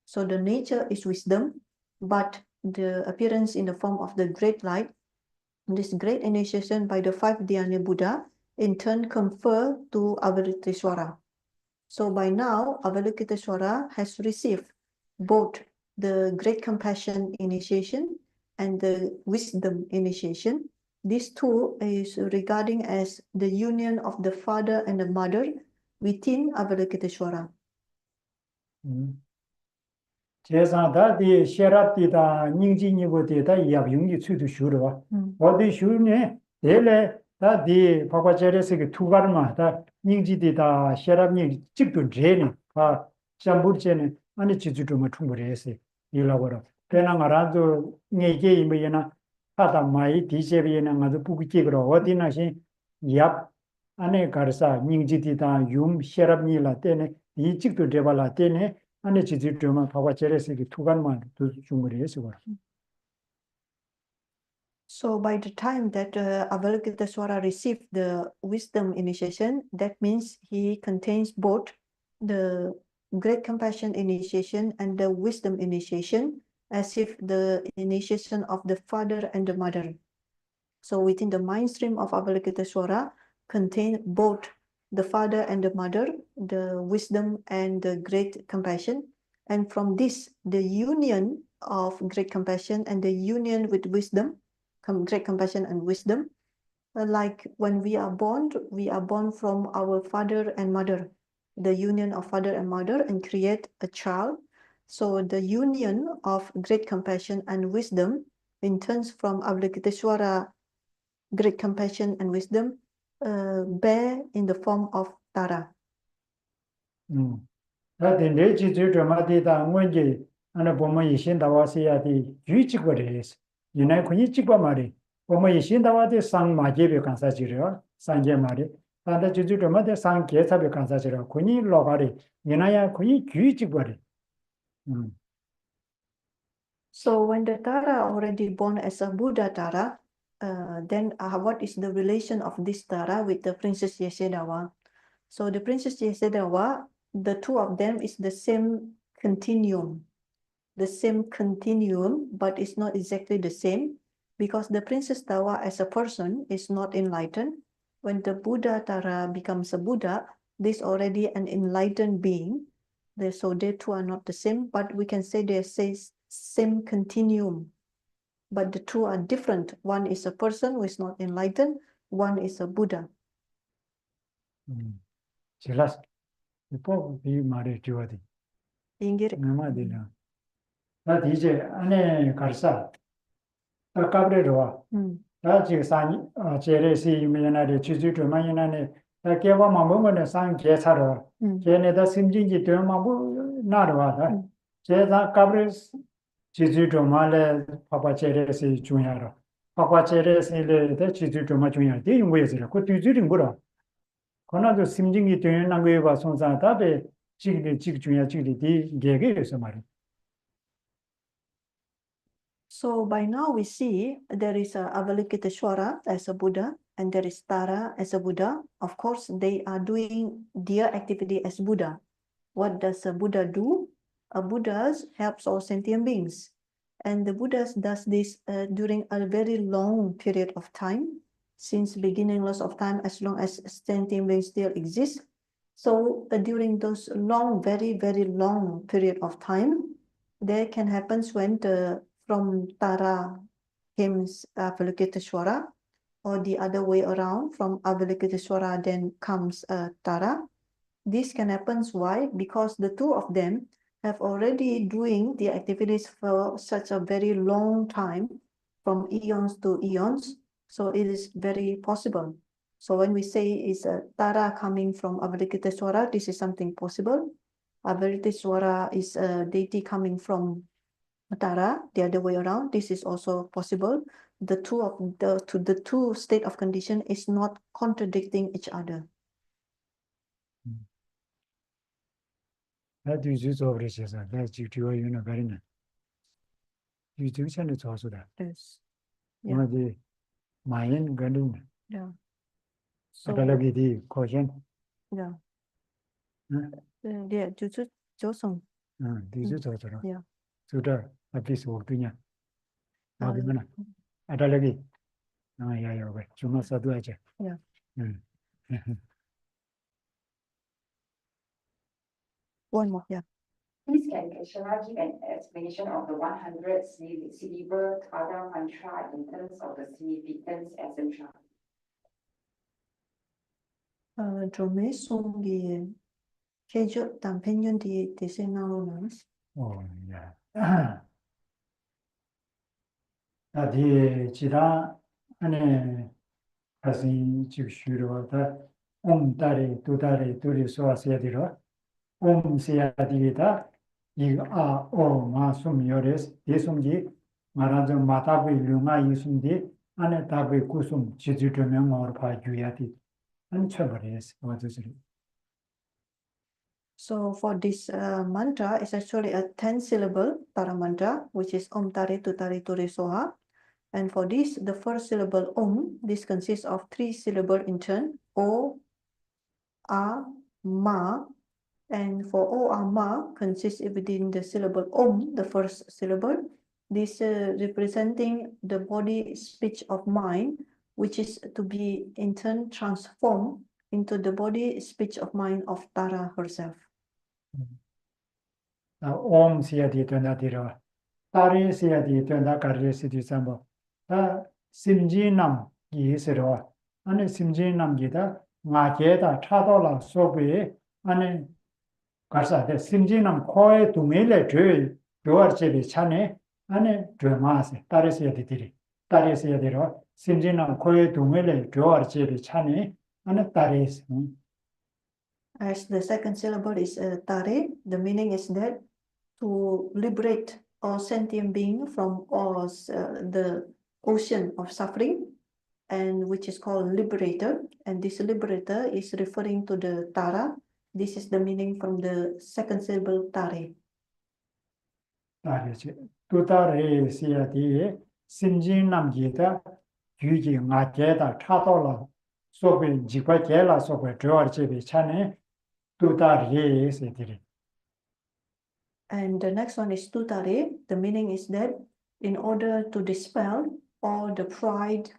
So the nature is wisdom, but the appearance in the form of the great light, this great initiation by the 5 Dhyani Buddha in turn confer to Avalokiteshvara. So by now, Avalokiteshvara has received both the great compassion initiation and the wisdom initiation. These two is regarding as the union of the father and the mother within Avalokiteshvara. 제사다 디 셰랍디다 닝지니고디다 이야 용기 추도 슈르와 어디 슈네 데레 다디 바바제레스기 투가르마다 닝지디다 셰랍니 찍도 제네 아 샴부르제네 아니 지주도 충분해서 일하거라 배낭아라도 네게 이메나 하다 마이 디제비에나 가서 부기기로 어디나시 얍 안에 가르사 닝지디다 윰 셰랍니라 때네 이 찍도 데발라 때네 안에 지주도만 바바제레스기 투간만 두 중거리에서 So by the time that Avalokiteshvara received the wisdom initiation, that means he contains both the great compassion initiation and the wisdom initiation, as if the initiation of the father and the mother. So within the mind stream of Avalokiteshvara contain both the father and the mother, the wisdom and the great compassion. And from this, the union of great compassion and the union with wisdom, great compassion and wisdom. Like when we are born from our father and mother, the union of father and mother, and create a child. So the union of great compassion and wisdom in turns from Avalokiteshvara, great compassion and wisdom, bear in the form of Tara. 다 된대 지주도 마디다 뭔지 하나 보면 이신다와시야디 유치거래스 이날 군이 찍고 말이 보면 이신다와디 상 마제비 간사지려 상제 말이 다다 지주도 마디 상 계사비 간사지려 군이 로가리 이나야 군이 유치거래 So when the Tara already born as a Buddha Tara, then what is the relation of this Tara with the Princess Yasodhara? So the Princess Yasodhara, the two of them is the same continuum, but it's not exactly the same, because the Princess Tara as a person is not enlightened. When the Buddha Tara becomes a Buddha, this already an enlightened being. So they two are not the same, but we can say they say same continuum, but the two are different. One is a person who is not enlightened, one is a Buddha. 제라스 이거 이 말이 좋아디 Ingir. 남아디나 나 이제 안에 갈사 다 까브레로와 다 지금 산 제레시 유명하게 지주도 많이나네 다 개와 마음은 산 개사로 걔네다 심진지 되면 나로와다 제가 까브레스 지주도 말에 파파 제레시 중요하러 파파 제레시를 대 지주도 마 중요하대 이거에서 그 지주는 뭐라 그나도 심진이 되는 거에 봐 손상 답에 지금 중요한 지금 개개에서 말이 So by now we see there is a Avalokiteshvara as a Buddha and there is Tara as a Buddha. Of course, they are doing their activity as Buddha. What does a Buddha do? A Buddha helps all sentient beings. And the Buddha does this during a very long period of time, since beginningless of time, as long as sentient beings still exist. So during those long, very, very long period of time, there can happen when from Tara comes Avalokiteshvara, or the other way around, from Avalokiteshvara then comes Tara. This can happen, why? Because the two of them have already doing the activities for such a very long time, from eons to eons, so it is very possible. So when we say is Tara coming from Avalokiteshvara, this is something possible. Avalokiteshvara is a deity coming from Tara, the other way around, this is also possible. The two state of condition is not contradicting each other. 나 뒤주서 그래서 나 지금 뒤에 있는 거리는 뒤주선에 좋아서다. Yes. Yeah. 뭐지 마인 거는 Yeah. So 아달라기디 코션. yeah. 응? Yeah, 주주 조성. 응, 뒤주서더라. Yeah. 수다 앞에서 오더냐. 나비면 아달라기. 야야 왜 좀 써도야지. Yeah. 응. One more, yeah. Please can Keshava give an explanation of the 100 syllable Tara mantra in terms of the significance, etc. Drome 송기 계절 단편년 뒤에 대세 나오는. 야. 나디 지라 안에 가신 직슈로다 옴다리 두다리 둘이 소화해야 되러 옴세야 되다 이아오 마숨요레스 대송지 말하자 마타의 류가 이숨디 안에 답의 구숨 지주되면 뭐 봐줘야지 안쳐버려서 어디서리. So for this mantra, it's actually a 10-syllable Tara mantra, which is Om Tare Tutare Ture Soha. And for this, the first syllable Om, this consists of 3 syllables in turn, O, A, Ma. And for O, A, Ma consists within the syllable Om, the first syllable. This representing the body, speech of mind, which is to be in turn transformed into the body, speech of mind of Tara herself. Om Siati Tundadira. Tari Siati Tundakari Sidisambo. Simjinam Yisero. Ane Simjinam Gita, Maketa, Tadola, Sobe, Ane Garsa, the Simjinam Koi to Mele Drew, George Chane, Ane Dremas, Tari Siati Diri. Tari Siadiro, Simjinam Koi to Mele, George Chane, Ane Taris. As the second syllable is tare, the meaning is that to liberate all sentient being from all the ocean of suffering, and which is called liberator. And this liberator is referring to the Tara. This is the meaning from the second syllable tare. Tutare Siati, Simjinam Gita, Yuji Maketa, Tadola, Sobe, Jipakela, Sobe, George Chane, Tutare Sidiri. And the next one is tutare. The meaning is that in order to dispel all the pride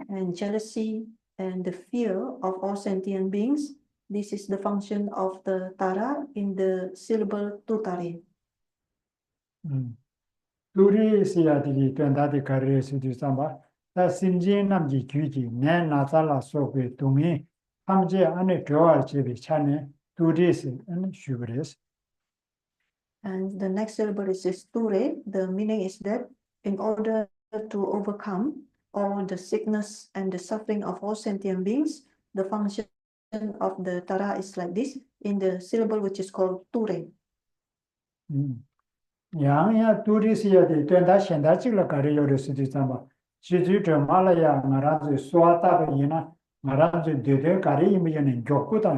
and jealousy and the fear of all sentient beings, this is the function of the Tara in the syllable tutare. Turi Siati, Tundadi Kari Sidusamba, that Simjinam Giki, Nan Natala Sobe, Tumi, Hamje, Ane George Chane, Turis, and Sugaris. And the next syllable is ture. The meaning is that in order to overcome all the sickness and the suffering of all sentient beings, the function of the Tara is like this in the syllable which is called ture. Yang ya Turis ya de Tunda Shenda Chila Kari Yorisama, Chizu Malaya, Marazu, Swata, Yina, Marazu, Dede, Kari, and Jokuta,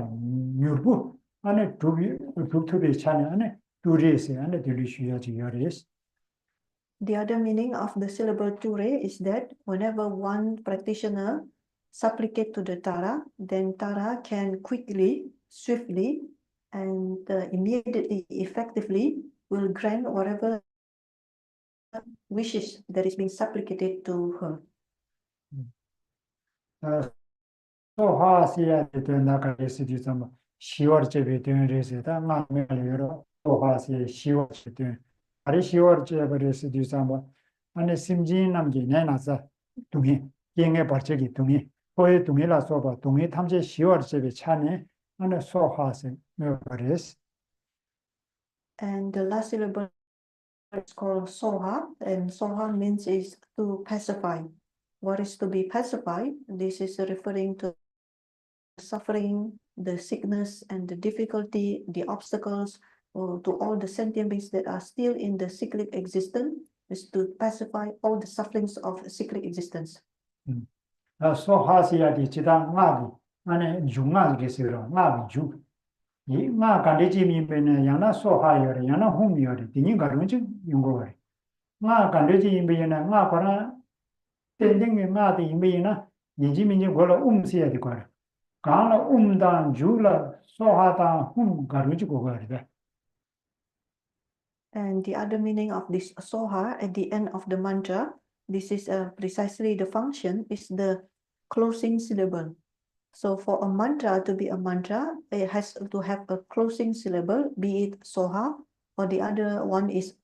Nurbu, and a to be China, and Turis, and a Delusia Yoris. The other meaning of the syllable ture is that whenever one practitioner supplicate to the Tara, then Tara can quickly, swiftly, and immediately, effectively will grant whatever wishes that is being supplicated to her. So, Hasia, the Nakari City, some Shior Chebi doing this, not Melo, so Hasia, Shior Chebi. Are Shior Chebi City, some, and a Simjin Namgi, Nanaza, to me, King a Parchegi to me, Poe to me la soba, to me, Tamje Shior Chebi Chane, and a so Hasia, Melbaris. And the last syllable is called soha, and soha means is to pacify. What is to be pacified? This is referring to suffering, the sickness and the difficulty, the obstacles, or to all the sentient beings that are still in the cyclic existence, is to pacify all the sufferings of cyclic existence. So Hasia di Chita Mabi, and Junga Gesiro, Mabi Ju. Ma Kandeji Mimbene, Yana so higher, Yana home yori, the Ningarunchi, Yungori. Ma Kandeji Imbena, Ma Kora, tending Ma the Imbena, Yijimi Gola Sia di Kora. Kana Dan Jula, Sohata, Garuji Gogari. And the other meaning of this soha at the end of the mantra, this is precisely the function, is the closing syllable. So for a mantra to be a mantra, it has to have a closing syllable, be it soha, or the other one is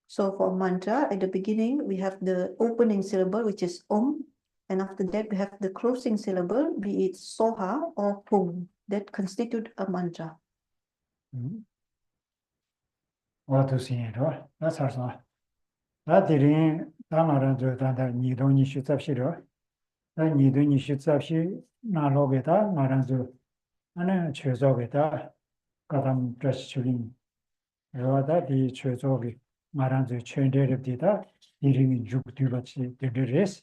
So for a mantra, at the beginning, we have the opening syllable, which is and after that, we have the closing syllable, be it soha or that constitute a mantra. What to see it, that's also. That didn't, Tamaran, that Nidoni should have shiro. That Nidoni should have she, Nalobeta, Maranzo, and Chezobeta, Katam Drashulin. That the Chezobi, Maranzo, Chendere data, dealing in Jukutubachi, the rest.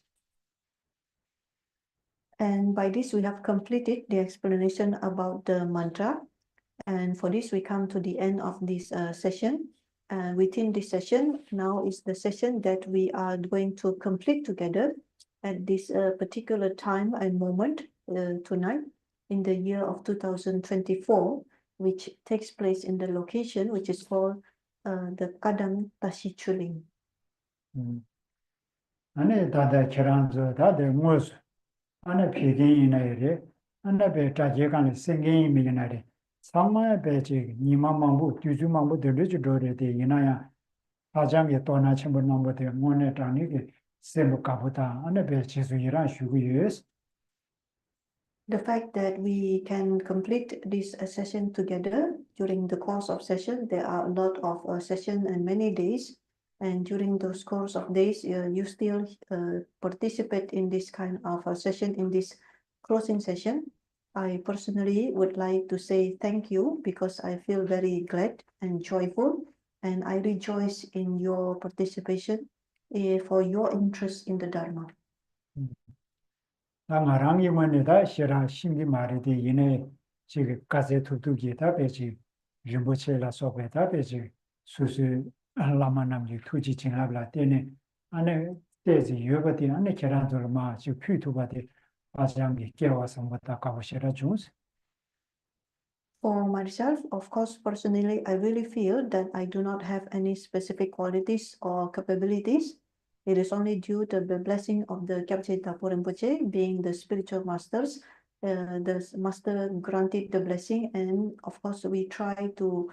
And by this, we have completed the explanation about the mantra. And for this, we come to the end of this session. And within this session, now is the session that we are going to complete together at this particular time and moment tonight in the year of 2024, which takes place in the location which is called the Kadam Tashi Chuling. Ane Dada Kiranzo, Dada Mus, Ane Pigin in area, ane be taje kan singing mi ganare sama be je nima mambu tuju mambu de le jodore de yina ya ajam ye tona chimbo nambo de ngone tani ke sembu kabuta ane be jesu yira shugu yes. The fact that we can complete this session together during the course of session, there are a lot of session and many days, and during those course of days, you still participate in this kind of a session, in this closing session. I personally would like to say thank you because I feel very glad and joyful, and I rejoice in your participation for your interest in the Dharma. 나랑 이번에다 시라 신기 말이디 이내 지금 가세 투두기다 배지 림보체라 소베다 배지 수수 라마남지 투지 진압라 때네 안에 때지 여버디 안에 계란들마 지 퓨투바디 바장기 깨와서 왔다 가보시라 주스. For myself, of course, personally, I really feel that I do not have any specific qualities or capabilities. It is only due to the blessing of the Kyabche Tapo Rinpoche, being the spiritual masters. The master granted the blessing, and of course, we try to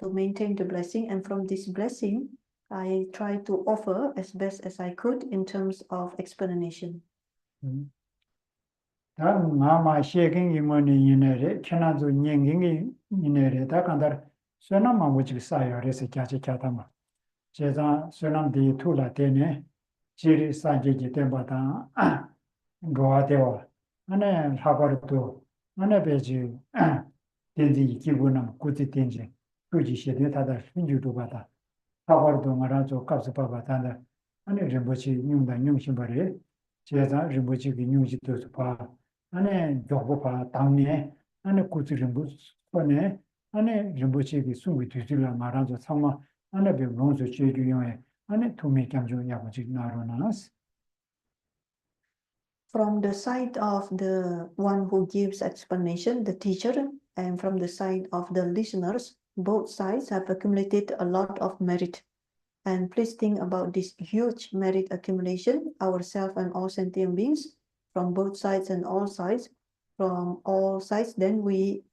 maintain the blessing. And from this blessing, I try to offer as best as I could in terms of explanation. 다 마마 시행이 이모니 이내래 캐나도 년경이 이내래 다 간다 소나마 뭐지 사요래서 같이 가다마 제가 소남디 투라 때네 지리 사제지 때마다 로아데와 안에 하버도 안에 베지 된지 기분은 굳이 된지 그지 시대 다다 신주도 받아 하버도 말아줘 값을 받아다 안에 림보치 용다 용심벌이 제가 림보치 용지도 봐 안에 교보파 당내 안에 굳이 림보치 안에 림보치기 숨이 뒤질라 말아줘 상마 안에 배우면서 제주용에 안에 도미 감정이하고 지금 나로나스. From the side of the one who gives explanation, the teacher, and from the side of the listeners, both sides have accumulated a lot of merit. And please think about this huge merit accumulation, ourselves and all sentient beings, from both sides and all sides, from all sides, then we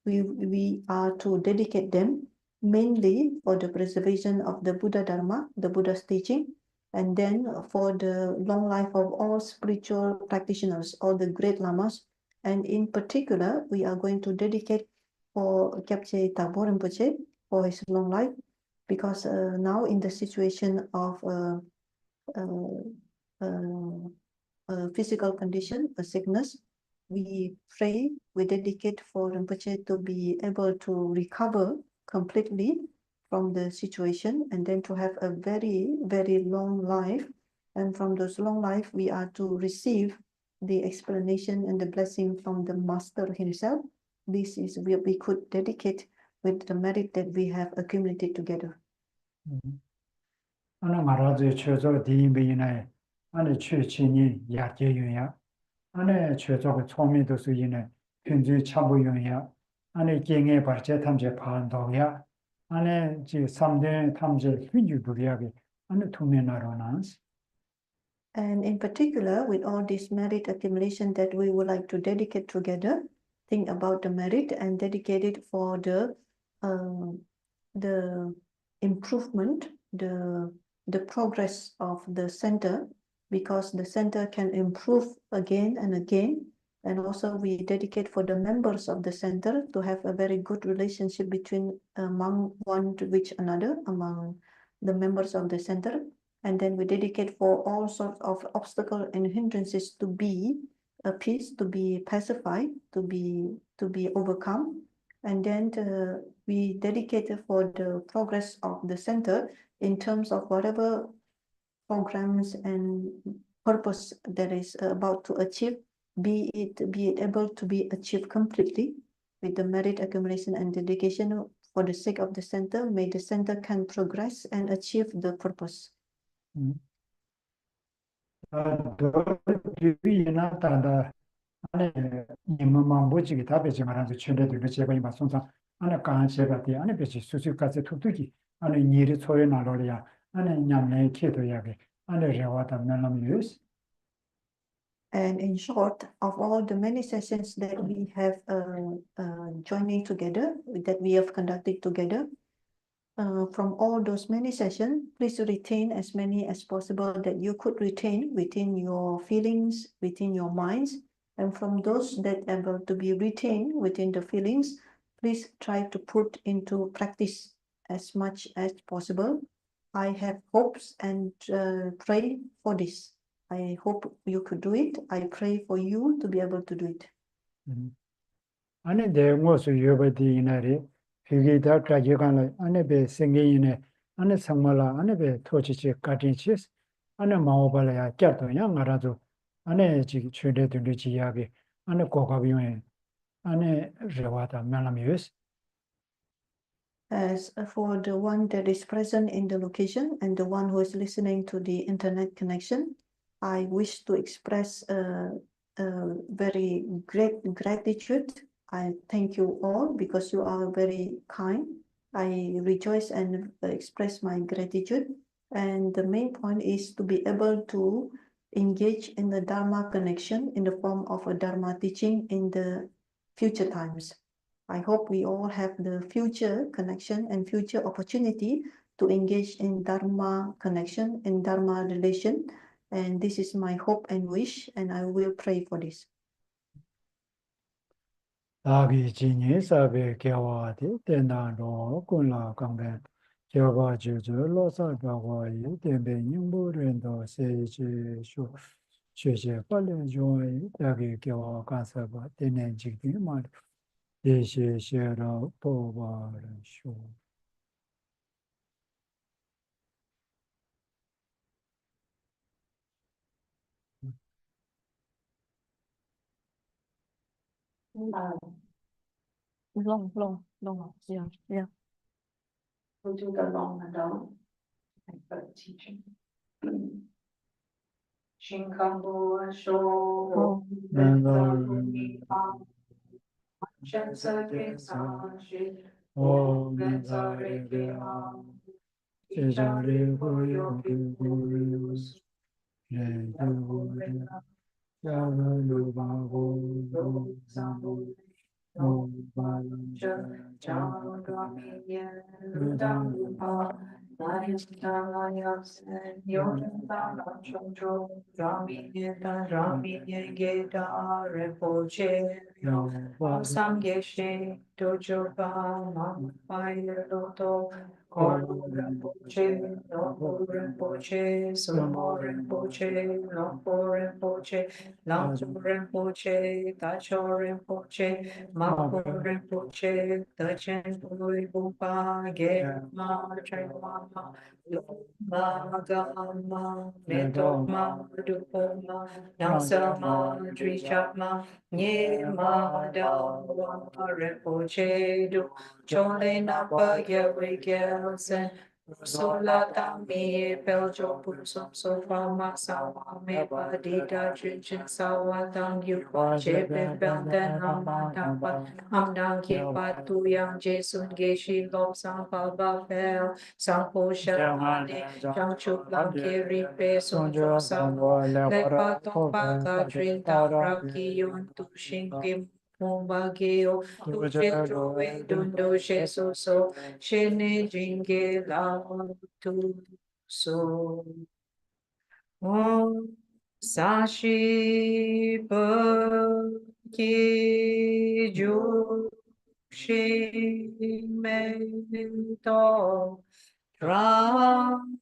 are to dedicate them mainly for the preservation of the Buddha Dharma, the Buddha's teaching, and then for the long life of all spiritual practitioners, all the great lamas. And in particular, we are going to dedicate for Kyabche Tabo Rinpoche for his long life, because now in the situation of physical condition, a sickness, we pray, we dedicate for Rinpoche to be able to recover completely from the situation and then to have a very, very long life. And from those long life, we are to receive the explanation and the blessing from the master himself. This is what we could dedicate with the merit that we have accumulated together. 하나 말아줘 최저 디인비인의 안에 최친이 약계윤이야. 안에 최저가聪미도 수인의 편지 참부윤이야. 안에 경의 발제 탐제 반도야. 안에 지 3대 탐제 휘주부리하게 안에 투면하러나스. And in particular, with all this merit accumulation that we would like to dedicate together, think about the merit and dedicate it for the improvement, the progress of the center, because the center can improve again and again. And also we dedicate for the members of the center to have a very good relationship between among one to each another, among the members of the center. And then we dedicate for all sorts of obstacles and hindrances to be appeased, to be pacified, to be overcome. And then we dedicate for the progress of the center in terms of whatever programs and purpose that is about to achieve, be it able to be achieved completely with the merit accumulation and dedication for the sake of the center. May the center can progress and achieve the purpose. 안에 임무만 보지기 답이지 말아서 최대도 제가 이 맞송상 안에 간세가디 안에 배치 수수까지 투투기 안에 일이 소에 나로리야 안에 냠내 키도야게 안에 레와다 면남유스. And in short, of all the many sessions that we have joining together, that we have conducted together, from all those many sessions, please retain as many as possible that you could retain within your feelings, within your minds. And from those that are able to be retained within the feelings, please try to put into practice as much as possible. I have hopes and pray for this. I hope you could do it. I pray for you to be able to do it. Ane de ngosu yobadi inari, figi da kajigan ane be singi ine, ane sangmala, ane be tochichi katinchis, ane maobala ya kyato ya ngarado, ane chigi chule tunduchi yagi, ane kokabiyue, ane rewata melamiyus. As for the one that is present in the location and the one who is listening to the internet connection, I wish to express a very great gratitude. I thank you all because you are very kind. I rejoice and express my gratitude. And the main point is to be able to engage in the Dharma connection in the form of a Dharma teaching in the future times. I hope we all have the future connection and future opportunity to engage in Dharma connection and Dharma relation. And this is my hope and wish, and I will pray for this. Agi jini sabi kiawati, tena ro kunla kamben, kiawa juju losa kawa yu, tenbe nyingbu rendo se chi shu, che pali yuwa agi kiawa kansaba, tenen jikdi mali, she ra po wa shu. Long, yeah. We'll do the long and down. Thank for the teaching. Shinkambu Sho Om Nandare Vyam, Chejare Hoyo Gurus, Jayure, Yavalu Babu, Zambu, Om Balam Samgeshe Dojoba Mamaya Loto Koro Rinpoche, Lopo Rinpoche, Sumo Rinpoche, Lopo Rinpoche, Lampo Rinpoche, Tacho Rinpoche, Mapo Rinpoche, Tachen Pui Bupa, Gema, Chaiwama, Loma Gama, Metoma, Dupoma, Nansama, Trishapma, Nyema, Dawa, Rinpoche, Du, Chole Napa, Yawe Gelsen, Sola Tami, Peljo Pusum, Sofa Masawa, Mepa, Dita, Chinchin, Sawa, Tang, Yu, Chepe, Belden, Amatapa, Amdang, Kipa, Tuyang, Jason, Geshi, Lom, Sampa, Bafel, Sampo, Shamane, Jamchu, Kiri, Pe, Sonjo, Sampo, Lepa, Topa, Katrin, Taraki, Yun, Tushin, Kim, Mumbageo, Tuche, Dundo, Sheso, So, Shene, Jinge, Lao, Tu, So. Om Sashi Ki Ju Shi Mento Ram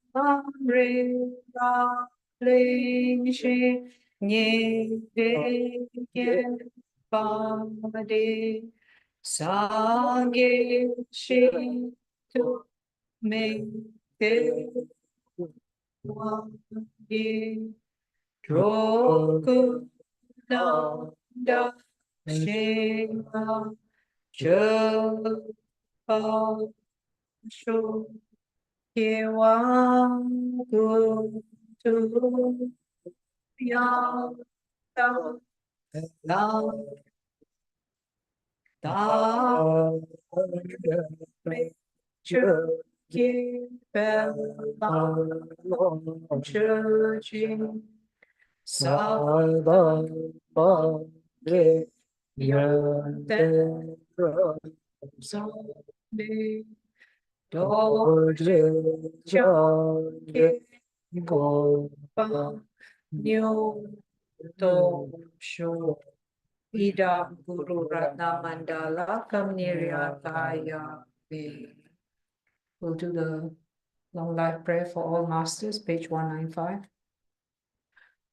Ri Ra Ling Shi Ni De Ye Pa De Sage Shi Tu Me Te Wang Roku da Shema Chapa Shu Kiwang Tu Yang Ta Lam Ta Me Chu Ki Pe Lam Chu Jing Sada Pare Yante Sade Doje Jage Gopa Nyo To Sho Ida Guru Ratna Mandala Kamnirya Kaya. We'll do the long life prayer for all masters, page 195.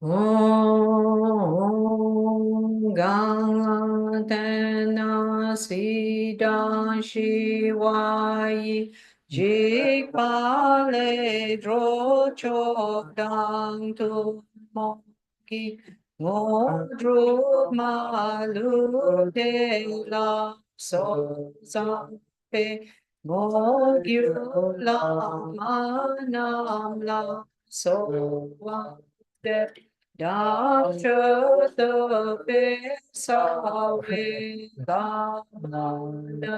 Om Gangana Siddha Shivai Jipale Drocho Dang Tu Moki Ngodru Malu De La So Sampe Ngogyu La Manam La So Wa De Doctor the Pesa Vedana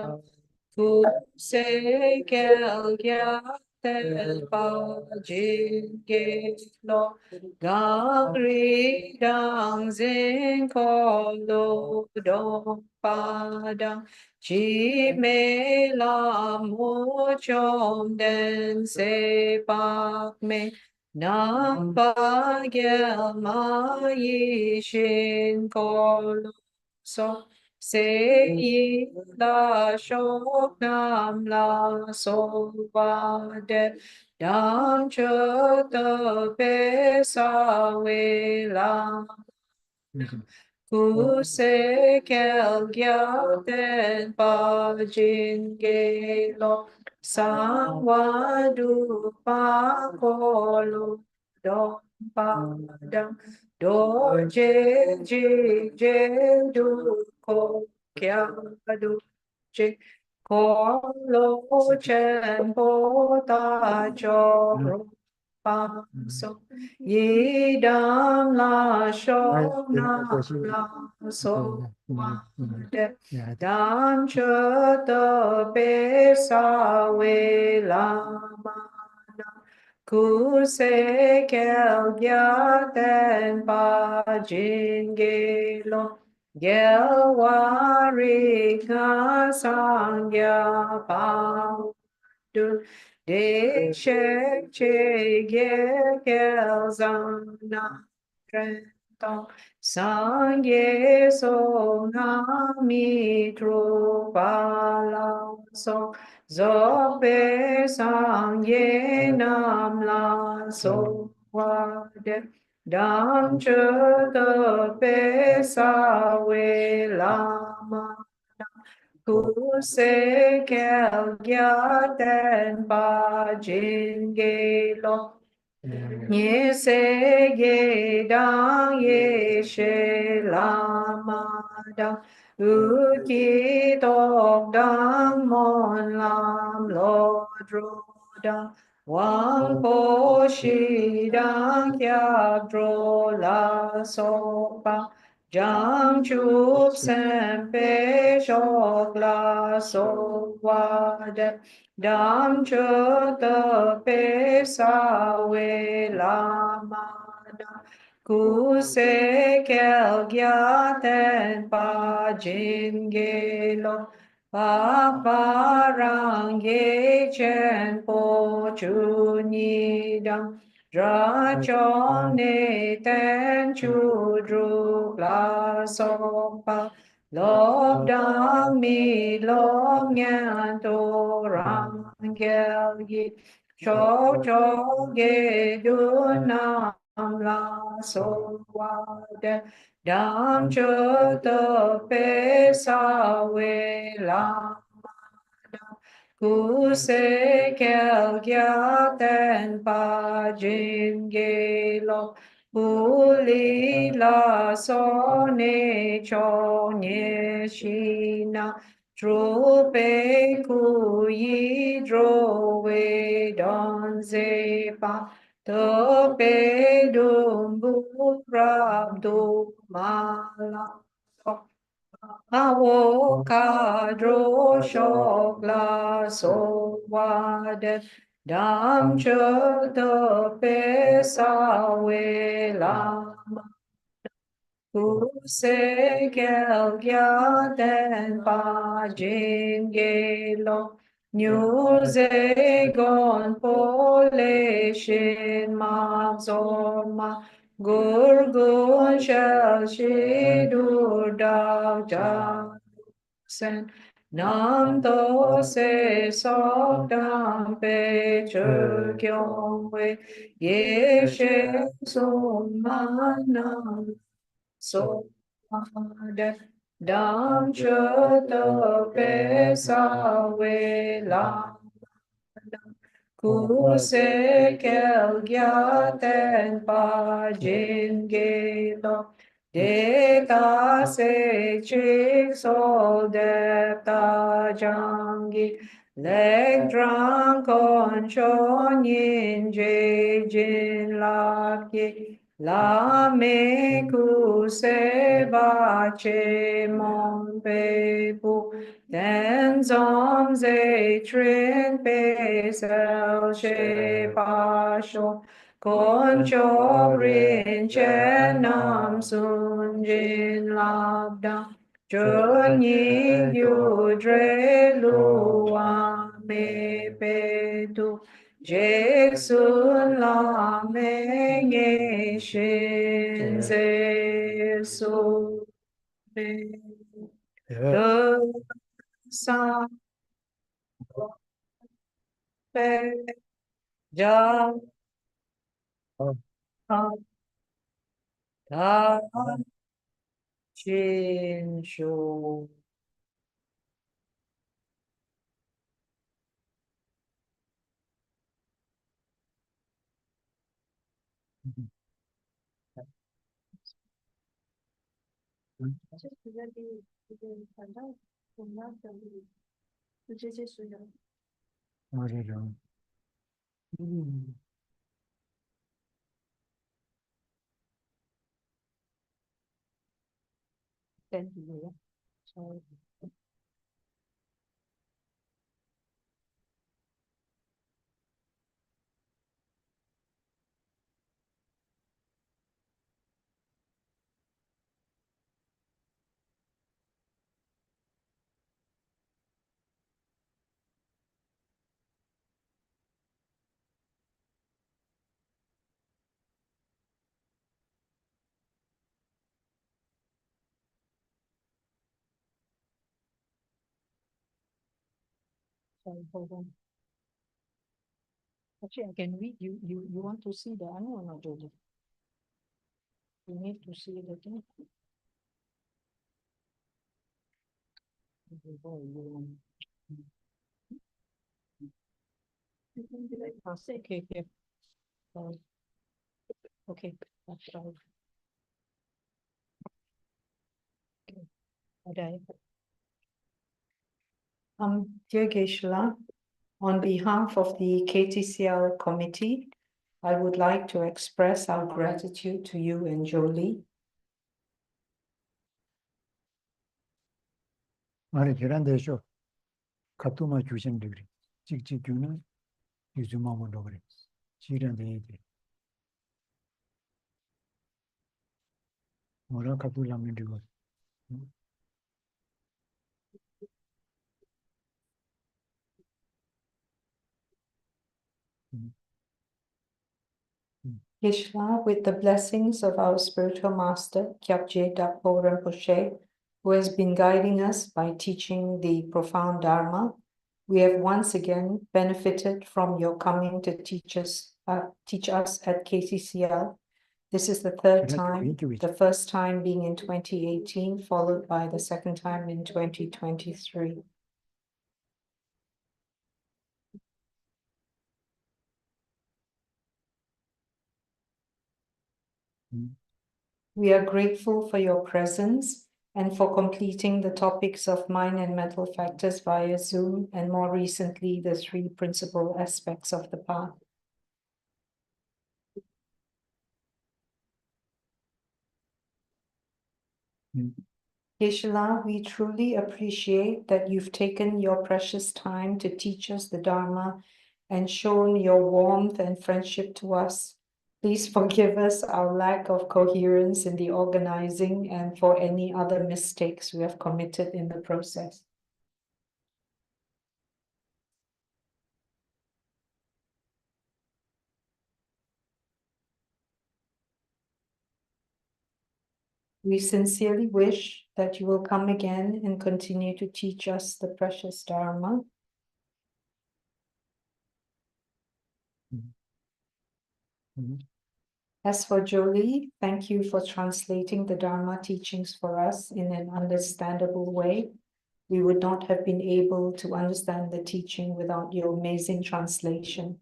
Fu Se Kel Gyatel Pajin Ge Lo Gangri Dang Zin Ko Lo Dong Padang Chi Me La Mo Chom Den Se Pak Me Nam pa gyal ma yi shin kol so se yi la shok nam la so va de dam chö te pe sa we la ku se kel gyal ten pa jin ge lo sang wa du pa ko lo do pa dam do je du ko kya du je ko lo chen po ta cho ro pa so yi dam la sho na la so wa de dam chö te pe sa we la ma ku se kel gya ten pa jin ge lo gel wa ri nga sang ya pa du de she che ge kel zang na ren tong sang ye so na mi tru pa la so do pe sang ye nam la so wa de dam chö te pe sa we la ma ku se kel gya ten pa jin ge lo Nye se ge dang ye she la ma dang u ki tok dang mon lam lo dro dang wang po shi dang kya dro la so pa jang chup sem pe shok la so wa de dam chö te pe sa we la ma da ku se kel gya ten pa jin ge lo pa pa rang ge chen po chu ni dang ra cho ne ten chu dru la so pa lop dang mi lop nhan to rang gel yi cho ge du nam la so wa de dam chö te pe sa we la ku se kel gya ten pa jin ge lo pu li la so ne cho nye shi na tru pe ku yi dro we don ze pa te pe dum bu rab du ma la Avocado shok la so wa de dam chö te pe sa we la Kuse kel gyaten pa jingelo. Nyuze gon pole shin magzorma. Gurgun shel shidur dao sen. Nam to se sok dam pe chö kyong we. Ye she sum manam so de dam chö to pe sa we la. Kuse kel gyaten pa jinge lo. De ta se chik sol de ta jangi. Lek drang kon chon yin je jin lak ye. La me kuse ba che mon pe pu. Den zom ze trin pe sel she pa sho. Kon cho rin chen nam sun jin lab da. Chön yin yu dre lu a me pe tu. Jek sun la me nge shin se su me. De sa pe ja ta chin shu. Thank you. Sorry. Sorry, hold on. Actually, I can read. You want to see the anu or not, Jody? You need to see the thing. Okay, here. Sorry. Okay, that's right. Okay. Okay. Dear Geshe-la, on behalf of the KTCL committee, I would like to express our gratitude to you and Jolie. 말이 계란대쇼 갑도마 주신데 그래. 직직규는 유주마모로 그래. 지란대 뭐라 갑도라면 되고. Geshe-la, with the blessings of our spiritual master, Kyabje Dakpo Rinpoche, who has been guiding us by teaching the profound Dharma, we have once again benefited from your coming to teach us at KTCL. This is the third time, the first time being in 2018, followed by the second time in 2023. We are grateful for your presence and for completing the topics of mind and mental factors via Zoom, and more recently, the 3 principal aspects of the path. Geshe-la, we truly appreciate that you've taken your precious time to teach us the Dharma and shown your warmth and friendship to us. Please forgive us our lack of coherence in the organizing and for any other mistakes we have committed in the process. We sincerely wish that you will come again and continue to teach us the precious Dharma. As for Jolie, thank you for translating the Dharma teachings for us in an understandable way. We would not have been able to understand the teaching without your amazing translation.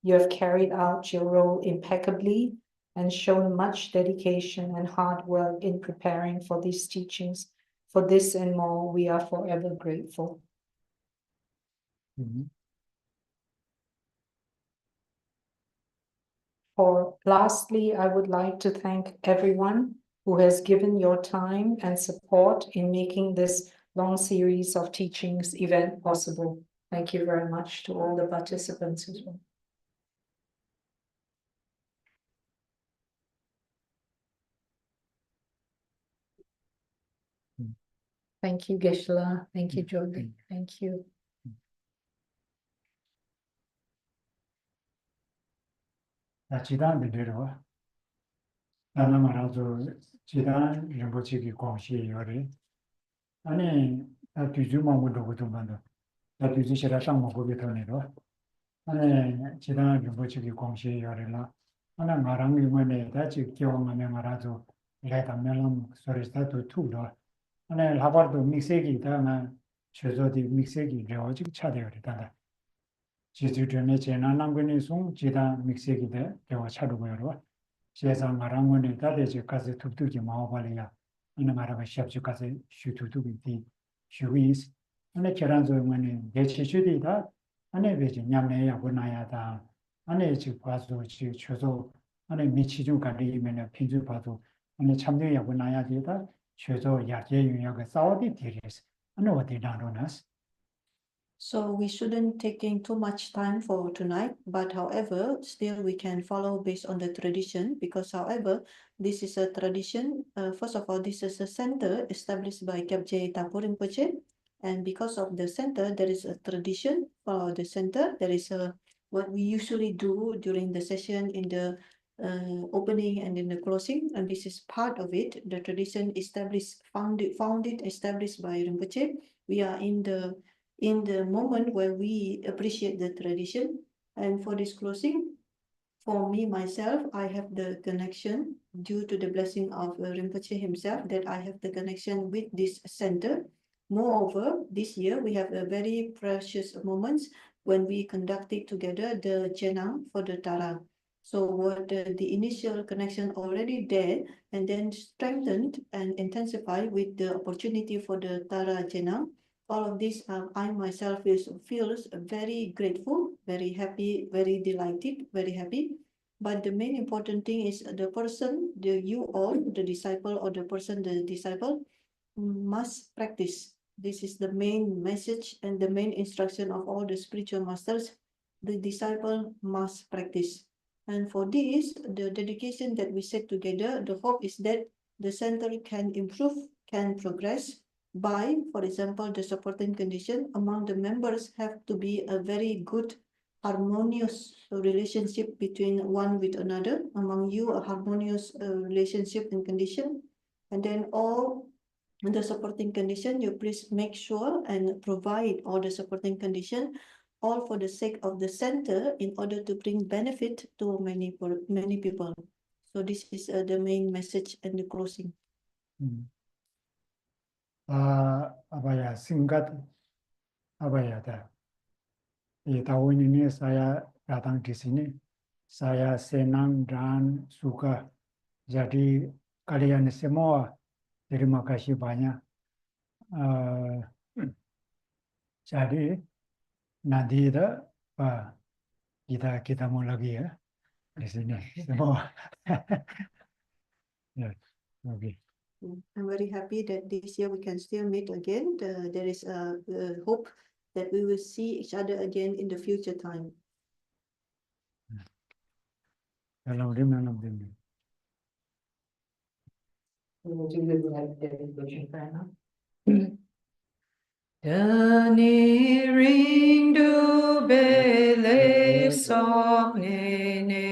You have carried out your role impeccably and shown much dedication and hard work in preparing for these teachings. For this and more, we are forever grateful. Lastly, I would like to thank everyone who has given your time and support in making this long series of teachings event possible. Thank you very much to all the participants as well. Thank you, Geshe-la. Thank you, Jolie. Thank you. 지단 비례로 나나 말아도 지단 림보치기 공시 요리 아니 나 뒤주만 못도 그동안도 나 뒤주시라 상 먹고 비터네로 아니 지단 림보치기 공시 요리라 하나 말한 이번에 다시 기억하면 말아도 내가 melon 소리스타도 투로 아니 라바도 믹스기 다나 최저디 믹스기 저지 차대요 일단 지주전에 제나남군이 송 지다 믹스기데 대화 차르고요. 세상 말한군에 다대지 가서 툭툭이 마오발이야. 어느 말하면 시합주 가서 슈투투기 슈위스 안에 계란조면은 대치슈디다 안에 베지 냠내야 보나야다. 안에 지 봐서 지 최소 안에 미치중 가리면은 핀주 봐도 안에 참여야 보나야 되다. 최소 약제 영역에 싸워디 되리스. 안에 어디 나로나스 So we shouldn't taking too much time for tonight, but however, still we can follow based on the tradition because however, this is a tradition. First of all, this is a center established by Kyabje Thakur Rinpoche, and because of the center, there is a tradition for the center. There is a what we usually do during the session in the opening and in the closing, and this is part of it. The tradition established, founded, established by Rinpoche. We are in the moment where we appreciate the tradition. And for this closing, for me, myself, I have the connection due to the blessing of Rinpoche himself that I have the connection with this center. Moreover, this year we have a very precious moments when we conducted together the Jenang for the Tara. So what the initial connection already there and then strengthened and intensified with the opportunity for the Tara Jenang. All of this, I myself feels very grateful, very happy, very delighted, very happy. But the main important thing is the person, you all, the disciple or the person, the disciple must practice. This is the main message and the main instruction of all the spiritual masters. The disciple must practice. And for this, the dedication that we set together, the hope is that the center can improve, can progress, by, for example, the supporting condition among the members have to be a very good harmonious relationship between one with another, among you a harmonious relationship and condition, and then all the supporting condition, you please make sure and provide all the supporting condition, all for the sake of the center in order to bring benefit to many people. So this is the main message and the closing. Abaya singkat abaya dah. Tahun ini saya datang di sini, saya senang dan suka. Jadi kalian semua terima kasih banyak. Jadi nanti kita mau lagi ya di sini semua. Ya, oke. I'm very happy that this year we can still meet again. There is a hope that we will see each other again in the future time. dalam rimang. We'll do the dedication prayer now. Dani rindu bele somnene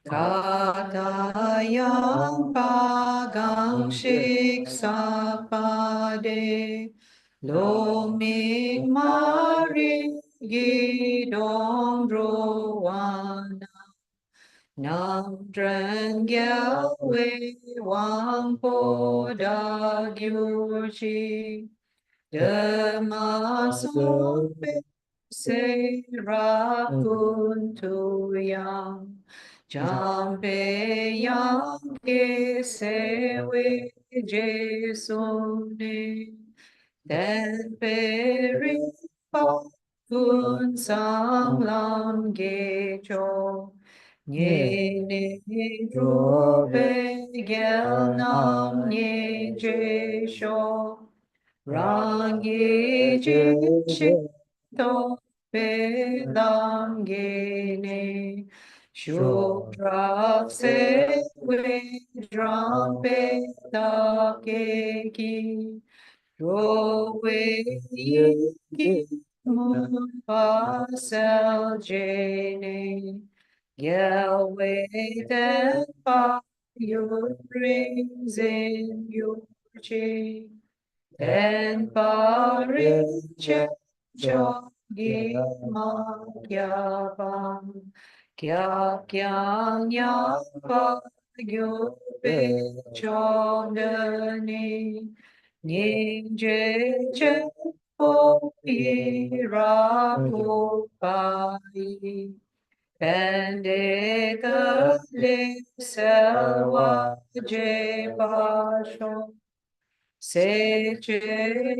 kata yang pagang siksa pade lomik mari gidong rowana nam dren gyawe wang poda gyuchi termasuk serakun yang jampe yang kesewe jesone dan peri pun sang lam gejo nye ne drobe gel nam nye jesho Rangi jishito pelam gene Shudrak se dram pelakeki Rowe yiki mun pasel jene Gelwe den pa your rings in your cheek and pariche jogi magyapam kya nya pa gyo pe chodani ninje che po ira po pai Pandita le selva je pasho Se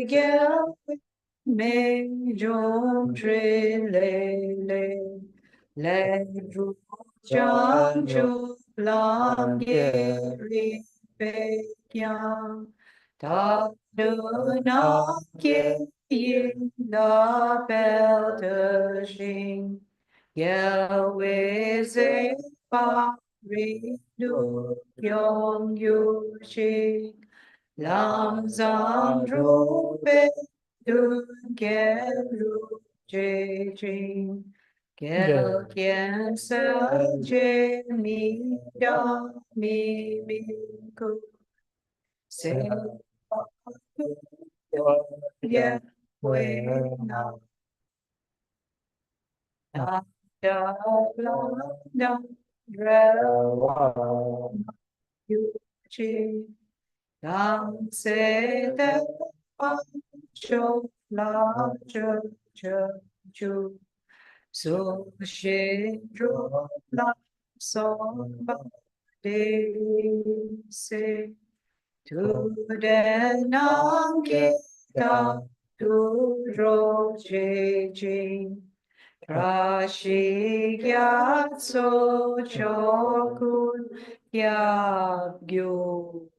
gyal me jom tre le dru chan chu lam ge ri pe kyang ta du na ke yin da pel de jing gyal we ze pa ri du yong yu shi Lam zan rupe dun gelu je jing gel kien sa je mi da mi ku se ya we na da da la yu chi Nam se te pa cho la chu so she ro la so ba de se tu de nam ke ta tu ro je jing Rashi gyatso chokun gyabgyoji.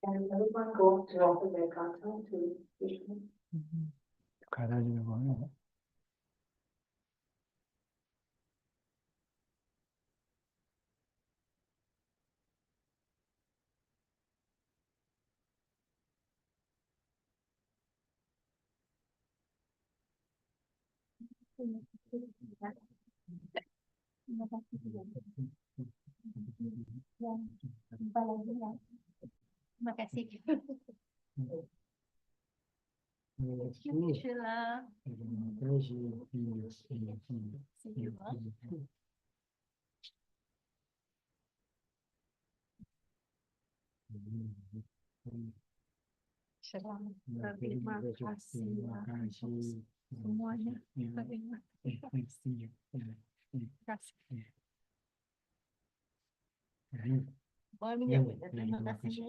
And everyone go to offer their kata to Vishnu. 가다주는 거는 Terima kasih. Sheila. See you. Shalom. Terima kasih semuanya. Terima kasih. Boleh menyebut terima kasih.